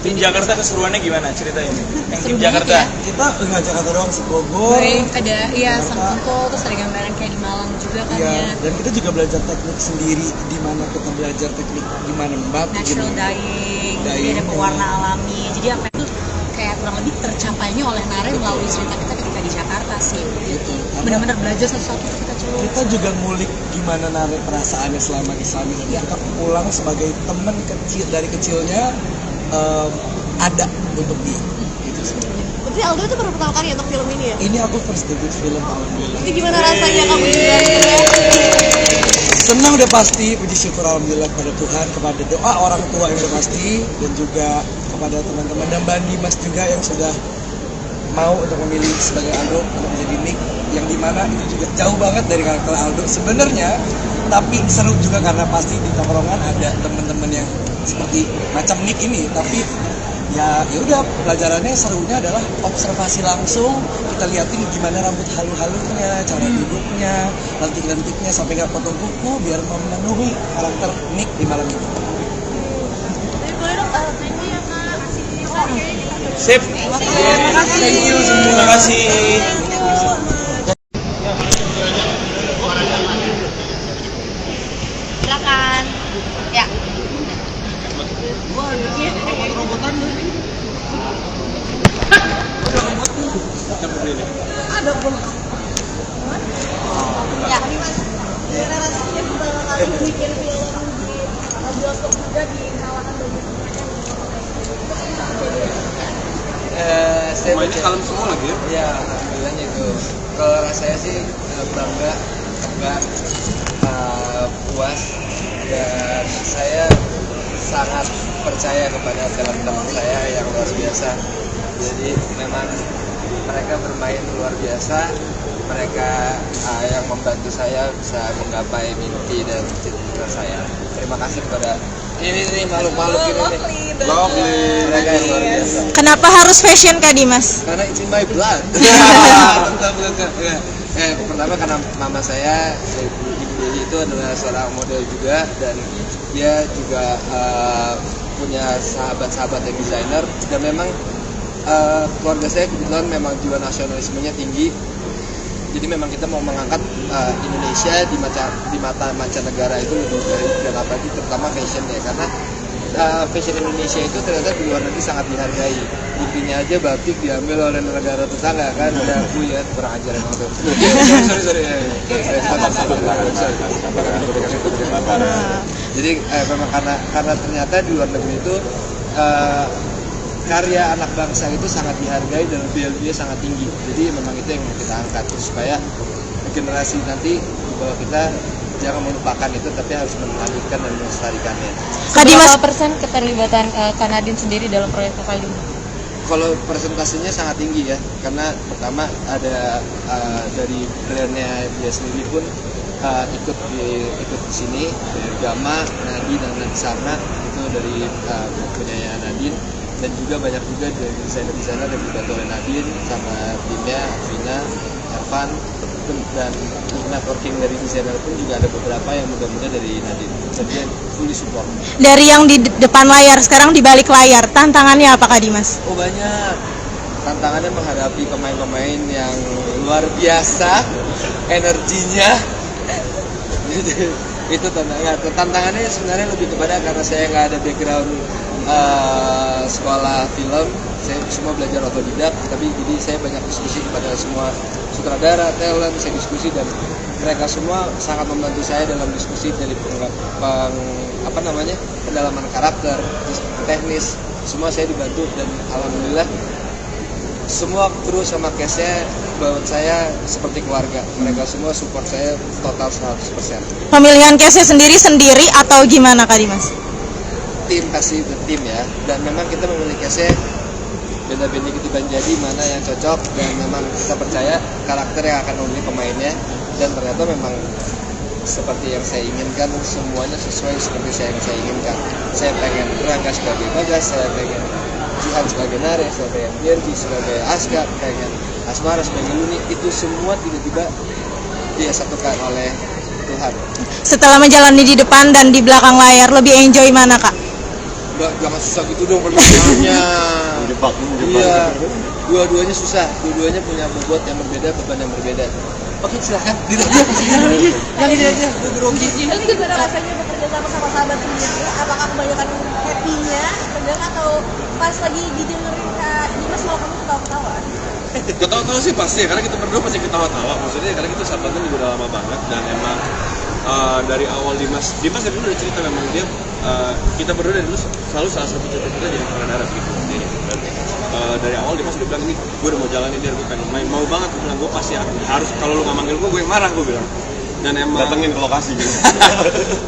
Tim Jakarta keseruannya gimana ceritain? Yang tim Seru Jakarta. banget ya. Kita nggak Jakarta doang sih, Bogor. Ada sama Kumpul, terus ada gambaran kayak di Malang juga kan Iya, ya. dan kita juga belajar teknik sendiri, di mana kita belajar teknik di mana membatik, Natural gimana. dyeing, jadi Dyeing, ada pewarna alami. Jadi apa itu kayak kurang lebih tercapainya oleh Nare melalui cerita kita ketika di Jakarta sih. Gitu. Karena Benar-benar belajar sesuatu yang kita coba. kita juga ngulik gimana Nare perasaannya selama di sana. Iya. Kita pulang sebagai teman kecil dari kecilnya ada untuk dia. Gitu sih. Berarti Aldo itu baru pertama kali untuk film ini ya? Ini aku first debut film, alhamdulillah. Jadi gimana rasanya kamu juga? Senang udah pasti, puji syukur alhamdulillah kepada Tuhan, kepada doa orang tua yang udah pasti, dan juga kepada teman-teman dan Mbak Dimas juga yang sudah mau untuk memilih sebagai Aldo untuk menjadi Nick, yang dimana itu juga jauh banget dari karakter Aldo sebenarnya, tapi seru juga karena pasti di tongkrongan ada teman-teman yang seperti macam Nick ini, tapi ya udah pelajarannya serunya adalah observasi langsung, kita liatin gimana rambut halu-halunya, cara duduknya, lentik-lentiknya sampai nggak potong kuku biar memenuhi karakter Nick di malam itu. Sip. Thank you semua. Terima kasih. Silakan. Ya. Ya. Gimana rasanya pertama kali bikin film di bioskop juga di kalangan banyak Semuanya kalem semua lagi ya? Ya, alhamdulillahnya itu. Kalau rasanya sih bangga, puas, dan saya sangat percaya kepada teman-teman saya yang luar biasa. Jadi memang mereka bermain luar biasa. Mereka yang membantu saya bisa menggapai mimpi dan cita-cita saya. Terima kasih kepada ini makhluk-makhluk ini nih. Lovely. Mereka yang luar biasa. Kenapa harus fashion Kak Dimas? Karena it's in my blood. Pertama karena mama saya, Ibu Dewi itu adalah seorang model juga, dan dia juga punya sahabat-sahabat yang desainer, dan memang keluarga saya kebetulan memang jiwa nasionalismenya tinggi. Jadi memang kita mau mengangkat Indonesia di mata mancanegara itu lebih dari, dan apalagi terutama fashion ya, karena fashion Indonesia itu ternyata di luar negeri sangat dihargai. Buktinya aja batik diambil oleh negara tetangga kan, udah aku ya kurang ajar emang tuh. Sorry. Jadi memang karena ternyata di luar negeri itu karya anak bangsa itu sangat dihargai dan value-nya sangat tinggi. Jadi memang itu yang mau kita angkat terus, supaya generasi nanti di bawah kita jangan melupakan itu, tapi harus melanjutkan dan melestarikannya. Berapa persen keterlibatan Kak Nadine sendiri dalam proyek Kakak ini? Kalau presentasinya sangat tinggi ya, karena pertama ada dari brandnya dia sendiri pun ikut di sini, dari Gama, Nadine dan Nadsarna itu dari punyanya Nadine, dan juga banyak juga dari desainer-desainer yang dibantu oleh Nadine sama timnya Vina, Ervan, dan networking dari desainer pun juga ada beberapa yang muda-muda dari Nadine. Jadi dia fully support. Dari yang di depan layar sekarang di balik layar, tantangannya apa Kak Dimas? Oh banyak. Tantangannya menghadapi pemain-pemain yang luar biasa, energinya. Itu tantangannya sebenarnya lebih kepada karena saya nggak ada background sekolah film, saya semua belajar otodidak, tapi jadi saya banyak diskusi kepada semua sutradara, talent, saya diskusi, dan mereka semua sangat membantu saya dalam diskusi dari pendalaman karakter, teknis, semua saya dibantu, dan alhamdulillah semua kru sama cast-nya buat saya seperti keluarga. Mereka semua support saya total 100%. Pemilihan case-nya sendiri atau gimana Kak Dimas? Tim pasti tim ya, dan memang kita memilih case-nya beda-beda gitu kan, jadi mana yang cocok, dan memang kita percaya karakter yang akan memilih pemainnya, dan ternyata memang seperti yang saya inginkan, semuanya sesuai seperti yang saya inginkan. Saya pengen Rangga sebagai Bagas, saya pengen Jihan sebagai Nare, saya pengen Derby sebagai Aska, pengen Asmara sebagai Luni, itu semua tiba-tiba dia satukan oleh Tuhan. Setelah menjalani di depan dan di belakang layar, lebih enjoy mana Kak? Nggak, jangan susah gitu dong pertanyaannya. Iya, dua-duanya susah, dua-duanya punya bobot yang berbeda, beban yang berbeda. Oke, silakan. Gitu aja. Yang ini aja, gue grogi. Tapi gimana rasanya bekerja sama sahabat sendiri? Apakah kebanyakan happy-nya tegang atau pas lagi didengerin Kak Dimas mau kamu ketawa-ketawa? Ketawa-tawa sih pasti ya, karena kita berdua pasti ketawa-tawa. Maksudnya karena kita sahabatan juga udah lama banget dan emang dari awal Dimas dari dulu udah cerita memang dia kita berdua dari dulu selalu salah satu cita-cita jadi pengendara gitu. Jadi, dari awal Dimas udah bilang ini gue udah mau jalanin dia, gue pengen main, mau banget. Gue bilang gue pasti harus, kalau lu nggak manggil gue yang marah, gue bilang. Dan emang datengin ke lokasi gitu.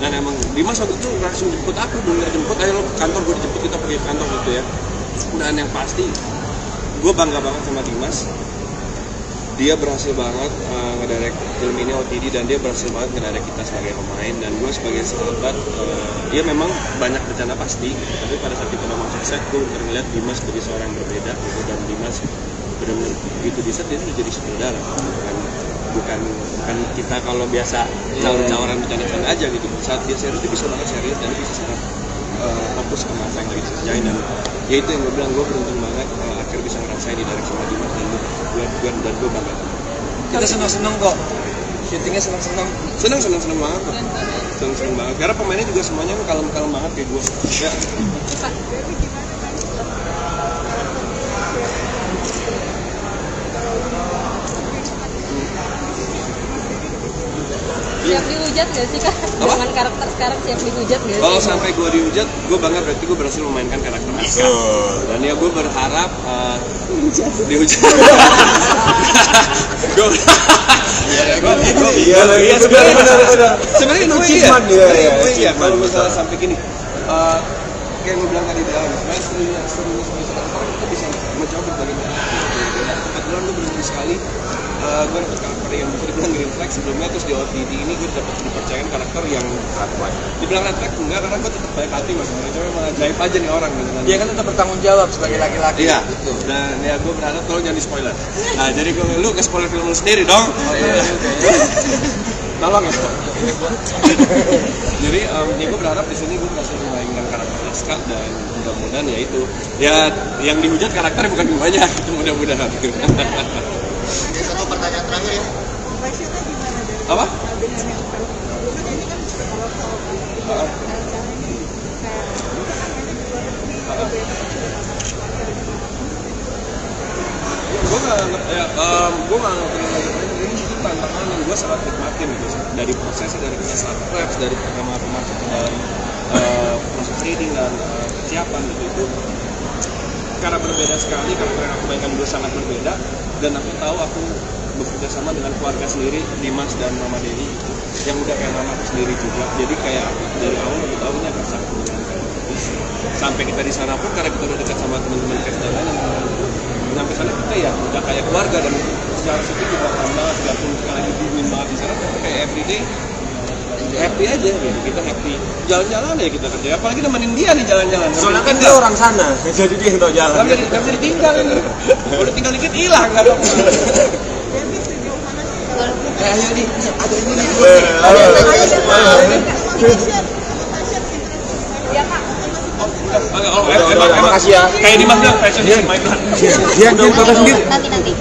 Dan emang Dimas waktu itu langsung jemput aku, belum jemput, ayo lo ke kantor, gue dijemput, kita pergi ke kantor gitu ya. Dan yang pasti gue bangga banget sama Dimas. Dia berhasil banget ngedirect film ini OTD dan dia berhasil banget ngedirect kita sebagai pemain dan gue sebagai sahabat. Dia memang banyak bercanda pasti, tapi pada saat kita memang sukses, gue benar ngeliat Dimas sebagai seorang yang berbeda gitu, dan Dimas benar-benar begitu di set dia tuh jadi saudara, bukan kita kalau biasa caur-cauran bercanda-canda aja gitu. Saat dia serius dia bisa banget serius dan dia bisa sangat fokus sama apa yang lagi dikerjain, dan ya itu yang gue bilang, gue beruntung banget akhirnya bisa ngerasain di direct sama Dimas dan gue bangga. Kita senang-senang kok. Syutingnya senang-senang. Senang banget kok. Senang banget. Karena pemainnya juga semuanya kalem-kalem banget kayak gue. Ya. Siap dihujat gak sih Kak? Dengan karakter sekarang siap dihujat gak sih? Kalau sampai gue dihujat, gue bangga, berarti gue berhasil memainkan karakter Aska. Dan ya gue berharap dihujat. Iya sebenarnya gue iya. Kalau misalnya sampai gini, kayak gue bilang tadi di awal, sebenarnya serunya sekarang kita bisa mencoba berbagai macam. Kebetulan gue beruntung sekali. Gue dapet karakter yang bisa dibilang green flag sebelumnya, terus di OTD ini gue dapet dipercayain karakter yang dibilang red flag enggak, karena gue tetap baik hati mas, cuma memang ajaib aja nih orang gitu kan. Dia kan tetap bertanggung jawab sebagai laki-laki. Iya, gitu. Dan ya gue berharap tolong jangan di spoiler. Nah jadi lu ke spoiler film lu sendiri dong. Tolong ya. Jadi ya gue berharap di sini gue berhasil memainkan karakter Aska, dan mudah-mudahan ya itu ya yang dihujat karakternya bukan guanya, itu mudah-mudahan. Satu pertanyaan terakhir ya. Apa? Gue nggak ngerti ini tantangan yang gue sangat nikmatin gitu, dari prosesnya, dari kita start preps, dari pertama masuk ke dalam proses reading dan persiapan gitu, itu karena berbeda sekali, karakter yang aku mainkan dulu sangat berbeda, dan aku tahu aku bekerja sama dengan keluarga sendiri, Dimas dan Mama Dewi gitu, yang udah kayak mama aku sendiri juga. Jadi kayak dari awal aku tahu ini akan sangat menyenangkan. Sampai kita di sana pun karena kita udah dekat sama teman-teman cast dan lain, sampai sana kita ya udah kayak keluarga, dan secara syuting juga paham banget, gak pun sekali dibunuhin banget di sana, tapi kayak everyday happy aja gitu, kita happy jalan-jalan ya kita kerja, apalagi nemenin dia nih jalan-jalan. Soalnya kan dia orang sana, jadi dia yang tahu jalan. Gak bisa ditinggal ini, kalau tinggal dikit hilang kan. Ayo nih, ada ini nih. Emang makasih ya. kayak Dimas bilang fashion is my blood. Dia foto sendiri. Nanti.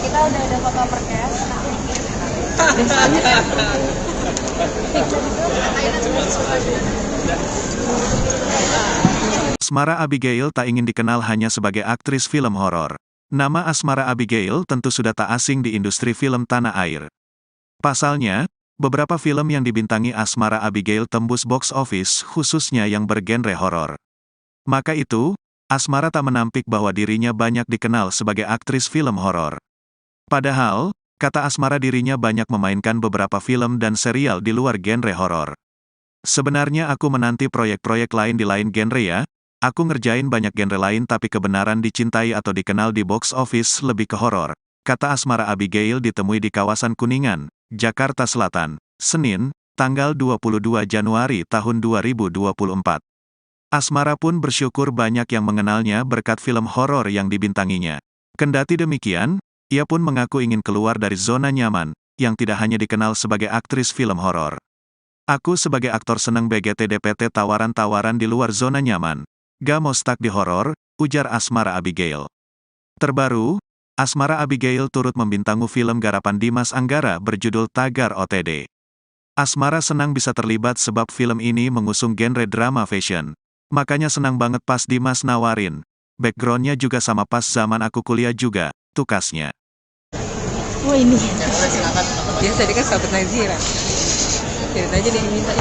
Kita udah ada foto perkes. Asmara Abigail tak ingin dikenal hanya sebagai aktris film horor. Nama Asmara Abigail tentu sudah tak asing di industri film tanah air. Pasalnya, beberapa film yang dibintangi Asmara Abigail tembus box office, khususnya yang bergenre horor. Maka itu, Asmara tak menampik bahwa dirinya banyak dikenal sebagai aktris film horor. Padahal, kata Asmara dirinya banyak memainkan beberapa film dan serial di luar genre horor. Sebenarnya aku menanti proyek-proyek lain di lain genre ya. Aku ngerjain banyak genre lain, tapi kebenaran dicintai atau dikenal di box office lebih ke horor, kata Asmara Abigail ditemui di kawasan Kuningan, Jakarta Selatan, Senin, tanggal 22 Januari tahun 2024. Asmara pun bersyukur banyak yang mengenalnya berkat film horor yang dibintanginya. Kendati demikian, ia pun mengaku ingin keluar dari zona nyaman, yang tidak hanya dikenal sebagai aktris film horor. Aku sebagai aktor seneng BGT-DPT tawaran-tawaran di luar zona nyaman. Gak mau stuck di horor, ujar Asmara Abigail. Terbaru, Asmara Abigail turut membintangi film garapan Dimas Anggara berjudul Tagar OTD. Asmara senang bisa terlibat sebab film ini mengusung genre drama fashion. Makanya senang banget pas Dimas nawarin. Backgroundnya juga sama pas zaman aku kuliah juga, tukasnya. Wah ini. Biasa dia kan sahabat Nazira. Cerita aja dia diminta.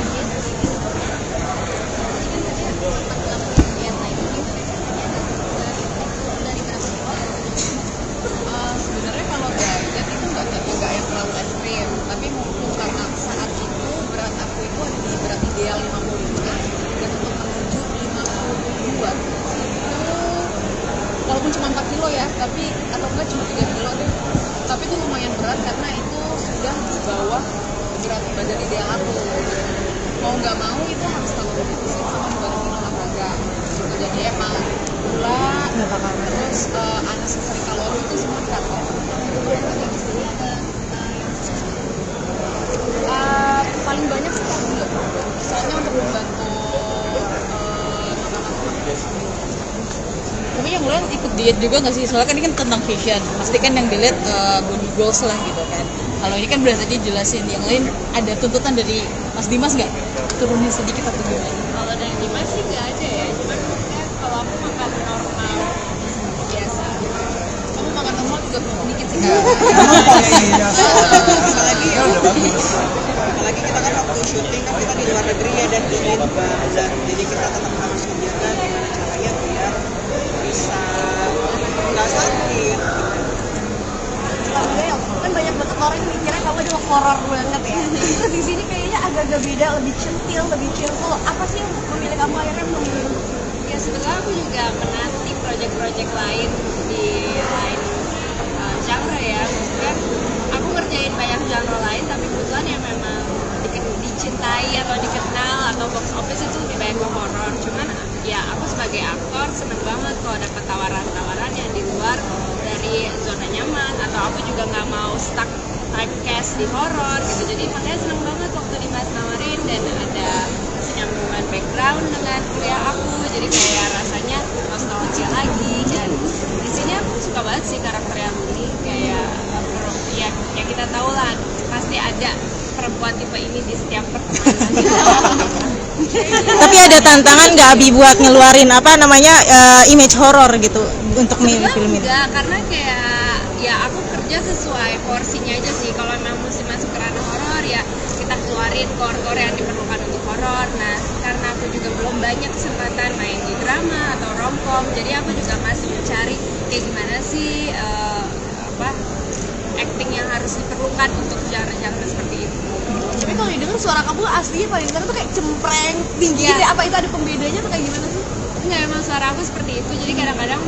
Sebenarnya kalau diet itu nggak yang terlalu ekstrim, tapi mungkin karena saat itu berat aku itu ada di berat ideal 55 dan untuk menuju 52 itu walaupun cuma 4 kilo ya, tapi atau enggak cuma 3 kilo deh, tapi itu lumayan berat karena itu sudah di bawah berat badan ideal aku. Mau nggak mau itu harus selalu defisit sama membantu olahraga gitu. Jadi emang gula terus unnecessary kalori itu semua di cut off. Paling banyak sih gula, soalnya untuk membantu tapi yang mulai ikut diet juga nggak sih? Soalnya kan ini kan tentang fashion, pasti kan yang dilihat body goals lah gitu kan. Kalau ini kan berarti tadi jelasin, yang lain ada tuntutan dari Mas Dimas nggak? Turunin sedikit atau gimana? Kalau dari Dimas sih nggak ada ya, cuman maksudnya kalau aku makan normal biasa. Kamu makan normal juga dikit sih kan? Apalagi kita kan waktu syuting kan kita di luar negeri ya dan dingin banget, jadi kita tetap harus menjaga gimana caranya biar bisa nggak sakit. Bel, kan banyak banget orang yang mikirnya kamu adalah horor banget ya. Terus di sini kayaknya agak-agak beda, lebih centil, lebih cheerful. Apa sih yang memilih kamu akhirnya memilih untuk Ya sebetulnya aku juga menanti project-project lain di lain genre ya. Maksudnya aku ngerjain banyak genre lain, tapi kebetulan yang memang dicintai atau dikenal atau box office itu lebih banyak ke horor. Cuman ya aku sebagai aktor seneng banget kalau dapat tawaran-tawaran yang di luar dari zona nyaman, atau aku juga nggak mau stuck typecast di horor gitu. Jadi makanya seneng banget waktu Dimas nawarin dan ada kesinambungan background dengan kuliah aku, jadi kayak rasanya nostalgia lagi. Dan di sini aku suka banget sih karakter yang ini, kayak ya kita tahu lah pasti ada perempuan tipe ini di setiap pertemanan. Tapi ada tantangan nggak Abi buat ngeluarin apa namanya image horor gitu untuk Sebenarnya film ini? enggak, karena kayak ya aku kerja sesuai porsinya aja sih. Kalau memang mesti masuk ke ranah horor ya kita keluarin core-core yang diperlukan untuk horor. Nah karena aku juga belum banyak kesempatan main di drama atau romcom, jadi aku juga masih mencari kayak gimana sih acting yang harus diperlukan untuk genre-genre seperti itu. Tapi kalau didengar suara kamu aslinya paling dengar tuh kayak cempreng tinggi gitu ya. Apa itu ada pembedanya atau kayak gimana sih? Enggak, emang suara aku seperti itu, jadi kadang-kadang